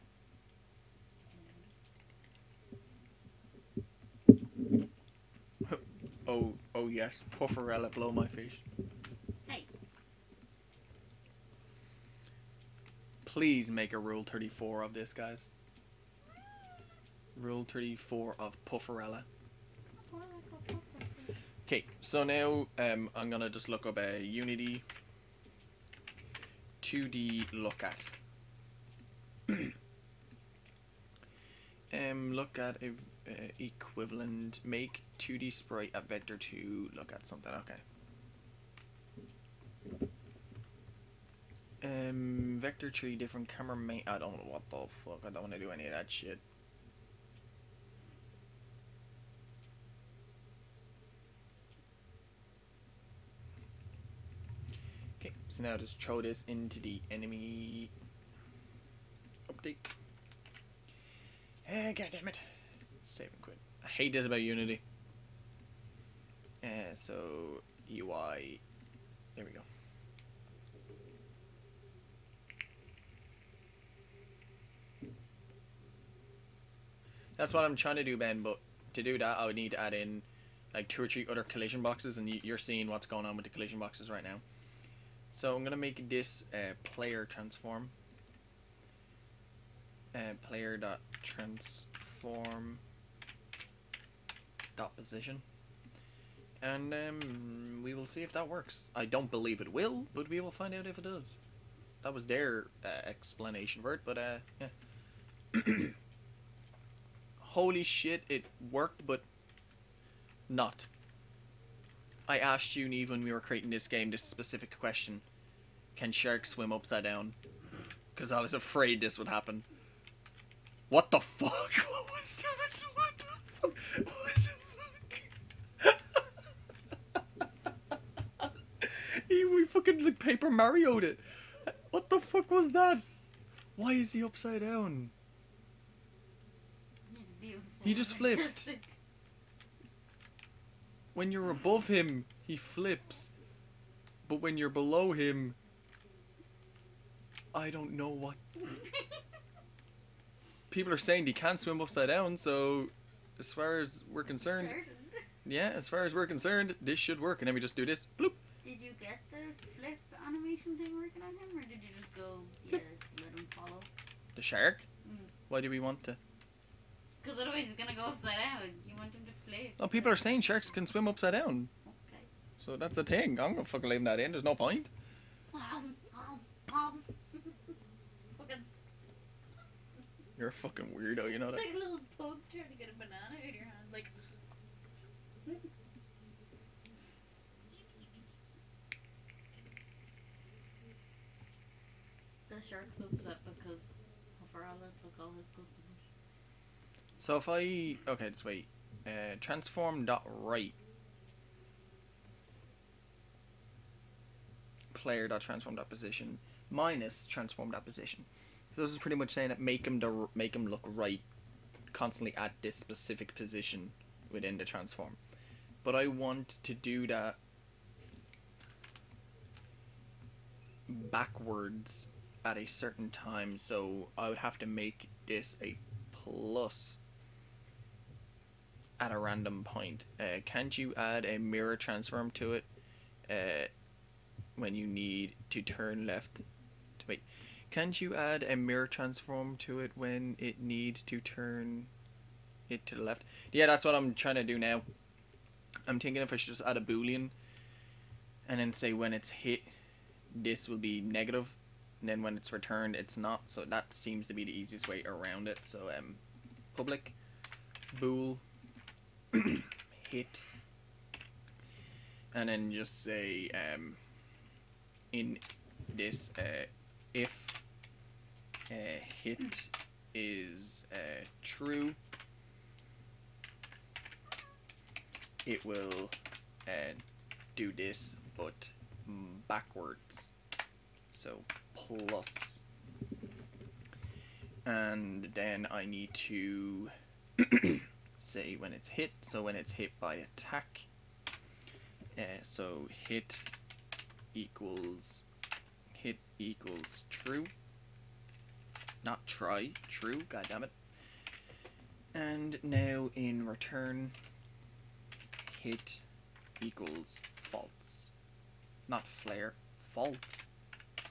Oh yes, Pufferella, blow my face. Hey. Please make a Rule 34 of this, guys. Rule 34 of Pufferella. Okay, so now I'm gonna just look up a Unity 2D look at. Look at a equivalent. Make 2D sprite a vector to look at something. Okay. Vector tree, different camera main. I don't know what the fuck. I don't want to do any of that shit. Okay, so now just throw this into the enemy update. God damn it. Save and quit. I hate this about Unity. So UI. There we go. That's what I'm trying to do, Ben, but to do that I would need to add in like 2 or 3 other collision boxes, and you're seeing what's going on with the collision boxes right now. So I'm gonna make this player transform. Player.transform position, and we will see if that works. I don't believe it will, but we will find out if it does. That was their explanation for it, but yeah. Holy shit, it worked, but not. I asked you, Neve, when we were creating this game, this specific question: can sharks swim upside down? Because I was afraid this would happen. What the fuck? What was that? What the fuck? What the fuck? We fucking like Paper Mario'd it. What the fuck was that? Why is he upside down? He's beautiful. He just flipped. When you're above him, he flips. But when you're below him, I don't know what. People are saying he can't swim upside down, so as far as we're concerned, yeah, as far as we're concerned, this should work. And then we just do this. Bloop. Did you get the flip animation thing working on him, or did you just go, yeah, just let him follow? The shark? Mm. Why do we want to? Because otherwise he's gonna go upside down. You want him to flip. Oh, people are saying sharks can swim upside down. Okay. So that's a thing. I'm gonna fucking leave that in. There's no point. Fucking. You're a fucking weirdo, you know that? It's like a little pug trying to get a banana out of your hand, like. The shark's upset because Farala took all his customers. So if I... Okay, just wait. Transform.right. Player.transform.position minus transform.position. So this is pretty much saying that make him look right constantly at this specific position within the transform. But I want to do that backwards at a certain time, so I would have to make this a plus at a random point. Can't you add a mirror transform to it when you need to turn left? Wait, can't you add a mirror transform to it when it needs to turn it to the left? Yeah, that's what I'm trying to do now. I'm thinking if I should just add a boolean and then say when it's hit, this will be negative, and then when it's returned, it's not. So that seems to be the easiest way around it. So public bool hit, and then just say in this if hit is true, it will do this but backwards, so plus, and then I need to say when it's hit, so when it's hit by attack, so hit equals true, not try, true, god damn it. And now in return, hit equals false, not flare, false.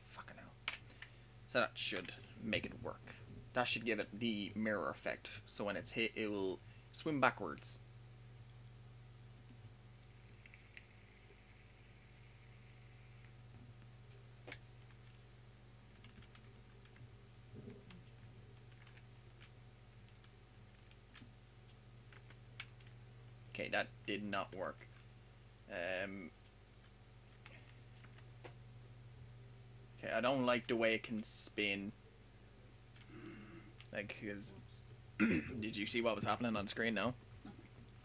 Fucking hell. So that should make it work. That should give it the mirror effect, so when it's hit, it will swim backwards. Okay, that did not work. Okay, I don't like the way it can spin. Like, because did you see what was happening on screen? No?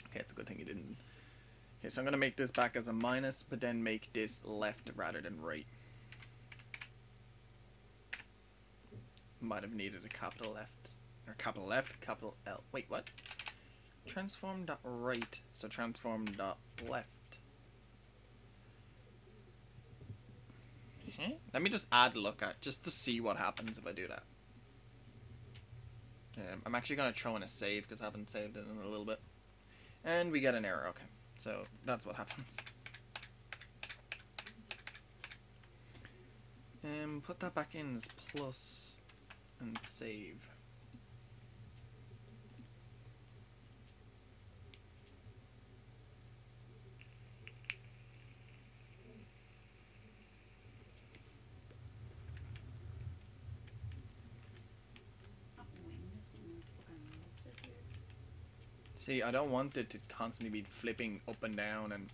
Okay, it's a good thing you didn't. Okay, so I'm gonna make this back as a minus, but then make this left rather than right. Might have needed a capital left. Or capital left, capital L. Wait, what? Transform dot right, so transform dot left. Let me just add lookout just to see what happens if I do that. I'm actually going to throw in a save because I haven't saved it in a little bit. And we get an error, okay. So that's what happens. Put that back in as plus and save. See, I don't want it to constantly be flipping up and down and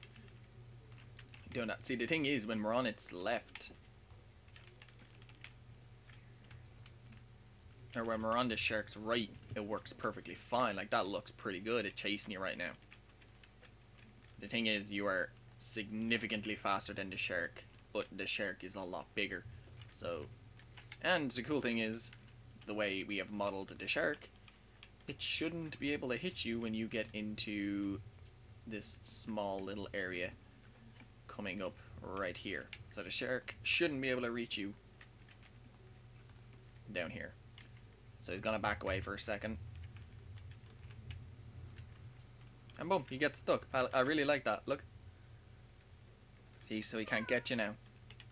doing that. See, the thing is, when we're on its left, or when we're on the shark's right, it works perfectly fine. Like, that looks pretty good at chasing you right now. The thing is, you are significantly faster than the shark, but the shark is a lot bigger. So, and the cool thing is, the way we have modeled the shark, it shouldn't be able to hit you when you get into this small little area coming up right here. So the shark shouldn't be able to reach you down here. So he's gonna back away for a second. And boom, he gets stuck. I really like that. Look. See, so he can't get you now.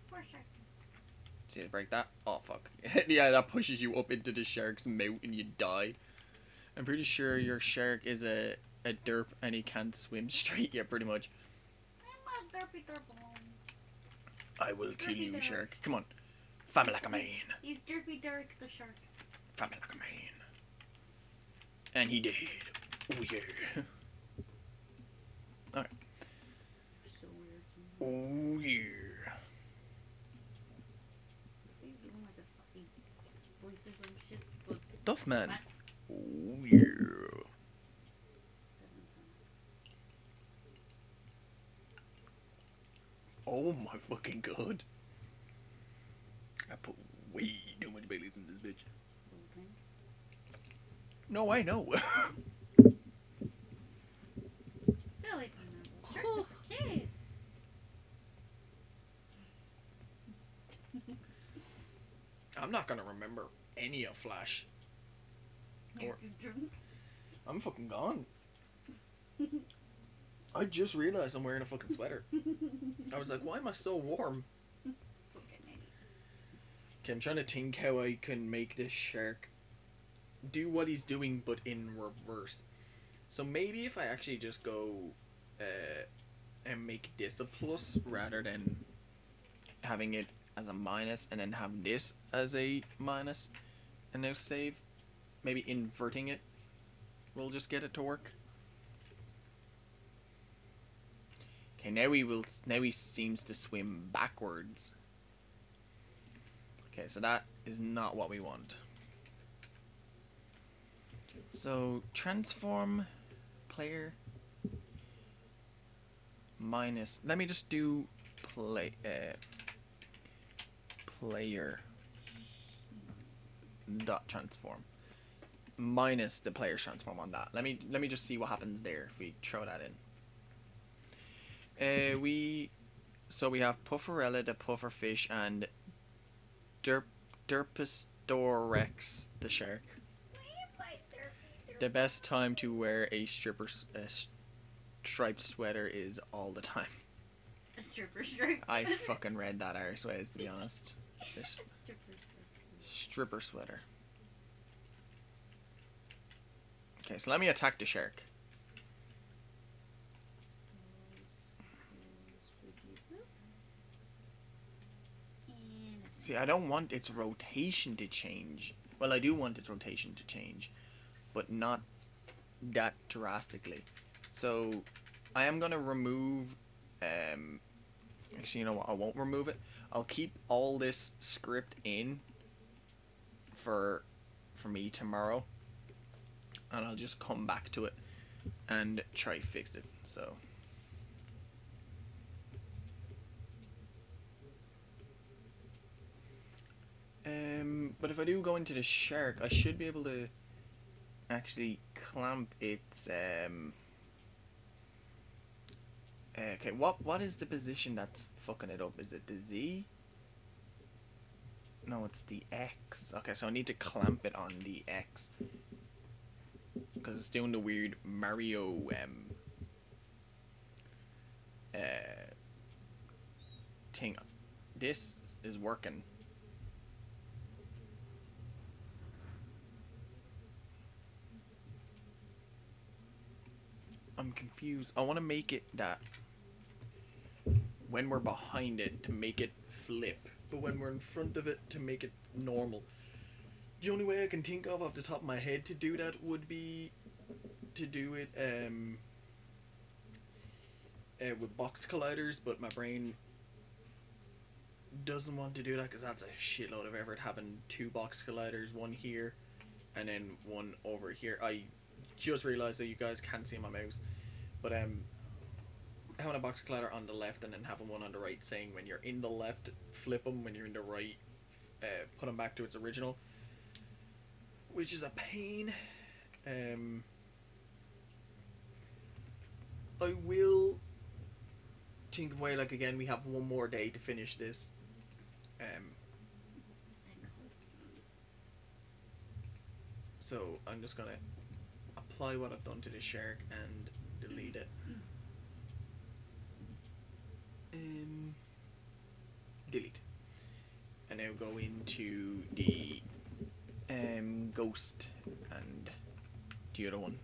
Poor shark. See, break that? Oh, fuck. Yeah, that pushes you up into the shark's mouth and you die. I'm pretty sure your shark is a derp and he can't swim straight. Yeah, pretty much. I'm a derpy derp alone. I will kill you, shark. Come on. Family like a man. He's Derpy Derek the shark. Family like a man. And he did. Oh, yeah. Okay. So weird. Oh, yeah. He's doing like a sussy voice or some shit, but Tough man. Oh, yeah. Oh my fucking god. I put way too much Baileys in this bitch. okay. No, I know. Silly pineapple. Sharks are for kids. I'm not gonna remember any of Flash. Or, I'm fucking gone. I just realized I'm wearing a fucking sweater. I was like, why am I so warm? Okay, I'm trying to think how I can make this shark do what he's doing, but in reverse. So maybe if I actually just go and make this a plus rather than having it as a minus and then have this as a minus, and now save. Maybe inverting it will just get it to work. Okay, now he seems to swim backwards. Okay, so that is not what we want. So transform player minus, let me just do player dot transform minus the player transform on that. Let me just see what happens there if we throw that in. We have Pufferella the pufferfish and Derpistorex the shark. The best time to wear a striped sweater is all the time. A stripper striped I fucking read that arseways, to be honest. Stripper sweater. Okay, so let me attack the shark. See, I don't want its rotation to change. Well, I do want its rotation to change, but not that drastically. So I am gonna remove actually, you know what, I won't remove it. I'll keep all this script in for me tomorrow, and I'll just come back to it and try fix it. So but if I do go into the shark, I should be able to actually clamp its okay, what is the position that's fucking it up? Is it the Z? No, it's the X. Okay, so I need to clamp it on the X because it's doing the weird Mario thing. This is working. I'm confused. I want to make it that when we're behind it to make it flip, but when we're in front of it to make it normal. The only way I can think of off the top of my head to do that would be to do it with box colliders, but my brain doesn't want to do that because that's a shitload of effort having two box colliders, one here and then one over here. I just realized that you guys can't see my mouse, but having a box collider on the left and then having one on the right, saying when you're in the left flip them, when you're in the right put them back to its original, which is a pain. I will think of a way, like, again, we have one more day to finish this. So I'm just gonna apply what I've done to the shark and delete it. Delete. And now go into the ghost and the other one.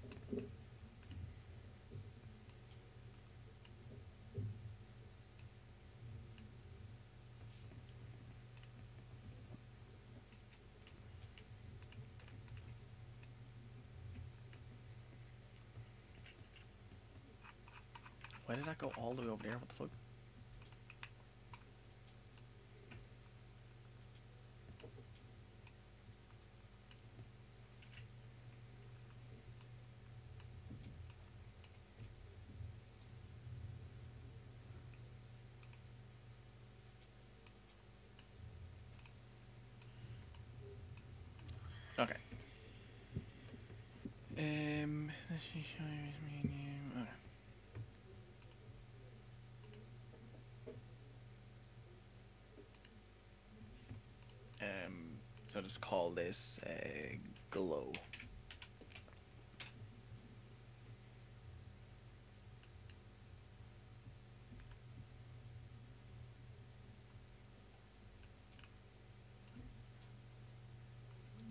Why did that go all the way over there? What the fuck? Okay. So just call this glow.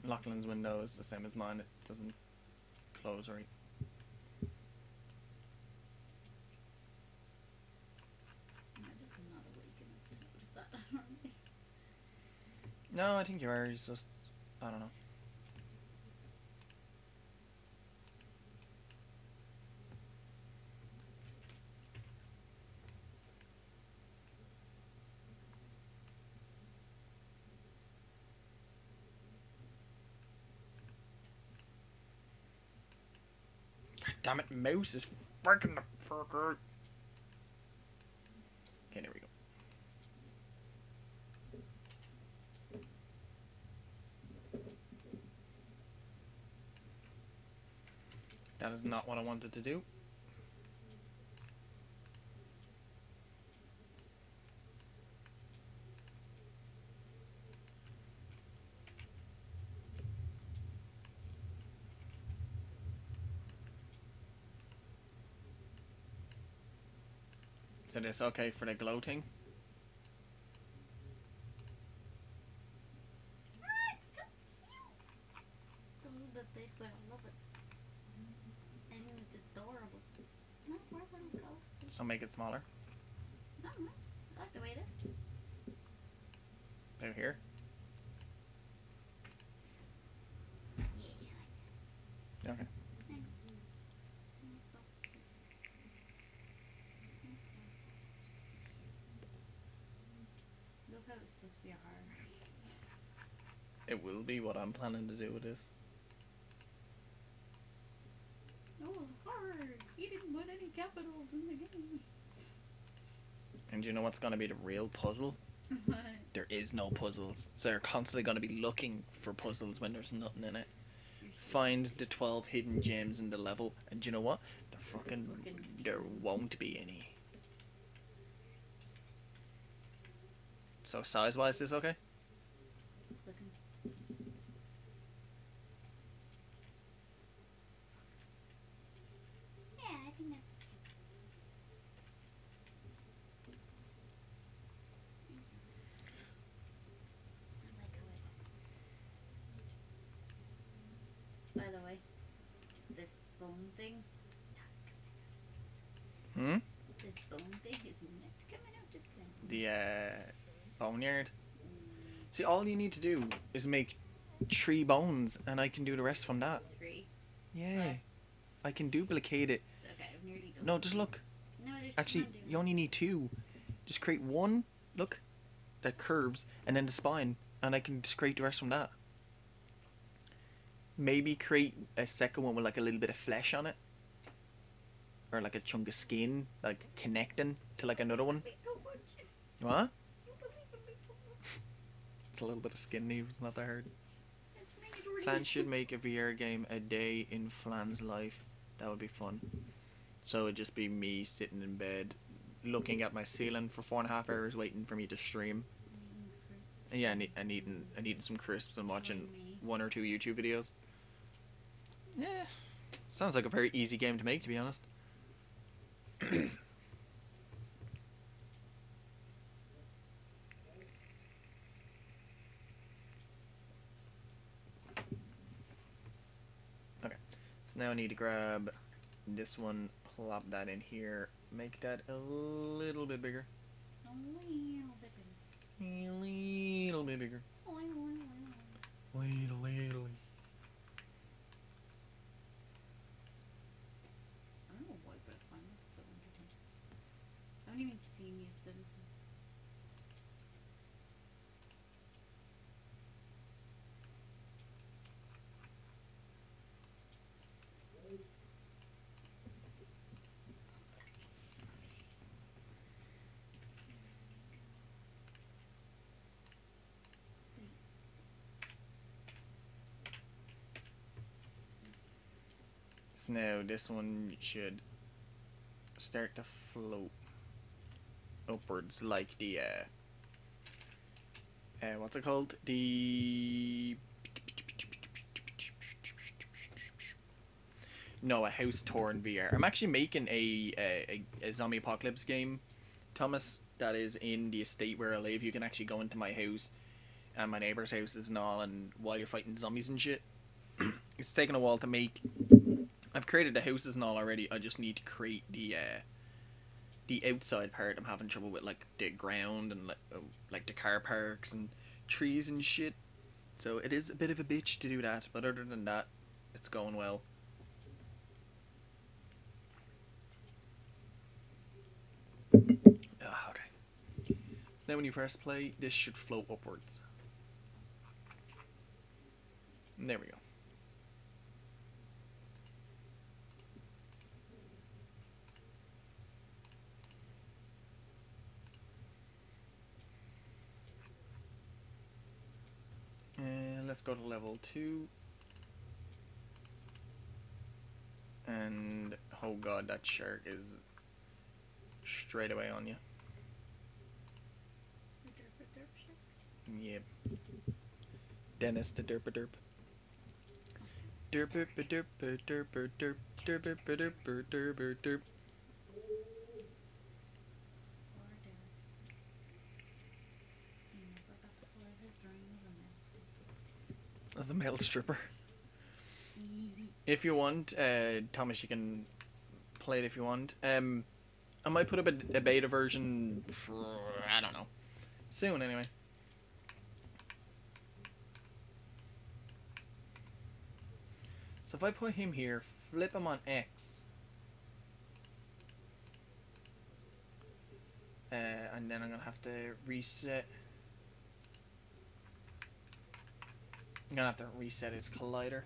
Lachlan's window is the same as mine. It doesn't close right. No, I think you are. He's just, I don't know. God damn it, mouse is freaking the fucker. Okay, there we go. That is not what I wanted to do. So this okay for the glow thing? A little bit big, but I love it. And it's adorable. No, we're little ghosts. So make it smaller. I don't know. I like the way it is. Over here. Yeah, Okay. Look how it's supposed to be a heart. It will be what I'm planning to do with this. Oh, hard! He didn't put any capitals in the game. And you know what's going to be the real puzzle? What? There is no puzzles. So you're constantly going to be looking for puzzles when there's nothing in it. Find the 12 hidden gems in the level. And you know what? There won't be any. So size-wise, is this okay? Listen. Yeah, I think that's cute. I like how it. By the way, this bone thing. Hmm? This bone thing is not coming out this time. The boneyard. See, all you need to do is make 3 bones, and I can do the rest from that. 3. Yeah. I can duplicate it. It's okay, I've nearly done. No, just look. No, there's Actually, one you only need 2. Just create one, look, that curves, and then the spine, and I can just create the rest from that. Maybe create a second one with like a little bit of flesh on it. Or like a chunk of skin, like connecting to like another one. What? It's a little bit of skin leave, it's not that hard. Flan should make a VR game a day in Flan's life. That would be fun. So it'd just be me sitting in bed, looking at my ceiling for 4.5 hours, waiting for me to stream. And yeah, and eating some crisps and watching 1 or 2 YouTube videos. Yeah, sounds like a very easy game to make, to be honest. Okay, so now I need to grab this one, plop that in here, make that a little bit bigger. A little bit bigger. A little bit bigger. Little. I don't know why, but I find that so entertaining. I haven't even seen the episode before. So now this one should start to float upwards like the what's it called? The no, a house tour in VR. I'm actually making a zombie apocalypse game, Thomas, that is in the estate where I live. You can actually go into my house and my neighbor's houses and all, and while you're fighting zombies and shit. It's taken a while to make. I've created the houses and all already. I just need to create the outside part. I'm having trouble with like the ground and like the car parks and trees and shit. So it is a bit of a bitch to do that, but other than that, it's going well. Okay. So now when you press play, this should float upwards. And there we go. And let's go to level 2. And oh god, that shark is straight away on you. Yep. Dennis the derp derp. Derp derp derp derp derp derp derp derp derp derp. As a male stripper. If you want, Thomas, you can play it if you want. I might put up a beta version for, I don't know, soon anyway. So if I put him here, flip him on X, and then I'm gonna have to reset. I'm gonna have to reset his collider.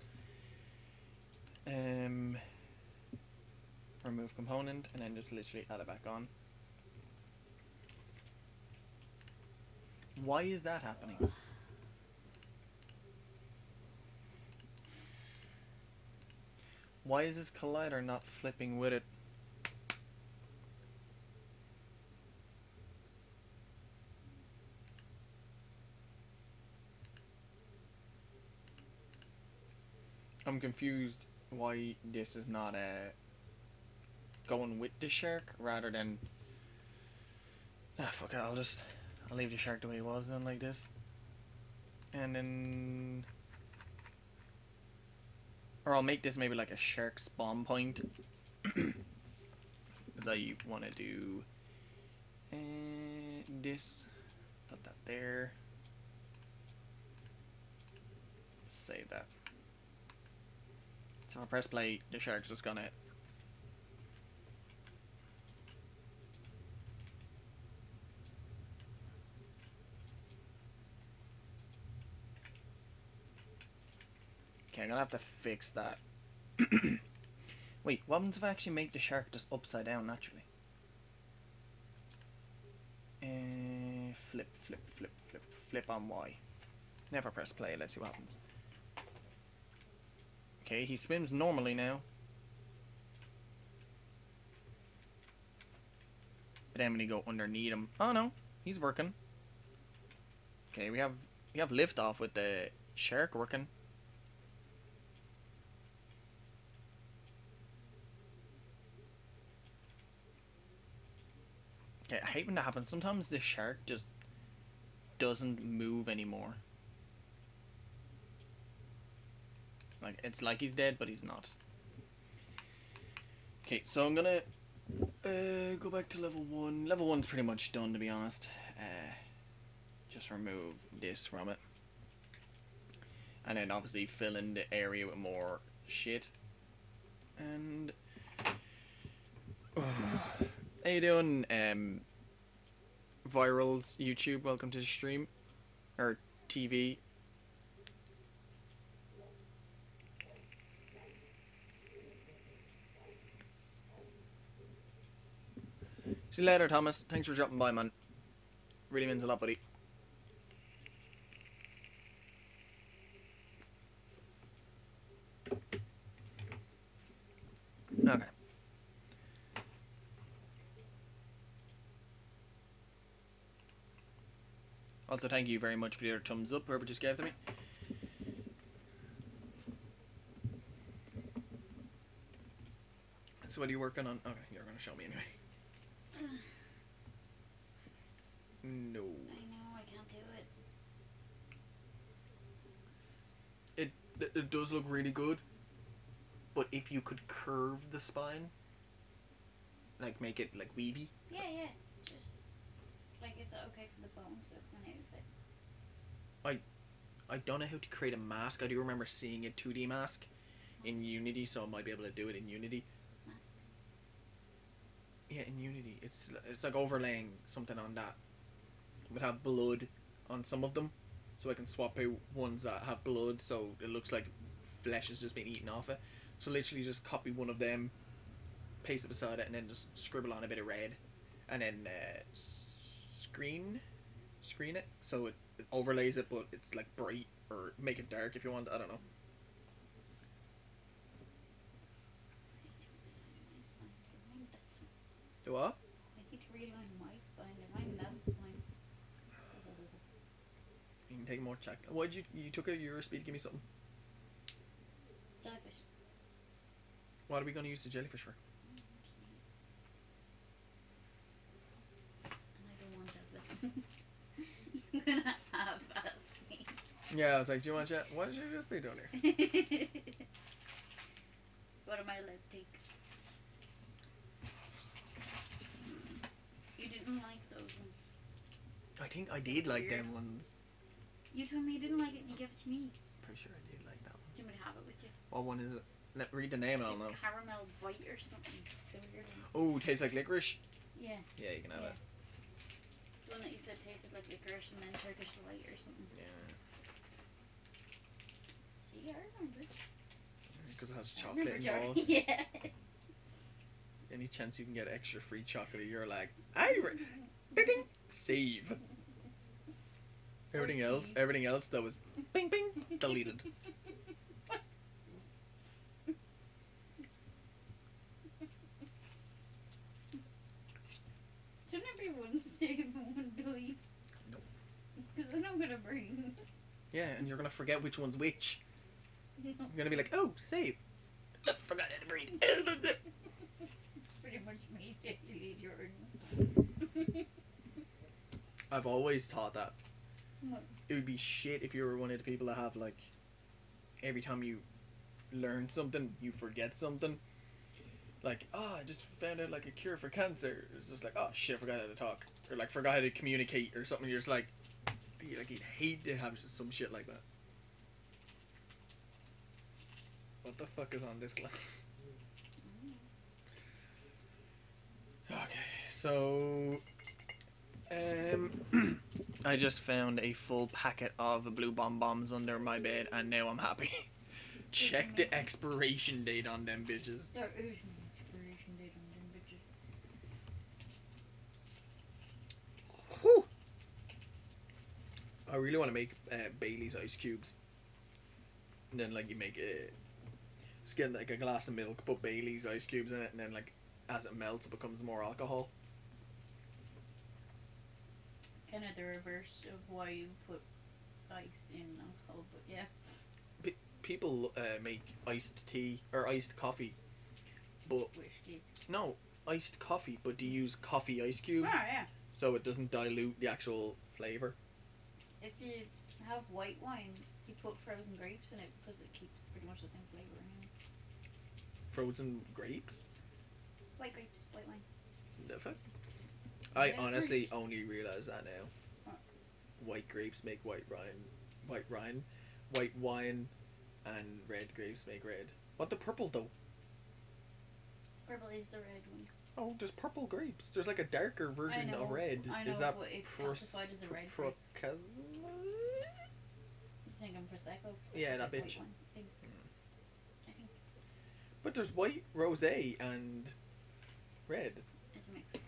Remove component, and then just literally add it back on. Why is that happening? Why is this collider not flipping with it? I'm confused why this is not going with the shark rather than fuck it, I'll leave the shark the way it was then, like this, and then, or I'll make this maybe like a shark spawn point because I want to do this, put that there, let's save that. So if I press play, the shark's just gonna okay, I'm gonna have to fix that. Wait, what happens if I actually make the shark just upside down naturally? Flip, flip, flip, flip, flip on Y. Never press play, let's see what happens. Okay, he swims normally now. But then when you go underneath him, oh no, he's working. Okay, we have liftoff with the shark working. Okay, I hate when that happens. Sometimes the shark just doesn't move anymore. Like, it's like he's dead, but he's not. Okay, so I'm gonna go back to level 1. Level 1's pretty much done, to be honest. Just remove this from it. And then obviously fill in the area with more shit. And how you doing, Virals YouTube? Welcome to the stream. Or TV. See you later, Thomas. Thanks for dropping by, man. Really means a lot, buddy. Okay. Also, thank you very much for the other thumbs up, whoever just gave to me. So what are you working on? Okay, you're going to show me anyway. No. I know, I can't do it. It does look really good. But if you could curve the spine, like make it like weavy. Yeah, yeah. Just like, is that okay for the bones of my outfit? I don't know how to create a mask. I do remember seeing a 2D mask in Unity, so I might be able to do it in Unity. Mask. Yeah, in Unity. It's like overlaying something on that. It would have blood on some of them, so I can swap out ones that have blood, so it looks like flesh has just been eaten off it. So literally just copy one of them, paste it beside it, and then just scribble on a bit of red, and then screen it so it overlays it, but it's like bright, or make it dark if you want. I don't know. Do what? I need to realign my spine. Mine that spine. You can take more check. Why'd you took out your USB to give me something? Jellyfish. What are we going to use the jellyfish for? And I don't want that. You're gonna have ask me. Yeah, I was like, do you want jet? What is your USB down here? What am I allowed to take? You didn't like those ones. I think I did like them ones. You told me you didn't like it and you gave it to me. Pretty sure I did like that one. Do you want me to have it with you? What one is it? Read the name and I'll know. Caramel bite or something. The weird Oh, one. tastes like licorice? Yeah. Yeah, you can have it. The one that you said tasted like licorice and then Turkish delight or something. Yeah. See, I remember. Because it has I chocolate remember involved. Yeah. Any chance you can get extra free chocolate, you're like, ding, save. Everything else that was bing bing deleted. Shouldn't everyone save one delete? No. Because then I'm gonna bring. Yeah, and you're gonna forget which one's which. No. You're gonna be like, oh, save. Forgot how to breathe. Pretty much me to delete your. I've always thought that What? it would be shit if you were one of the people that have like every time you learn something you forget something, like, oh, I just found out like a cure for cancer. It's just like, oh shit, I forgot how to talk, or like forgot how to communicate or something. You're just like you'd hate to have just some shit like that. What the fuck is on this glass? Okay, so I just found a full packet of blue bombs under my bed, and now I'm happy. Check the expiration date on them bitches. There is no expiration date on them bitches. Whew. I really want to make Bailey's ice cubes. And then like you make it, just get like a glass of milk, put Bailey's ice cubes in it, and then like as it melts, it becomes more alcohol. Kind of the reverse of why you put ice in alcohol, but yeah. People make iced tea or iced coffee, but Whiskey. no, iced coffee, but do you use coffee ice cubes Oh, yeah. so it doesn't dilute the actual flavor? If you have white wine, you put frozen grapes in it because it keeps pretty much the same flavor in it. Frozen grapes? White grapes, white wine. The fuck? I Yeah, honestly grapes. only realize that now. What? White grapes make white wine, and red grapes make red. What the purple though? Purple is the red one. Oh, there's purple grapes. There's like a darker version of red. I know, Is that but it's classified as a red grape. I think I'm Prosecco. Yeah, that White bitch. one. I think But there's white, rosé, and red. it's a mix.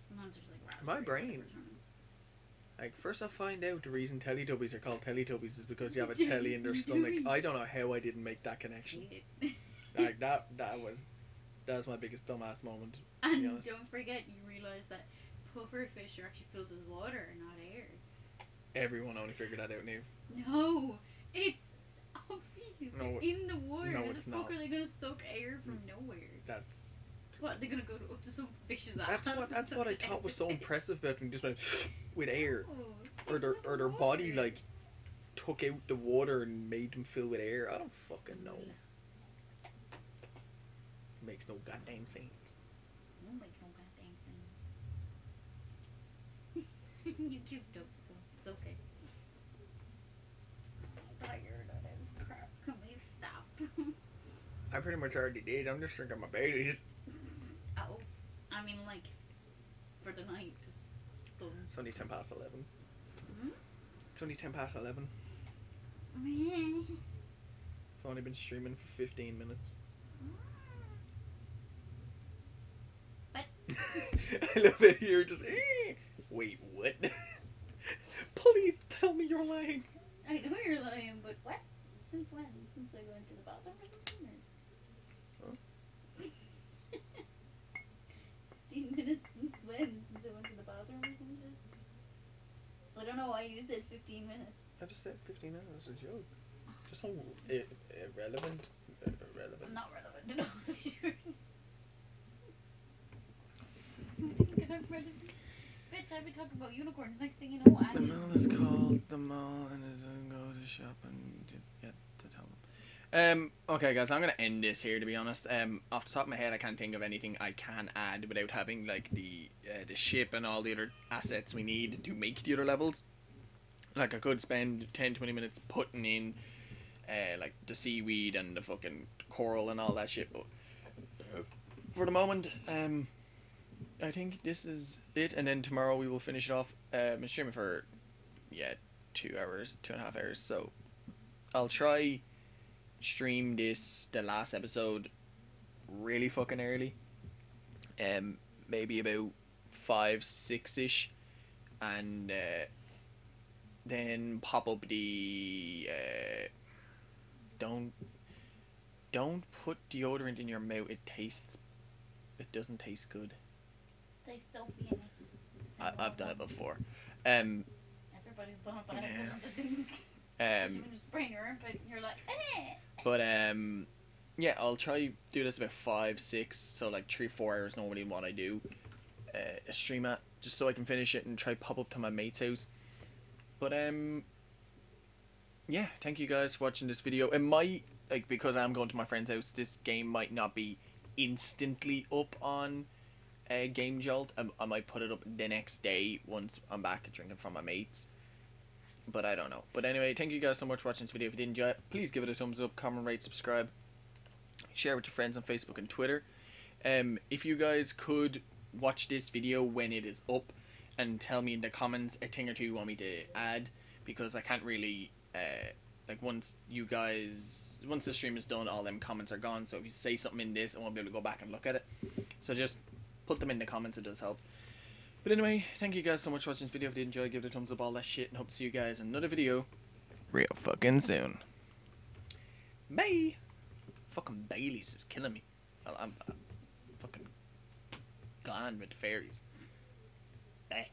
Sometimes there's like My raspberry brain. flavors on it. Like, first I find out the reason Teletubbies are called Teletubbies is because you have a It's telly in their Teletubbies. stomach. I don't know how I didn't make that connection. Yeah. Like, that was my biggest dumbass moment, to be And honest. don't forget, you realise that puffer fish are actually filled with water, not air. Everyone only figured that out now. No, it's obvious. No, They're in the water. no, How it's the fuck not. are they gonna suck air from nowhere? That's What, they're gonna go up to some fish's ass? that's what I thought was so impressive about them. Just went with air, No, or their it's or their not body water. like took out the water and made them fill with air. I don't fucking know. Makes no goddamn sense. No, make no goddamn sense. You cubed up, so it's okay. I pretty much already did. I'm just drinking my Baileys. Oh. I mean, like, for the night, just done. It's only 10 past 11. Hmm? It's only 10 past 11. Meh. I've only been streaming for 15 minutes. What? I love it. You're just. Wait, what? Please tell me you're lying. I know you're lying, but what? Since when? Since I went to the bathroom or something? Or... Huh? 15 minutes since when? Since I went to the bathroom or something? I don't know why you said 15 minutes. I just said 15 minutes. That's a joke. Just so irrelevant. Irrelevant. Not relevant at all. Because I'm ready. Bitch, I've been talking about unicorns. Next thing you know, The mall is called the mall, and it doesn't go to shop and yet to tell them. Okay, guys, I'm gonna end this here. To be honest, off the top of my head, I can't think of anything I can add without having like the ship and all the other assets we need to make the other levels. Like I could spend 10-20 minutes putting in, like the seaweed and the fucking coral and all that shit, but for the moment, I think this is it, and then tomorrow we will finish it off. I'm streaming for 2 hours, 2.5 hours, so I'll try stream the last episode really fucking early, maybe about 5-6ish, and then pop up the don't put deodorant in your mouth. It doesn't taste good. They still be in it. I've done it before. Everybody's done it, but I Yeah. don't think. Especially when you're spraying your armpit and you're like, eh. But yeah, I'll try do this about 5-6, so like 3-4 hours normally what I do a stream at, just so I can finish it and try pop up to my mate's house. But yeah, thank you guys for watching this video. It might, like, because I'm going to my friend's house, this game might not be instantly up on Game Jolt. I might put it up the next day once I'm back drinking from my mates. But I don't know. But anyway, thank you guys so much for watching this video. If you did enjoy it, please give it a thumbs up, comment, rate, subscribe. Share it with your friends on Facebook and Twitter. If you guys could watch this video when it is up and tell me in the comments a thing or two you want me to add, because I can't really like once the stream is done, all them comments are gone, so if you say something in this I won't be able to go back and look at it, so just put them in the comments. It does help. But anyway, thank you guys so much for watching this video. If you did enjoy, give it a thumbs up, all that shit, and hope to see you guys in another video real fucking soon. Bye. Fucking Bailey's is killing me. I'm fucking gone with fairies. Bye.